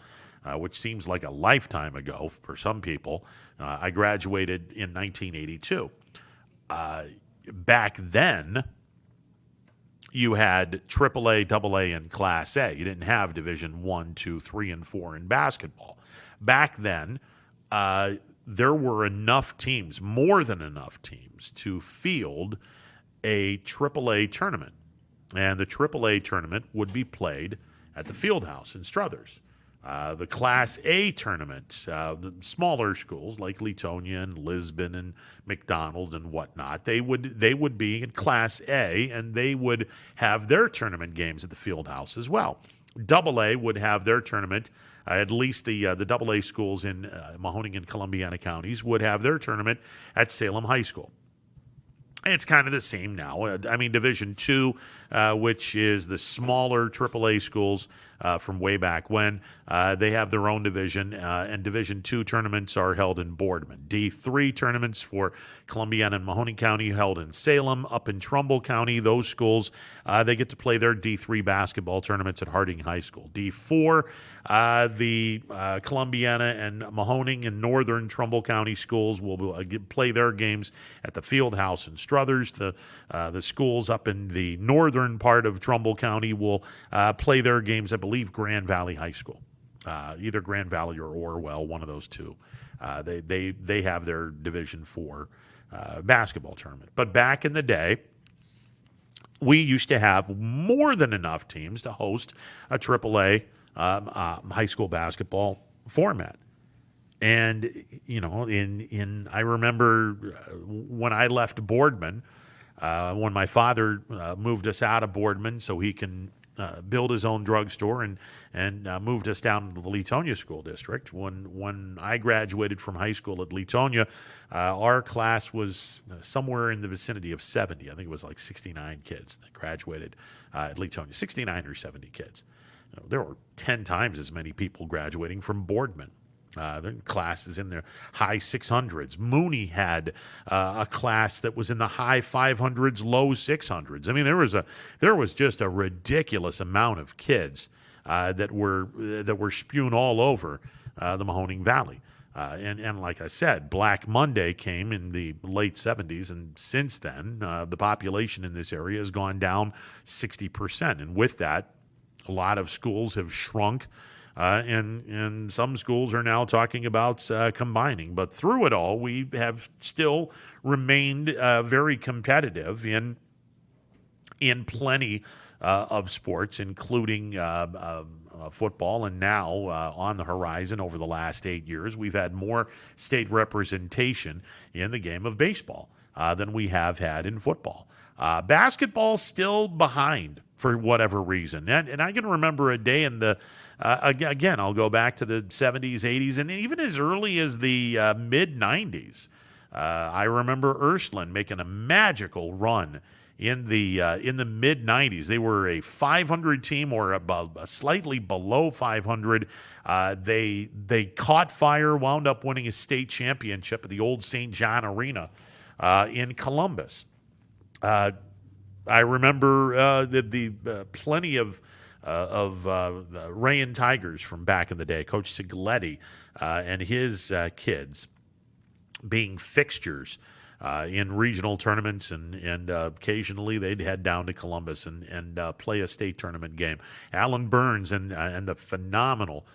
which seems like a lifetime ago for some people. I graduated in 1982. Back then, you had AAA, AA, and Class A. You didn't have Division 1, 2, 3, and 4 in basketball. Back then, there were enough teams, more than enough teams, to field a AAA tournament. And the AAA tournament would be played at the Fieldhouse in Struthers. The Class A tournament, the smaller schools like Leetonia and Lisbon and McDonald and whatnot, they would be in Class A, and they would have their tournament games at the Fieldhouse as well. AA would have their tournament. At least the AA schools in Mahoning and Columbiana counties would have their tournament at Salem High School. It's kind of the same now. Division II, which is the smaller AAA schools from way back when, they have their own division, and Division II tournaments are held in Boardman. D3 tournaments for Columbiana and Mahoning County held in Salem. Up in Trumbull County, those schools, they get to play their D3 basketball tournaments at Harding High School. D4, the Columbiana and Mahoning and Northern Trumbull County schools will play their games at the Fieldhouse in Struthers. The schools up in the northern part of Trumbull County will play their games, I believe, Grand Valley High School. Either Grand Valley or Orwell, one of those two. They have their Division IV basketball tournament. But back in the day, we used to have more than enough teams to host a AAA high school basketball format. And, I remember when I left Boardman, when my father moved us out of Boardman so he can build his own drugstore and moved us down to the Leetonia School District. When I graduated from high school at Leetonia, our class was somewhere in the vicinity of 70. I think it was like 69 kids that graduated at Leetonia, 69 or 70 kids. There were 10 times as many people graduating from Boardman. The classes in the high 600s. Mooney had a class that was in the high 500s, low 600s. I mean, there was just a ridiculous amount of kids that were spewed all over the Mahoning Valley. And like I said, Black Monday came in the late 70s, and since then, the population in this area has gone down 60%. And with that, a lot of schools have shrunk. And some schools are now talking about combining. But through it all, we have still remained very competitive in plenty of sports, including football. And now on the horizon over the last 8 years, we've had more state representation in the game of baseball than we have had in football. Basketball still behind for whatever reason. And I can remember a day in the again, I'll go back to the 70s, 80s, and even as early as the mid-90s. I remember Ursuline making a magical run in the mid-90s. They were a 500 team or slightly below 500. They caught fire, wound up winning a state championship at the old St. John Arena in Columbus. I remember the plenty of the Rayen Tigers from back in the day, Coach Sigletti and his kids being fixtures in regional tournaments, and occasionally they'd head down to Columbus and play a state tournament game. Alan Burns and the phenomenal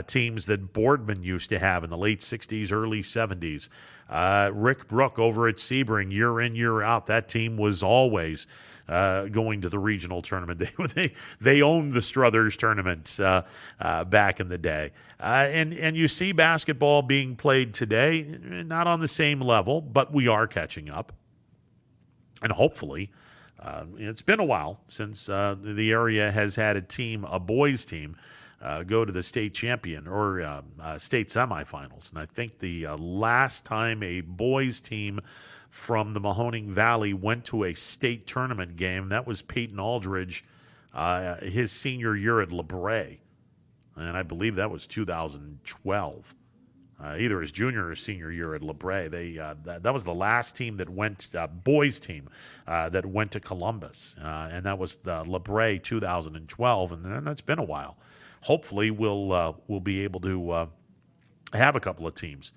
teams that Boardman used to have in the late 60s, early 70s. Rick Brook over at Sebring, year in, year out, that team was always going to the regional tournament. They owned the Struthers tournament back in the day. And you see basketball being played today, not on the same level, but we are catching up. And hopefully, it's been a while since the area has had a boys team, go to the state champion or state semifinals. And I think the last time a boys team from the Mahoning Valley went to a state tournament game, that was Peyton Aldridge, his senior year at LeBray. And I believe that was 2012. Either his junior or senior year at LeBray. That was the last team that went, boys team, that went to Columbus. And that was the LeBray 2012, and then that's been a while. Hopefully we'll be able to have a couple of teams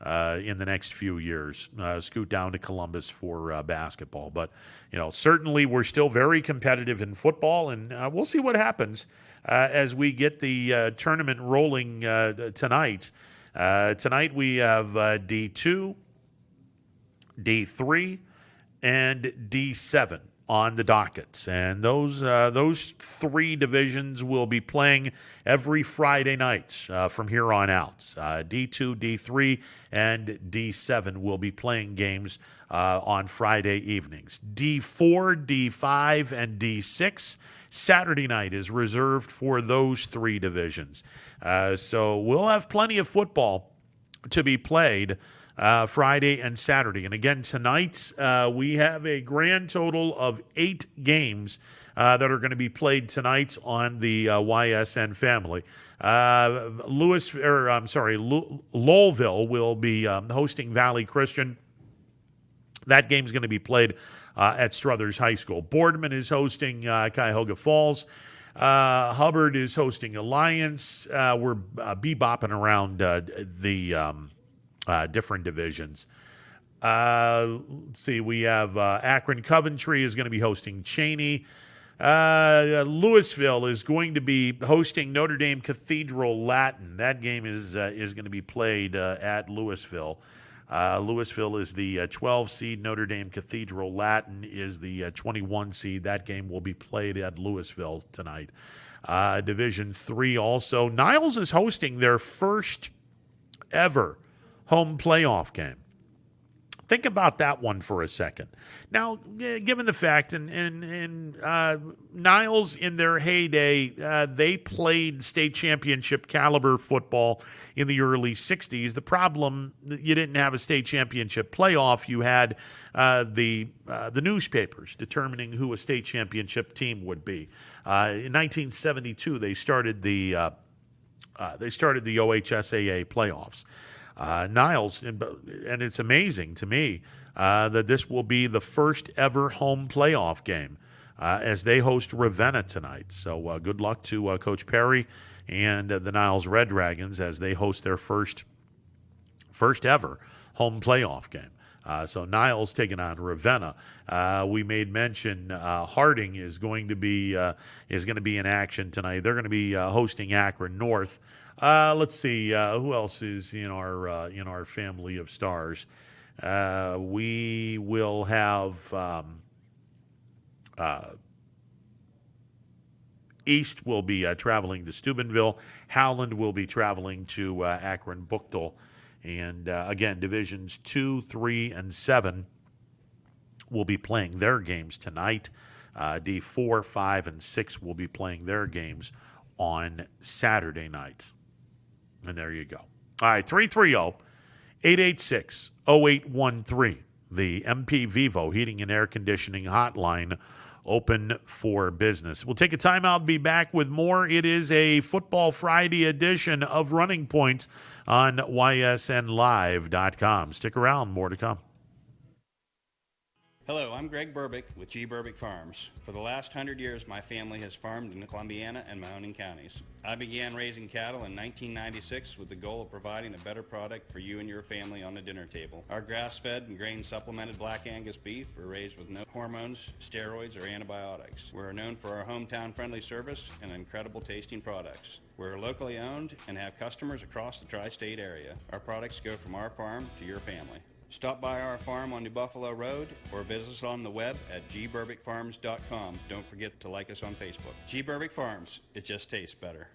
in the next few years scoot down to Columbus for basketball. But, certainly we're still very competitive in football, and we'll see what happens as we get the tournament rolling tonight. Tonight we have D2, D3, and D7 on the dockets, and those three divisions will be playing every Friday night from here on out. D2, D3, and D7 will be playing games on Friday evenings. D4, D5, and D6 Saturday night is reserved for those three divisions. So we'll have plenty of football to be played Friday and Saturday. And again, tonight we have a grand total of 8 games that are going to be played tonight on the YSN family. Lowellville will be hosting Valley Christian. That game's going to be played at Struthers High School. Boardman is hosting Cuyahoga Falls. Hubbard is hosting Alliance. We're bebopping around the different divisions. Let's see, we have Akron Coventry is going to be hosting Cheney. Louisville is going to be hosting Notre Dame Cathedral Latin. That game is going to be played at Louisville. Louisville is the 12 seed. Notre Dame Cathedral Latin is the 21 seed. That game will be played at Louisville tonight. Division 3 also. Niles is hosting their first ever home playoff game. Think about that one for a second. Now, given the fact, and Niles in their heyday, they played state championship caliber football in the early 60s. The problem, you didn't have a state championship playoff. You had the newspapers determining who a state championship team would be. In 1972, they started the OHSAA playoffs. Niles, and it's amazing to me that this will be the first ever home playoff game as they host Ravenna tonight. So good luck to Coach Perry and the Niles Red Dragons as they host their first ever home playoff game. So Niles taking on Ravenna. We made mention Harding is going to be in action tonight. They're going to be hosting Akron North. Let's see who else is in our family of stars. We will have East will be traveling to Steubenville. Howland will be traveling to Akron Buchtel. And again, divisions 2, 3, and 7 will be playing their games tonight. D4, 5, and 6 will be playing their games on Saturday night. And there you go. All right, 330-886-0813, the MP Vivo Heating and Air Conditioning Hotline, open for business. We'll take a timeout, be back with more. It is a Football Friday edition of Running Point on ysnlive.com. Stick around, more to come. Hello, I'm Greg Burbick with G. Burbick Farms. For the last 100 years, my family has farmed in Columbiana and Mahoning counties. I began raising cattle in 1996 with the goal of providing a better product for you and your family on the dinner table. Our grass-fed and grain-supplemented Black Angus beef are raised with no hormones, steroids, or antibiotics. We're known for our hometown-friendly service and incredible tasting products. We're locally owned and have customers across the tri-state area. Our products go from our farm to your family. Stop by our farm on New Buffalo Road or visit us on the web at gburbickfarms.com. Don't forget to like us on Facebook. G. Burbick Farms, it just tastes better.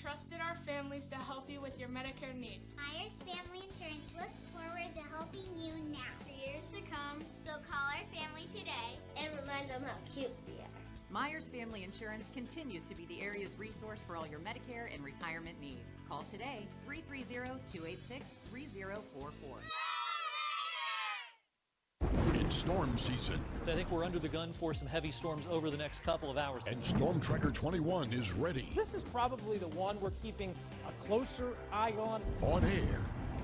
trusted our families to help you with your Medicare needs. Myers Family Insurance looks forward to helping you now for years to come. So call our family today and remind them how cute we are. Myers Family Insurance continues to be the area's resource for all your Medicare and retirement needs. Call today, 330-286-3044. It's storm season. I think we're under the gun for some heavy storms over the next couple of hours. And Storm Tracker 21 is ready. This is probably the one we're keeping a closer eye on. On air.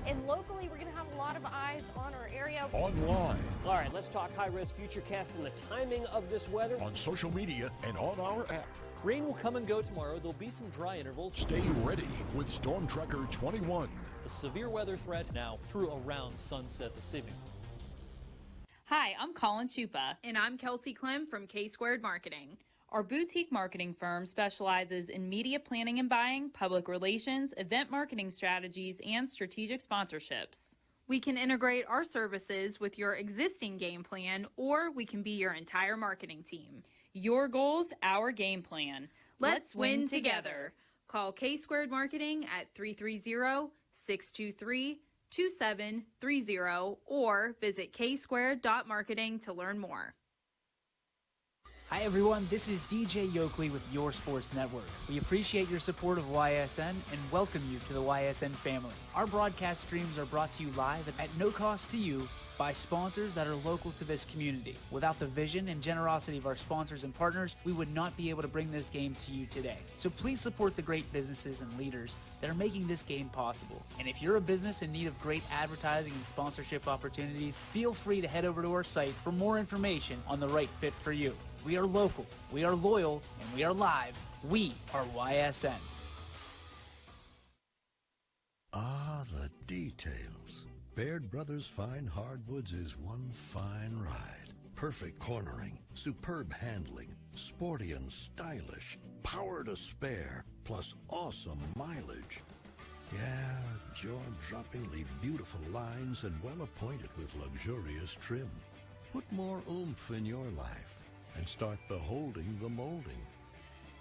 And locally, we're going to have a lot of eyes on our area. Online. All right, let's talk high-risk futurecast and the timing of this weather. On social media and on our app. Rain will come and go tomorrow. There'll be some dry intervals. Stay ready with Storm Tracker 21. The severe weather threat now through around sunset this evening. Hi, I'm Colin Chupa. And I'm Kelsey Clem from K-Squared Marketing. Our boutique marketing firm specializes in media planning and buying, public relations, event marketing strategies, and strategic sponsorships. We can integrate our services with your existing game plan, or we can be your entire marketing team. Your goals, our game plan. Let's win together. Call K-Squared Marketing at 330-623-2730 or visit ksquared.marketing to learn more. Hi everyone, this is DJ Yoakley with Your Sports Network. We appreciate your support of YSN and welcome you to the YSN family. Our broadcast streams are brought to you live at no cost to you by sponsors that are local to this community. Without the vision and generosity of our sponsors and partners, we would not be able to bring this game to you today. So please support the great businesses and leaders that are making this game possible. And if you're a business in need of great advertising and sponsorship opportunities, feel free to head over to our site for more information on the right fit for you. We are local, we are loyal, and we are live. We are YSN. Ah, the details. Baird Brothers Fine Hardwoods is one fine ride. Perfect cornering, superb handling, sporty and stylish, power to spare, plus awesome mileage. Yeah, jaw-droppingly beautiful lines and well appointed with luxurious trim. Put more oomph in your life and start beholding the molding.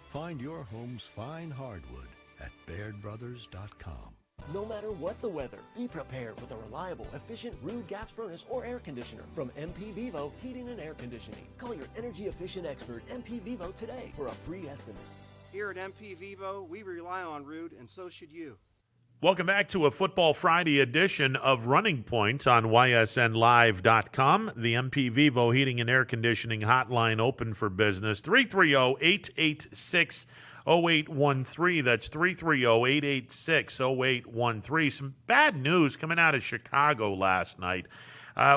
Find your home's fine hardwood at BairdBrothers.com. No matter what the weather, be prepared with a reliable, efficient Ruud gas furnace or air conditioner from MP Vivo Heating and Air Conditioning. Call your energy-efficient expert, MP Vivo, today for a free estimate. Here at MP Vivo, we rely on Ruud, and so should you. Welcome back to a Football Friday edition of Running Point on YSNLive.com. The MP Vivo Heating and Air Conditioning hotline open for business. 330-886-0813. That's 330-886-0813. Some bad news coming out of Chicago last night.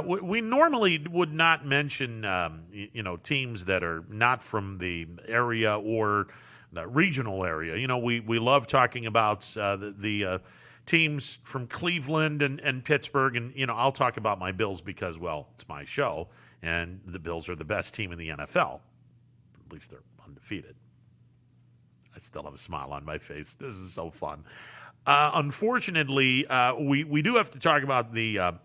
We normally would not mention, teams that are not from the area or the regional area. We love talking about the teams from Cleveland and Pittsburgh, and I'll talk about my Bills because, well, it's my show, and the Bills are the best team in the NFL. At least they're undefeated. I still have a smile on my face. This is so fun. Unfortunately, we do have to talk about the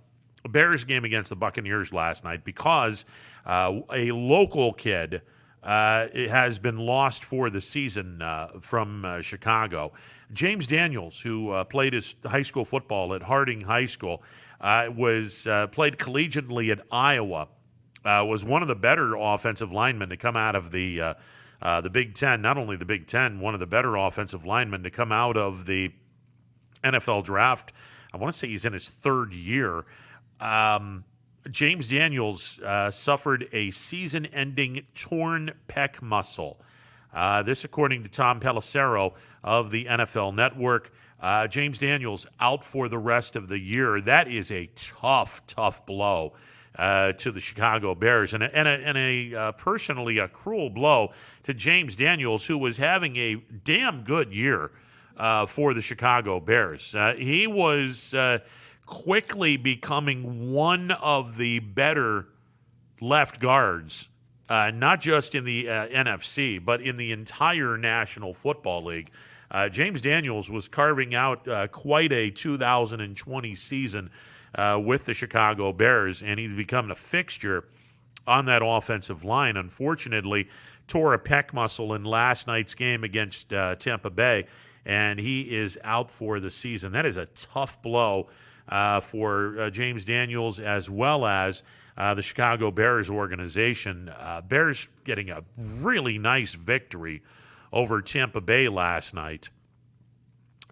Bears game against the Buccaneers last night because a local kid has been lost for the season from Chicago. James Daniels, who played his high school football at Harding High School, played collegiately at Iowa, was one of the better offensive linemen to come out of the Big Ten. Not only the Big Ten, one of the better offensive linemen to come out of the NFL draft. I want to say he's in his third year. James Daniels suffered a season-ending torn pec muscle. This according to Tom Pelissero of the NFL Network. James Daniels out for the rest of the year. That is a tough blow to the Chicago Bears, and a personally a cruel blow to James Daniels, who was having a damn good year for the Chicago Bears. He was quickly becoming one of the better left guards, not just in the NFC, but in the entire National Football League. James Daniels was carving out quite a 2020 season with the Chicago Bears, and he's become a fixture on that offensive line. Unfortunately, tore a pec muscle in last night's game against Tampa Bay, and he is out for the season. That is a tough blow for James Daniels as well as the Chicago Bears organization. Bears getting a really nice victory over Tampa Bay last night.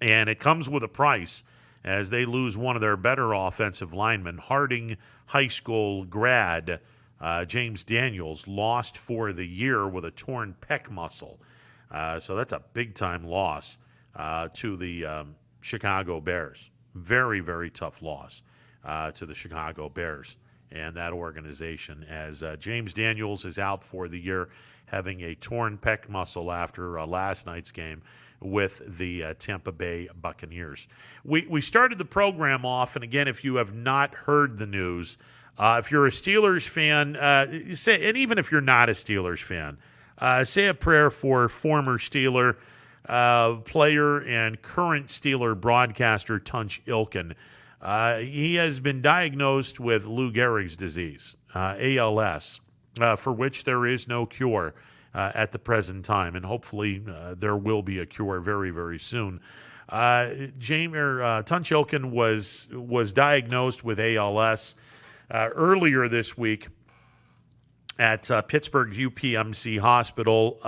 And it comes with a price as they lose one of their better offensive linemen. Harding High School grad James Daniels lost for the year with a torn pec muscle. So that's a big-time loss to the Chicago Bears. Very, very tough loss to the Chicago Bears and that organization, as James Daniels is out for the year, having a torn pec muscle after last night's game with the Tampa Bay Buccaneers. We started the program off, and again, if you have not heard the news, if you're a Steelers fan, and even if you're not a Steelers fan, say a prayer for former Steeler player and current Steeler broadcaster Tunch Ilkin. He has been diagnosed with Lou Gehrig's disease, ALS, for which there is no cure at the present time, and hopefully there will be a cure very, very soon. Tunch Ilkin was diagnosed with ALS earlier this week, at Pittsburgh's UPMC Hospital.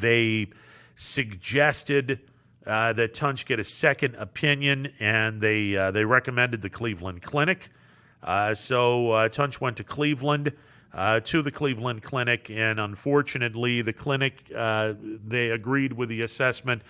They suggested that Tunch get a second opinion, and they recommended the Cleveland Clinic. So Tunch went to Cleveland, to the Cleveland Clinic, and unfortunately the clinic, they agreed with the assessment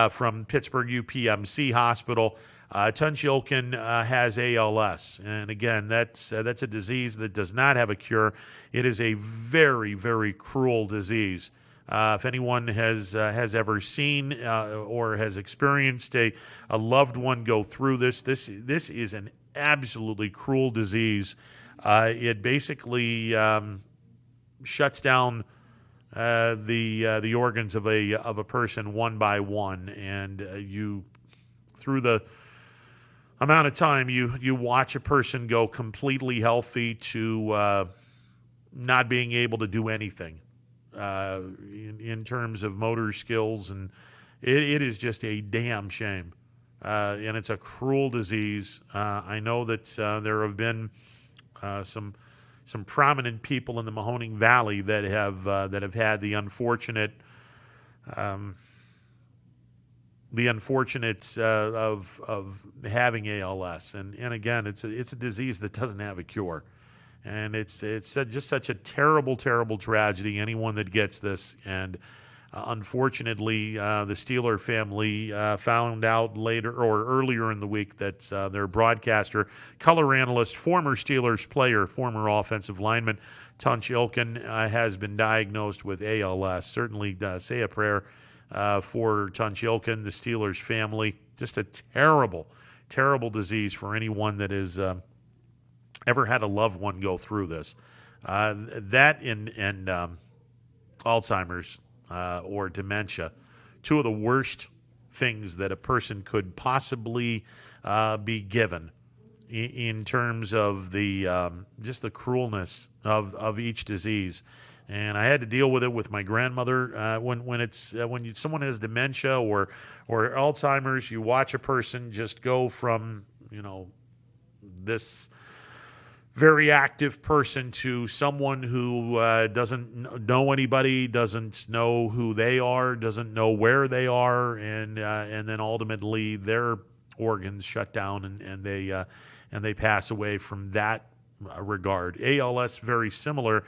from Pittsburgh UPMC Hospital. Tunch Ilkin has ALS, and again, that's a disease that does not have a cure. It is a very, very cruel disease. If anyone has ever seen or has experienced a loved one go through this is an absolutely cruel disease. It basically shuts down the organs of a person one by one, and you, through the amount of time you watch a person go completely healthy to not being able to do anything in terms of motor skills, and it is just a damn shame, and it's a cruel disease. I know that there have been some prominent people in the Mahoning Valley that have had the unfortunate of having ALS, and again, it's a disease that doesn't have a cure, and it's just such a terrible tragedy. Anyone that gets this, and unfortunately, the Steeler family found out later or earlier in the week that their broadcaster, color analyst, former Steelers player, former offensive lineman Tunch Ilkin has been diagnosed with ALS. Certainly, say a prayer for Tunch Ilkin, the Steelers family. Just a terrible disease for anyone that has ever had a loved one go through this. That and Alzheimer's or dementia, two of the worst things that a person could possibly be given in terms of the just the cruelness of each disease. And I had to deal with it with my grandmother. When someone has dementia or Alzheimer's, you watch a person just go from this very active person to someone who doesn't know anybody, doesn't know who they are, doesn't know where they are, and then ultimately their organs shut down and they pass away from that regard. ALS, very similar,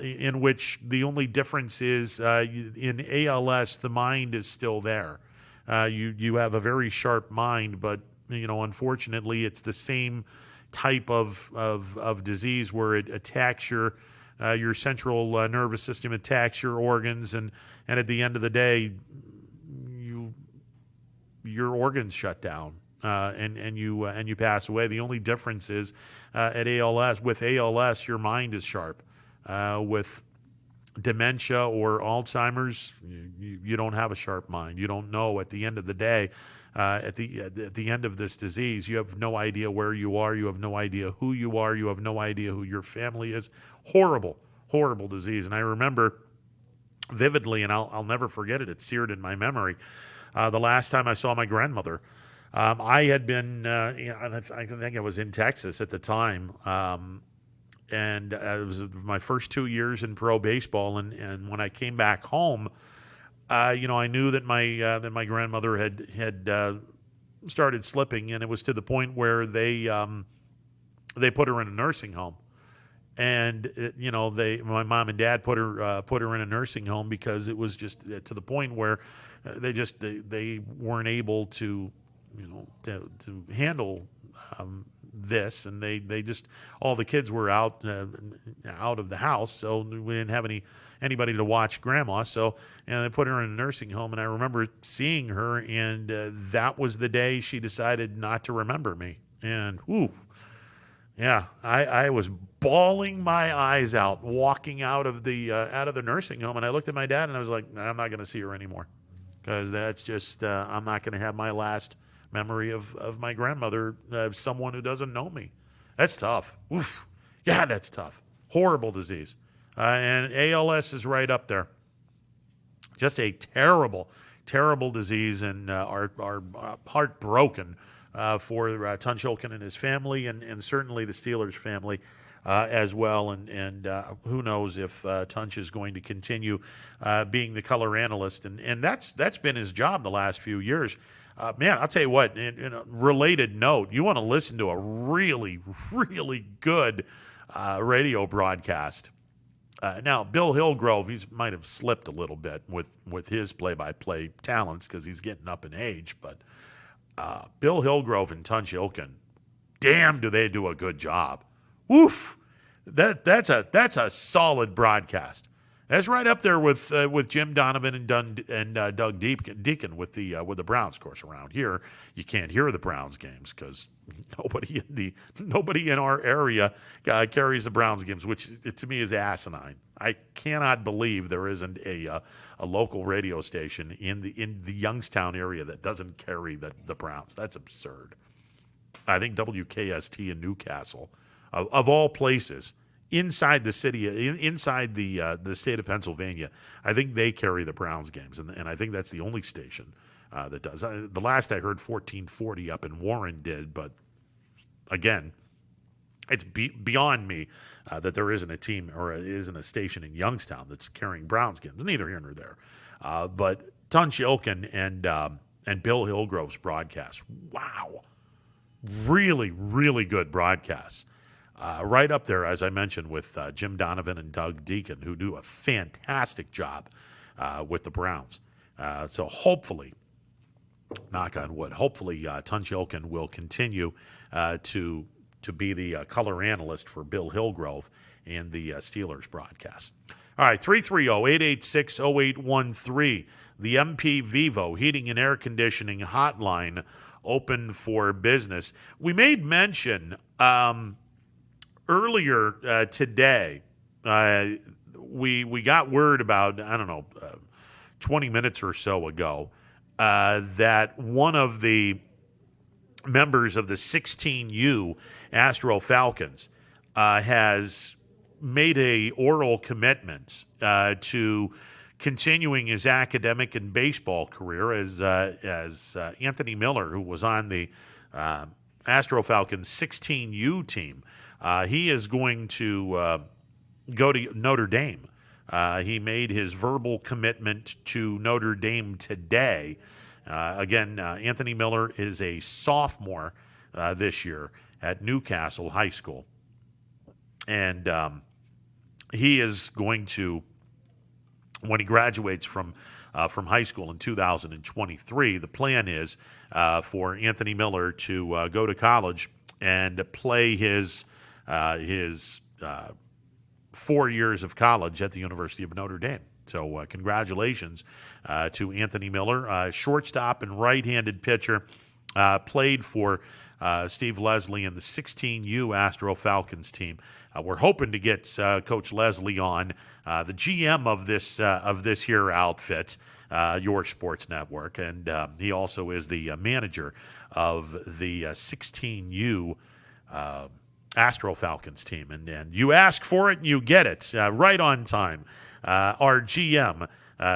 in which the only difference is in ALS the mind is still there. You have a very sharp mind, but unfortunately it's the same type of disease where it attacks your central nervous system, attacks your organs, and at the end of the day your organs shut down. And you pass away. The only difference is with ALS, your mind is sharp. With dementia or Alzheimer's, you don't have a sharp mind. You don't know at the end of the day, at the end of this disease, you have no idea where you are. You have no idea who you are. You have no idea who your family is. Horrible disease. And I remember vividly, and I'll never forget it. It's seared in my memory. The last time I saw my grandmother. I had been, I think I was in Texas at the time, and it was my first 2 years in pro baseball. And when I came back home, I knew that my grandmother had started slipping, and it was to the point where they put her in a nursing home. And my mom and dad put her in a nursing home because it was just to the point where they weren't able to handle this, and they just, all the kids were out of the house, so we didn't have anybody to watch grandma, so they put her in a nursing home. And I remember seeing her, and that was the day she decided not to remember me. And I was bawling my eyes out walking out of the nursing home, and I looked at my dad and I was like, I'm not going to see her anymore, because that's just I'm not going to have my last memory of my grandmother, someone who doesn't know me. That's tough. Oof. Yeah, that's tough. Horrible disease. And ALS is right up there. Just a terrible disease, and our heartbroken for Tunch Ilkin and his family, and certainly the Steelers family. as well, and who knows if Tunch is going to continue being the color analyst, and that's been his job the last few years. Man, I'll tell you what, in a related note, you want to listen to a really, really good radio broadcast. Now, Bill Hillgrove, he might have slipped a little bit with his play-by-play talents because he's getting up in age, but Bill Hillgrove and Tunch Ilkin, damn, do they do a good job. Woof! That's a solid broadcast. That's right up there with Jim Donovan and Doug Deacon with the Browns. Of course, around here you can't hear the Browns games because nobody in our area carries the Browns games, which to me is asinine. I cannot believe there isn't a local radio station in the Youngstown area that doesn't carry the Browns. That's absurd. I think WKST in Newcastle, of all places, inside the city, inside the state of Pennsylvania, I think they carry the Browns games, and I think that's the only station that does. The last I heard, 1440 up in Warren did, but again, it's beyond me that there isn't a team or isn't a station in Youngstown that's carrying Browns games. Neither here nor there. But Tunch Ilkin and Bill Hillgrove's broadcast, wow, really, really good broadcasts. Right up there, as I mentioned, with Jim Donovan and Doug Deacon, who do a fantastic job with the Browns. So hopefully, knock on wood, hopefully Tunch Ilkin will continue to be the color analyst for Bill Hillgrove and the Steelers broadcast. All right, 330-886-0813, the MP Vivo Heating and Air Conditioning Hotline, open for business. We made mention earlier today, we got word about, 20 minutes or so ago, that one of the members of the 16U Astro Falcons has made a oral commitment to continuing his academic and baseball career as Anthony Miller, who was on the Astro Falcons 16U team. He is going to go to Notre Dame. He made his verbal commitment to Notre Dame today. Again, Anthony Miller is a sophomore this year at Newcastle High School. And he is going to, when he graduates from high school in 2023, the plan is for Anthony Miller to go to college and play his 4 years of college at the University of Notre Dame. So congratulations to Anthony Miller, shortstop and right-handed pitcher, played for Steve Leslie and the 16U Astro Falcons team. We're hoping to get Coach Leslie on, the GM of this here outfit, Your Sports Network, and he also is the manager of the 16U Astro Falcons team. And you ask for it and you get it right on time. Our GM,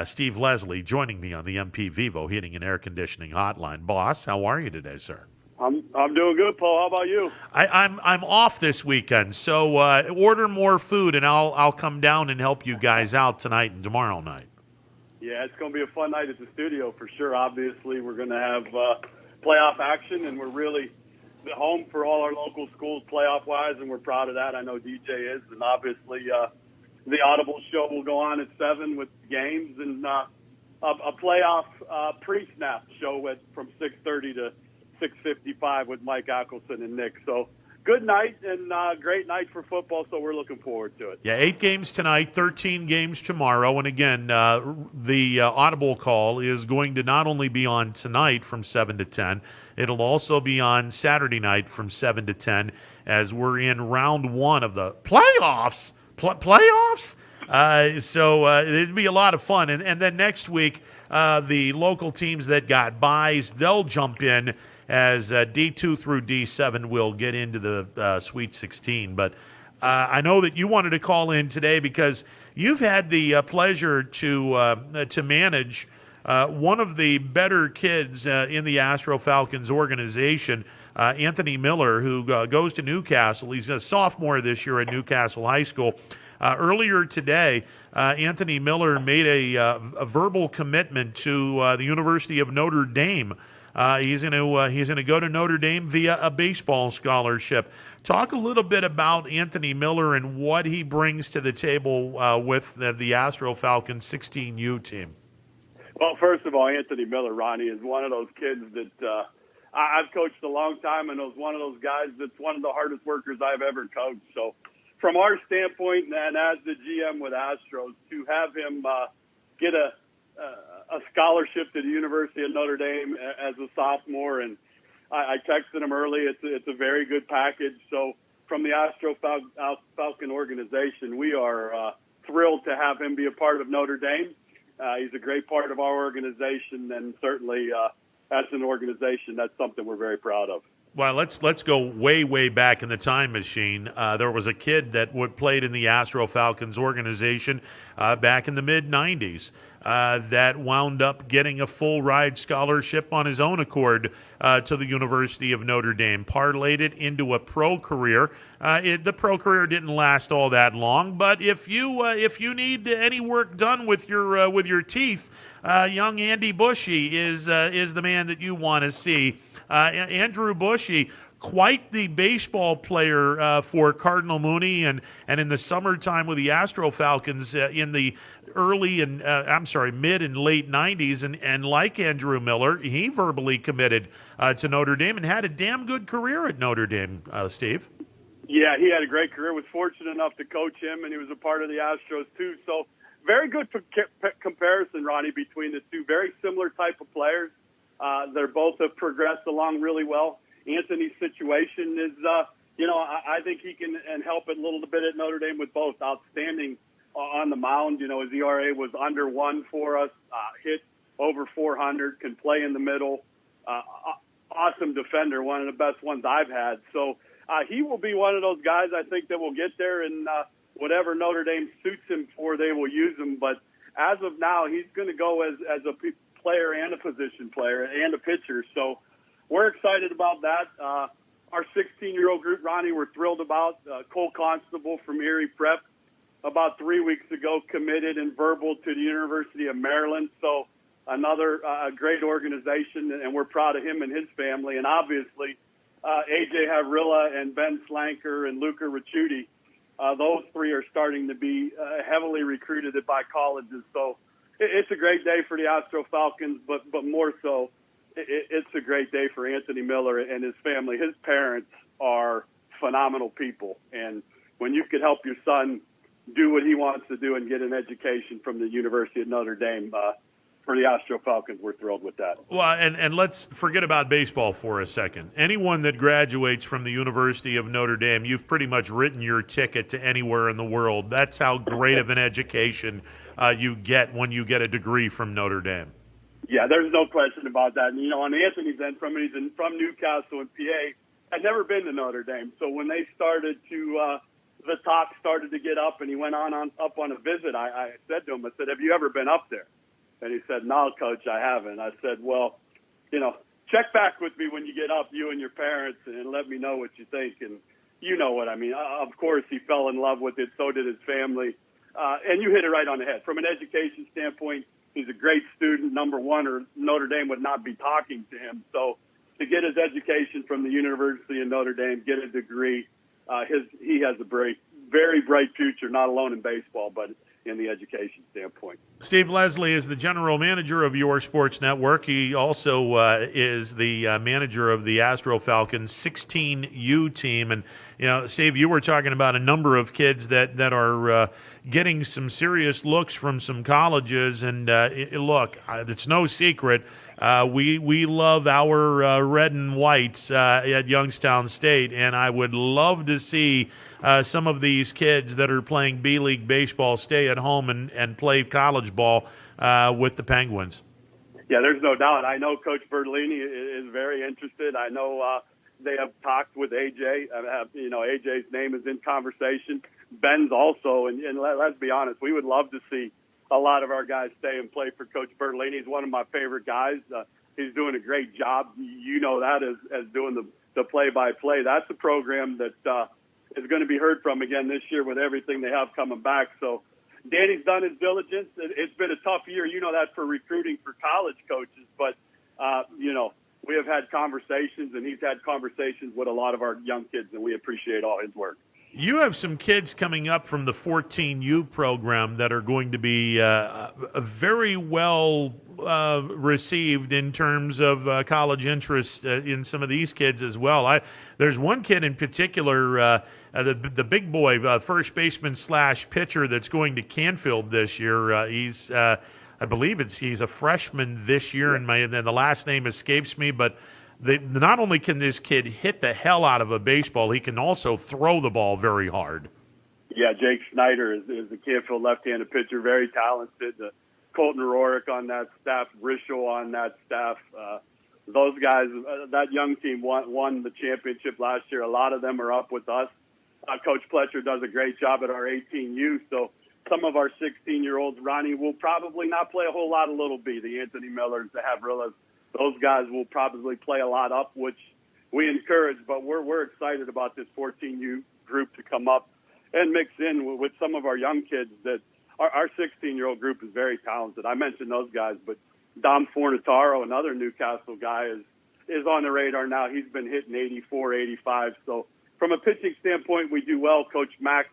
Steve Leslie, joining me on the MP Vivo Heating and Air Conditioning Hotline. Boss, how are you today, sir? I'm doing good, Paul. How about you? I'm off this weekend, so order more food and I'll come down and help you guys out tonight and tomorrow night. Yeah, it's going to be a fun night at the studio for sure. Obviously, we're going to have playoff action, and we're really the home for all our local schools playoff-wise, and we're proud of that. I know DJ is, and obviously the Audible show will go on at 7 with games, and a playoff pre-snap show from 6:30 to 6:55 with Mike Ackelson and Nick. So good night and great night for football, so we're looking forward to it. Yeah, 8 games tonight, 13 games tomorrow. And again, the Audible call is going to not only be on tonight from 7 to 10, it'll also be on Saturday night from 7 to 10 as we're in round 1 of the playoffs. Playoffs? So it'd be a lot of fun. And then next week, the local teams that got byes, they'll jump in as D2 through D7 will get into the Sweet 16. But I know that you wanted to call in today because you've had the pleasure to manage one of the better kids in the Astro Falcons organization, Anthony Miller, who goes to Newcastle. He's a sophomore this year at Newcastle High School. Earlier today, Anthony Miller made a verbal commitment to the University of Notre Dame. He's going to go to Notre Dame via a baseball scholarship. Talk a little bit about Anthony Miller and what he brings to the table with the Astro Falcons 16U team. Well, first of all, Anthony Miller, Ronnie, is one of those kids that I've coached a long time, and was one of those guys that's one of the hardest workers I've ever coached. So from our standpoint, and as the GM with Astros, to have him get a scholarship to the University of Notre Dame as a sophomore, and I texted him early. It's a very good package. So from the Astro Falcon organization, we are thrilled to have him be a part of Notre Dame. He's a great part of our organization, and certainly as an organization, that's something we're very proud of. Well, let's go way back in the time machine. There was a kid that played in the Astro Falcons organization back in the mid-'90s that wound up getting a full ride scholarship on his own accord to the University of Notre Dame, parlayed it into a pro career. The pro career didn't last all that long, but if you need any work done with your teeth, young Andy Bushy is the man that you want to see. Andrew Bushy, quite the baseball player for Cardinal Mooney, and in the summertime with the Astro Falcons in the mid and late 90s, and like Andrew Miller, he verbally committed to Notre Dame and had a damn good career at Notre Dame, Steve. Yeah, he had a great career. Was fortunate enough to coach him, and he was a part of the Astros too. So very good comparison, Ronnie, between the two. Very similar type of players. They're both have progressed along really well. Anthony's situation is, I think he can help it a little bit at Notre Dame with both. Outstanding on the mound. His ERA was under 1 for us, hit over 400, can play in the middle. Awesome defender, one of the best ones I've had. So he will be one of those guys, I think, that will get there, and whatever Notre Dame suits him for, they will use him. But as of now, he's going to go as a player and a position player and a pitcher. So we're excited about that. Our 16-year-old group, Ronnie, we're thrilled about. Cole Constable from Erie Prep about 3 weeks ago committed and verbal to the University of Maryland. So another great organization, and we're proud of him and his family. And obviously, A.J. Havrilla and Ben Slanker and Luca Ricciuti, those three are starting to be heavily recruited by colleges. So it's a great day for the Astro Falcons, but more so, it's a great day for Anthony Miller and his family. His parents are phenomenal people, and when you can help your son do what he wants to do and get an education from the University of Notre Dame, for the Astro Falcons, we're thrilled with that. Well, and let's forget about baseball for a second. Anyone that graduates from the University of Notre Dame, you've pretty much written your ticket to anywhere in the world. That's how great of an education you get when you get a degree from Notre Dame. Yeah, there's no question about that. And, on Anthony's end, from Newcastle and PA, had never been to Notre Dame. So when they started to the talk started to get up and he went up on a visit, I said to him, I said, have you ever been up there? And he said, no, Coach, I haven't. I said, well, check back with me when you get up, you and your parents, and let me know what you think. And you know what I mean. Of course, he fell in love with it. So did his family. And you hit it right on the head. From an education standpoint, he's a great student, number one, or Notre Dame would not be talking to him. So to get his education from the University of Notre Dame, get a degree, he has a very bright future, not alone in baseball, but in the education standpoint. Steve Leslie is the general manager of Your Sports Network. He also is the manager of the Astro Falcons 16U team. And, Steve, you were talking about a number of kids that are getting some serious looks from some colleges. And, look, it's no secret. We love our red and whites at Youngstown State, and I would love to see some of these kids that are playing B-League baseball stay at home and play college ball with the Penguins. Yeah, there's no doubt. I know Coach Bertolini is very interested. I know they have talked with AJ. AJ's name is in conversation. Ben's also, and let's be honest, we would love to see a lot of our guys stay and play for Coach Bertolini. He's one of my favorite guys. He's doing a great job. You know that as doing the play-by-play. That's a program that is going to be heard from again this year with everything they have coming back. So Danny's done his diligence. It's been a tough year. You know that for recruiting for college coaches. But, we have had conversations, and he's had conversations with a lot of our young kids, and we appreciate all his work. You have some kids coming up from the 14U program that are going to be very well received in terms of college interest in some of these kids as well. There's one kid in particular, the big boy, first baseman / pitcher that's going to Canfield this year. He's I believe he's a freshman this year, and the last name escapes me, but not only can this kid hit the hell out of a baseball, he can also throw the ball very hard. Yeah, Jake Schneider is a Canfield left-handed pitcher, very talented. Colton Rorick on that staff, Rischel on that staff. Those guys, that young team won the championship last year. A lot of them are up with us. Coach Pletcher does a great job at our 18U, so some of our 16-year-olds, Ronnie, will probably not play a whole lot of Little B. The Anthony Millers, the Havrillas, those guys will probably play a lot up, which we encourage. But we're excited about this 14U group to come up and mix in with some of our young kids. That our 16-year-old group is very talented. I mentioned those guys, but Dom Fornataro, another Newcastle guy, is on the radar now. He's been hitting 84, 85. So from a pitching standpoint, we do well. Coach Mack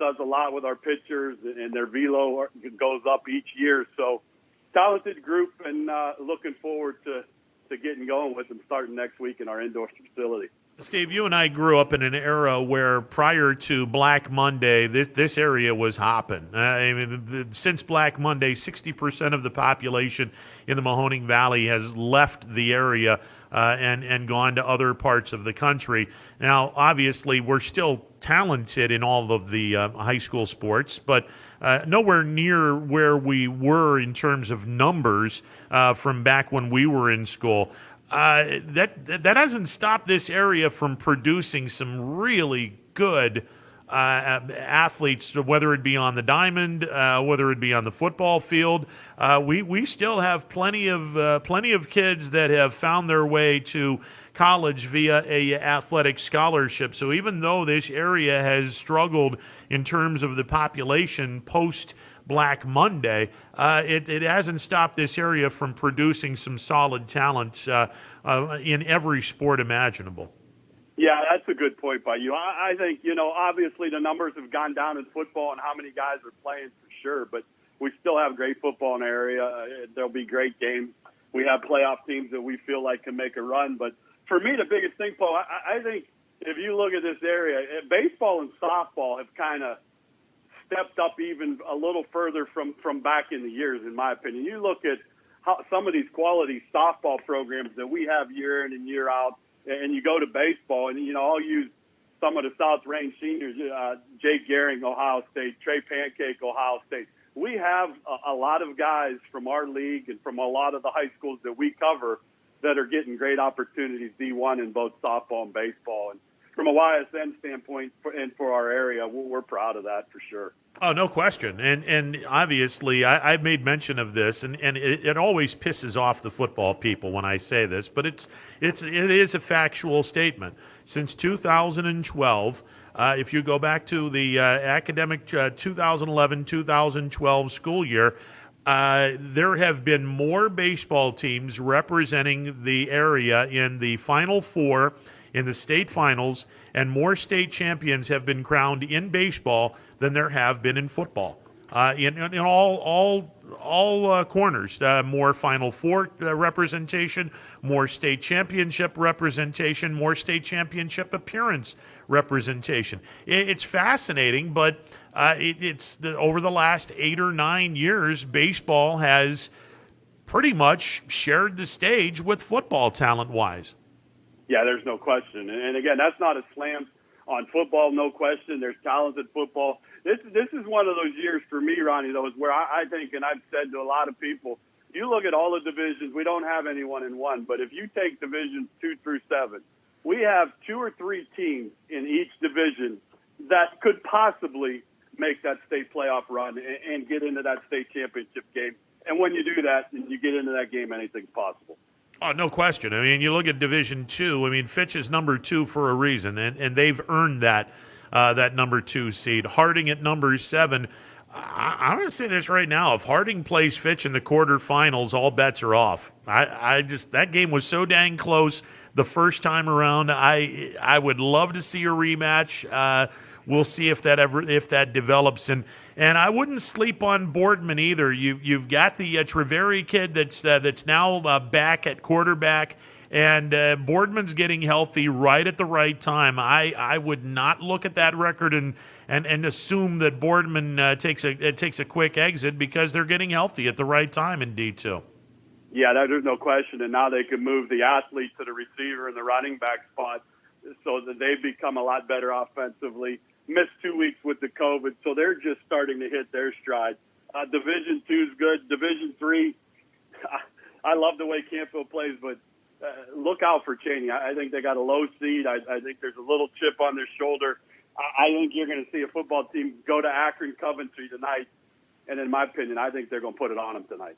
does a lot with our pitchers, and their velo goes up each year. So talented group, and looking forward to getting going with them starting next week in our indoor facility. Steve, you and I grew up in an era where prior to Black Monday, this area was hopping. Since Black Monday, 60% of the population in the Mahoning Valley has left the area and gone to other parts of the country. Now, obviously, we're still talented in all of the high school sports, but nowhere near where we were in terms of numbers from back when we were in school. That hasn't stopped this area from producing some really good athletes, whether it be on the diamond, whether it be on the football field. We still have plenty of kids that have found their way to college via a athletic scholarship. So even though this area has struggled in terms of the population post Black Monday, it hasn't stopped this area from producing some solid talent in every sport imaginable. Yeah, that's a good point by you. I think, obviously the numbers have gone down in football and how many guys are playing for sure, but we still have great football in the area. There'll be great games. We have playoff teams that we feel like can make a run. But for me, the biggest thing, Paul, I think if you look at this area, baseball and softball have kind of stepped up even a little further from back in the years, in my opinion. You look at how some of these quality softball programs that we have year in and year out, and you go to baseball, and, I'll use some of the South Range seniors, Jake Gehring, Ohio State, Trey Pancake, Ohio State. We have a lot of guys from our league and from a lot of the high schools that we cover that are getting great opportunities, D1 in both softball and baseball. And from a YSN standpoint and for our area, we're proud of that for sure. Oh, no question. And obviously, I've made mention of this, and it always pisses off the football people when I say this, but it is a factual statement. Since 2012, if you go back to the academic 2011-2012 school year, there have been more baseball teams representing the area in the Final Four, in the state finals, and more state champions have been crowned in baseball than there have been in football. In all corners, more Final Four representation, more state championship representation, more state championship appearance representation. It's fascinating, but over the last 8 or 9 years, baseball has pretty much shared the stage with football talent-wise. Yeah, there's no question. And again, that's not a slam on football, no question. There's talented football. This is one of those years for me, Ronnie, though, is where I think, and I've said to a lot of people, you look at all the divisions, we don't have anyone in one, but if you take divisions 2 through 7, we have 2 or 3 teams in each division that could possibly make that state playoff run and get into that state championship game. And when you do that and you get into that game, anything's possible. Oh, no question. I mean, you look at Division II. I mean, Fitch is number 2 for a reason, and they've earned that number 2 seed. Harding at number 7. I'm going to say this right now. If Harding plays Fitch in the quarterfinals, all bets are off. That game was so dang close the first time around. I would love to see a rematch. We'll see if that develops, and I wouldn't sleep on Boardman either. You've got the Treveri kid that's now back at quarterback, and Boardman's getting healthy right at the right time. I would not look at that record and assume that Boardman takes a quick exit, because they're getting healthy at the right time in D2. Yeah, there's no question, and now they can move the athlete to the receiver and the running back spot, so that they've become a lot better offensively. Missed 2 weeks with the COVID, so they're just starting to hit their stride. Division II is good. Division III, I love the way Campfield plays, but look out for Cheney. I think they got a low seed. I think there's a little chip on their shoulder. I think you're going to see a football team go to Akron, Coventry tonight, and in my opinion, I think they're going to put it on them tonight.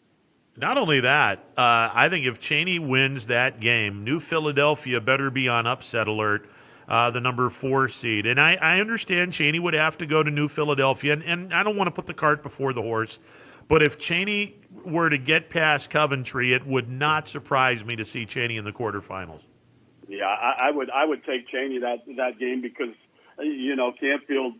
Not only that, I think if Cheney wins that game, New Philadelphia better be on upset alert. The number 4 seed. And I understand Cheney would have to go to New Philadelphia, and I don't want to put the cart before the horse, but if Cheney were to get past Coventry, it would not surprise me to see Cheney in the quarterfinals. Yeah, I would take Cheney that game, because Campfield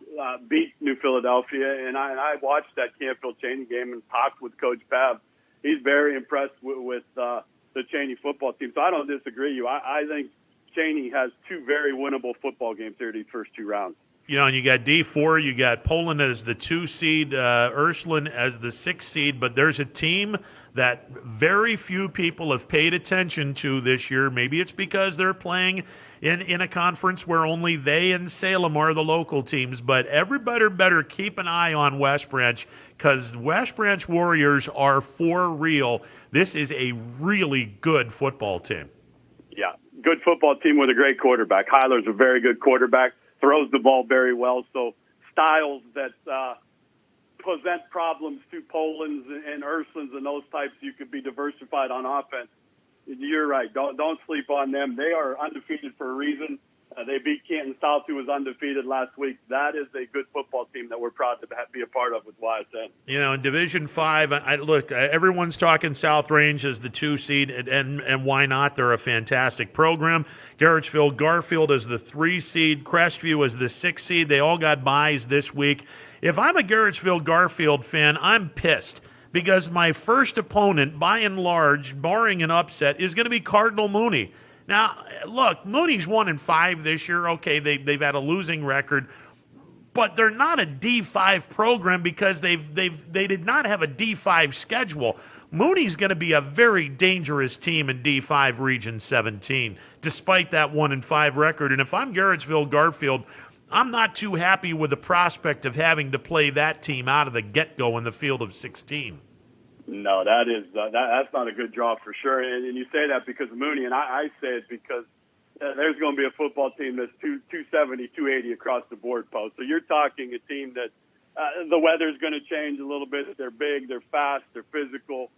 beat New Philadelphia, and I watched that Campfield-Cheney game and talked with Coach Pav. He's very impressed with the Cheney football team, so I don't disagree with you. I think Cheney has 2 very winnable football games here these first 2 rounds. And you got D4, you got Poland as the 2 seed, Ursuline as the 6 seed, but there's a team that very few people have paid attention to this year. Maybe it's because they're playing in a conference where only they and Salem are the local teams, but everybody better keep an eye on West Branch, because West Branch Warriors are for real. This is a really good football team. Yeah, good football team with a great quarterback. Heiler's a very good quarterback, throws the ball very well. So styles that present problems to Poland's and Ursulines and those types, you could be diversified on offense. You're right. Don't sleep on them. They are undefeated for a reason. They beat Canton South, who was undefeated last week. That is a good football team that we're proud to be a part of with YSN. In Division 5, everyone's talking South Range as the 2 seed, and why not? They're a fantastic program. Garrettsville Garfield as the 3 seed, Crestview as the 6 seed. They all got byes this week. If I'm a Garrettsville Garfield fan, I'm pissed, because my first opponent, by and large, barring an upset, is going to be Cardinal Mooney. Now, look, Mooney's 1-5 this year. Okay, they've had a losing record, but they're not a D5 program because they did not have a D5 schedule. Mooney's going to be a very dangerous team in D5 Region 17, despite that 1-5 record. And if I'm Garrettsville Garfield, I'm not too happy with the prospect of having to play that team out of the get-go in the field of 16. No, that's not a good draw for sure. And you say that because of Mooney, and I say it because there's going to be a football team that's 270, 280 across the board, Post. So you're talking a team that the weather's going to change a little bit. They're big, they're fast, they're physical.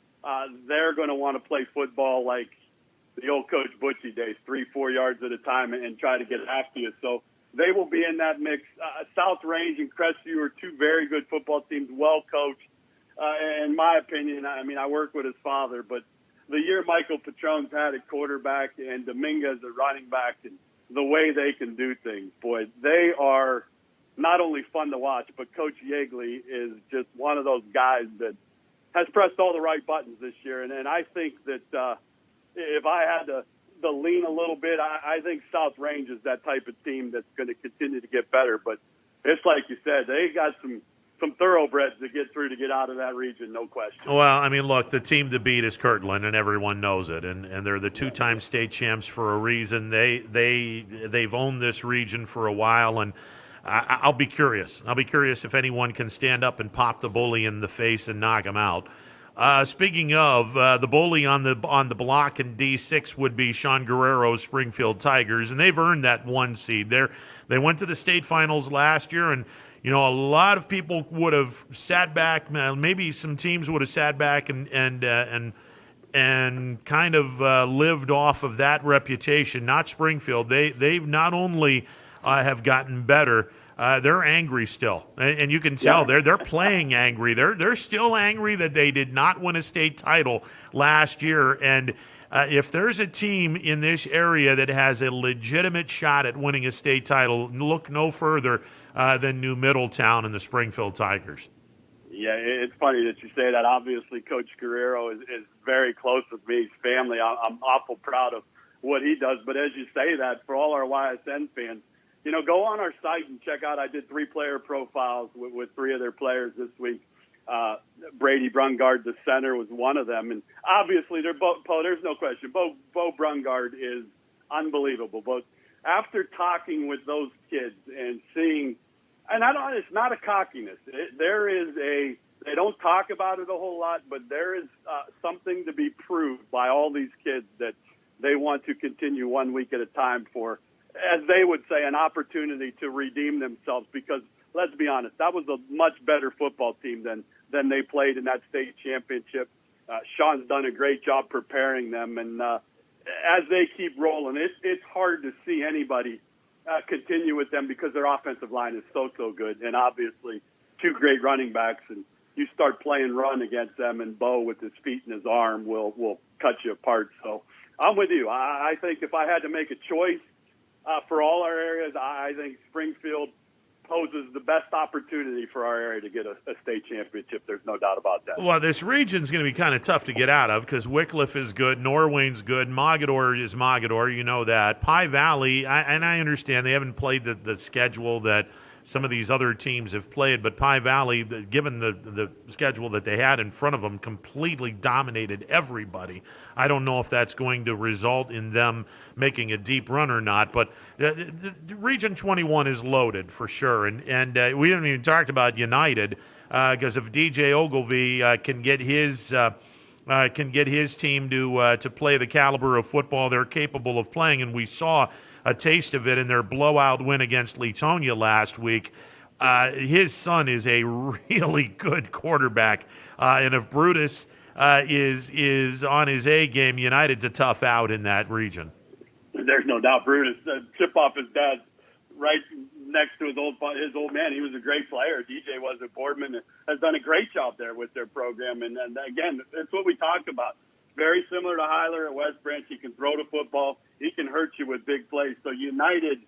They're going to want to play football like the old Coach Butchie days, 3-4 yards at a time, and try to get after you. So they will be in that mix. South Range and Crestview are 2 very good football teams, well coached. In my opinion, I work with his father, but the year Michael Patrone's had at quarterback and Dominguez at running back, and the way they can do things, boy, they are not only fun to watch, but Coach Yeagley is just one of those guys that has pressed all the right buttons this year. And I think that if I had to lean a little bit, I think South Range is that type of team that's going to continue to get better. But it's like you said, they got some thoroughbreds to get through to get out of that region, no question. Well, look, the team to beat is Kirtland, and everyone knows it. And they're the 2-time state champs for a reason. They've owned this region for a while, and I'll be curious. I'll be curious if anyone can stand up and pop the bully in the face and knock him out. Speaking of, the bully on the block in D6 would be Sean Guerrero's Springfield Tigers, and they've earned that 1 seed. They went to the state finals last year, and You know, a lot of people would have sat back. Maybe some teams would have sat back and kind of lived off of that reputation. Not Springfield. They've not only have gotten better. They're angry still, and you can tell they're playing angry. They're still angry that they did not win a state title last year. And if there's a team in this area that has a legitimate shot at winning a state title, look no further than New Middletown and the Springfield Tigers. Yeah, it's funny that you say that. Obviously, Coach Guerrero is very close with me, his family. I'm awful proud of what he does. But as you say that, for all our YSN fans, you know, go on our site and check out. I did 3 player profiles with 3 of their players this week. Brady Brungard, the center, was one of them. And obviously, they're both, there's no question, Bo Brungard is unbelievable. But after talking with those kids and seeing, and it's not a cockiness. They don't talk about it a whole lot, but there is something to be proved by all these kids that they want to continue one week at a time for, as they would say, an opportunity to redeem themselves. Because let's be honest, that was a much better football team than they played in that state championship. Sean's done a great job preparing them, and as they keep rolling, it's hard to see anybody continue with them because their offensive line is so good, and obviously 2 great running backs, and you start playing run against them, and Bo with his feet and his arm will cut you apart. So I'm with you. I think if I had to make a choice for all our areas, I think Springfield poses the best opportunity for our area to get a state championship. There's no doubt about that. Well, this region's going to be kind of tough to get out of because Wickliffe is good, Norwayne's good, Mogador is Mogador, you know that. Pie Valley, and I understand they haven't played the schedule that some of these other teams have played, but Pie Valley, given the schedule that they had in front of them, completely dominated everybody. I don't know if that's going to result in them making a deep run or not, but the Region 21 is loaded for sure, and we haven't even talked about United because if DJ Ogilvie can get his team to play the caliber of football they're capable of playing, and we saw a taste of it in their blowout win against Leetonia last week. His son is a really good quarterback, and if Brutus is on his A game, United's a tough out in that region. There's no doubt. Brutus, chip off his dad, right next to his old man. He was a great player. DJ was at Boardman, has done a great job there with their program. And again, that's what we talked about. Very similar to Heiler at West Branch. He can throw the football. He can hurt you with big plays. So United,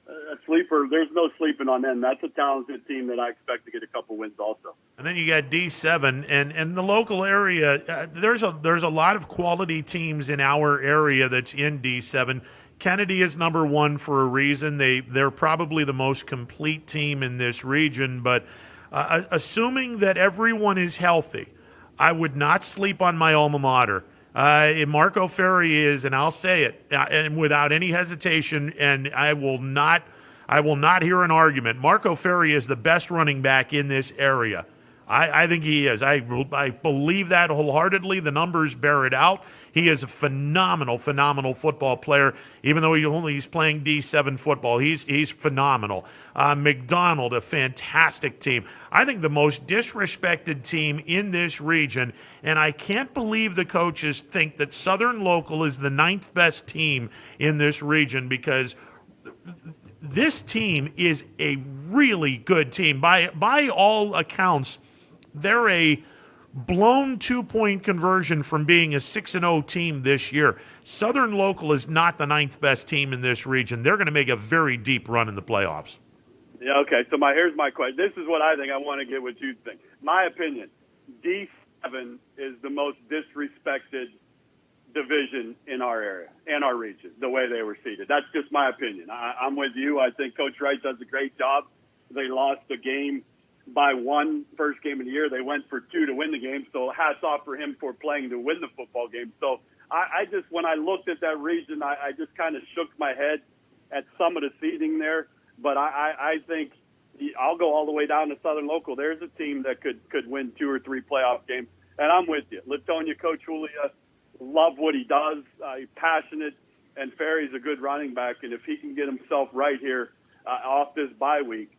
a sleeper, there's no sleeping on them. That's a talented team that I expect to get a couple wins also. And then you got D7 and the local area. There's a lot of quality teams in our area that's in D7. Kennedy is number 1 for a reason. They're probably the most complete team in this region. But assuming that everyone is healthy, I would not sleep on my alma mater. Marco Ferri is, and I'll say it, and without any hesitation, and I will not hear an argument. Marco Ferri is the best running back in this area. I think he is. I believe that wholeheartedly. The numbers bear it out. He is a phenomenal football player. Even though he's playing D7 football, he's phenomenal. McDonald, a fantastic team. I think the most disrespected team in this region, and I can't believe the coaches think that Southern Local is the 9th best team in this region, because this team is a really good team. By all accounts, they're a blown 2-point conversion from being a 6-0 team this year. Southern Local is not the 9th best team in this region. They're going to make a very deep run in the playoffs. Yeah, okay. So here's my question. This is what I think. I want to get what you think. My opinion, D7 is the most disrespected division in our area, in our region, the way they were seated. That's just my opinion. I'm with you. I think Coach Wright does a great job. They lost the game by 1 first game of the year. They went for 2 to win the game. So hats off for him for playing to win the football game. So I just, when I looked at that region, I just kind of shook my head at some of the seating there. But I think I'll go all the way down to Southern Local. There's a team that could win 2 or 3 playoff games. And I'm with you. Latonia, Coach Julia, love what he does. He's passionate, and Ferry's a good running back. And if he can get himself right here off this bye week,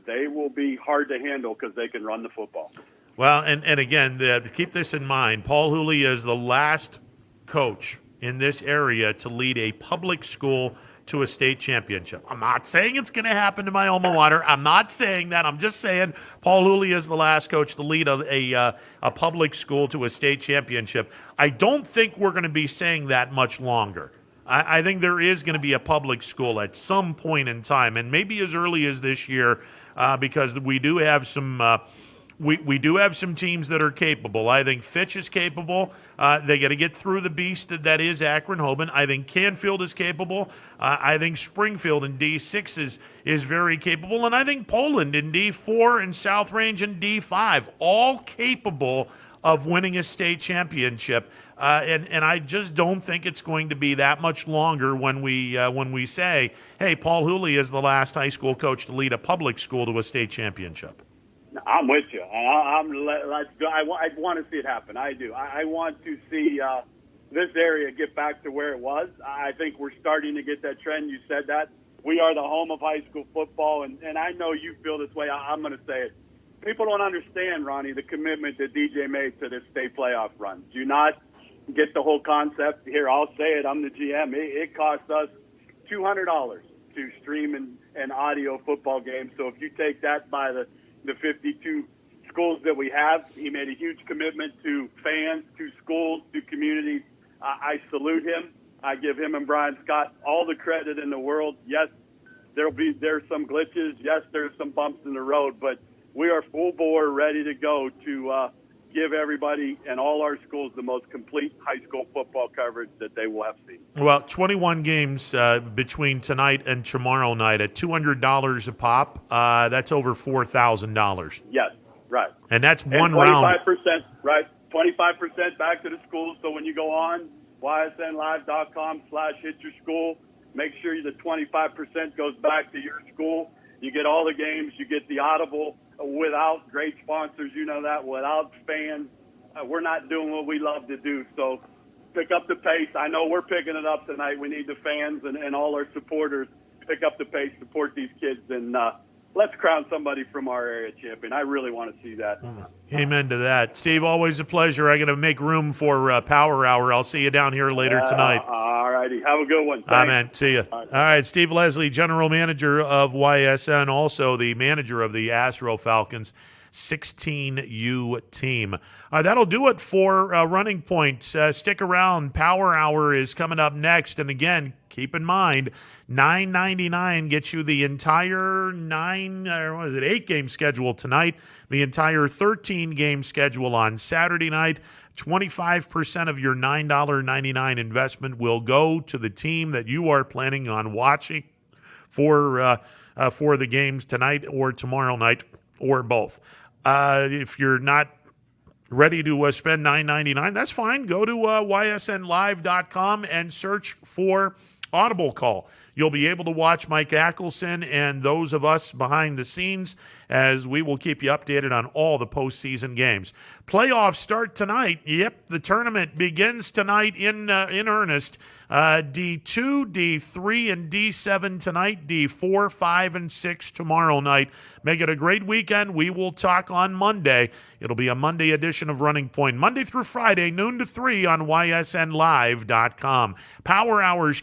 they will be hard to handle because they can run the football. Well, and again, keep this in mind. Paul Hooley is the last coach in this area to lead a public school to a state championship. I'm not saying it's going to happen to my alma mater. I'm not saying that. I'm just saying Paul Hooley is the last coach to lead a public school to a state championship. I don't think we're going to be saying that much longer. I think there is going to be a public school at some point in time, and maybe as early as this year, because we do have some we do have some teams that are capable. I think Fitch is capable. They got to get through the beast that is Akron-Hoban. I think Canfield is capable. I think Springfield in D6 is very capable. And I think Poland in D4 and South Range in D5, all capable of winning a state championship. And I just don't think it's going to be that much longer when we say, hey, Paul Hooley is the last high school coach to lead a public school to a state championship. I'm with you. Let's go. I want to see it happen. I do. I want to see this area get back to where it was. I think we're starting to get that trend. You said that. We are the home of high school football, and I know you feel this way. I'm going to say it. People don't understand, Ronnie, the commitment that DJ made to this state playoff run. Do not get the whole concept. Here, I'll say it. I'm the GM. It cost us $200 to stream an audio football game. So if you take that by the 52 schools that we have, he made a huge commitment to fans, to schools, to communities. I salute him. I give him and Brian Scott all the credit in the world. Yes, there's some glitches. Yes, there's some bumps in the road, but we are full bore, ready to go to give everybody and all our schools the most complete high school football coverage that they will have seen. Well, 21 games between tonight and tomorrow night at $200 a pop. That's over $4,000. Yes, right. And that's and one 25%, round. Right, 25% back to the schools. So when you go on ysnlive.com/hit-your-school, make sure the 25% goes back to your school. You get all the games. You get the Audible without great sponsors. You know that. Without fans, we're not doing what we love to do. So pick up the pace. I know we're picking it up tonight. We need the fans and all our supporters pick up the pace, support these kids, and let's crown somebody from our area champion. I really want to see that. Amen to that. Steve, always a pleasure. I'm going to make room for Power Hour. I'll see you down here later tonight. All righty. Have a good one. Thanks. Amen. See you. All right. Steve Leslie, General Manager of YSN, also the manager of the Astro Falcons 16U team. That'll do it for Running Point. Stick around. Power Hour is coming up next. And again, keep in mind, $9.99 gets you the entire 8-game schedule tonight, the entire 13-game schedule on Saturday night. 25% of your $9.99 investment will go to the team that you are planning on watching for the games tonight or tomorrow night or both. If you're not ready to spend $9.99, that's fine. Go to ysnlive.com and search for Audible Call. You'll be able to watch Mike Ackelson and those of us behind the scenes as we will keep you updated on all the postseason games. Playoffs start tonight. Yep, the tournament begins tonight in earnest. D2, D3, and D7 tonight. D4, 5, and 6 tomorrow night. Make it a great weekend. We will talk on Monday. It'll be a Monday edition of Running Point. Monday through Friday, noon to 3 on ysnlive.com. Power Hours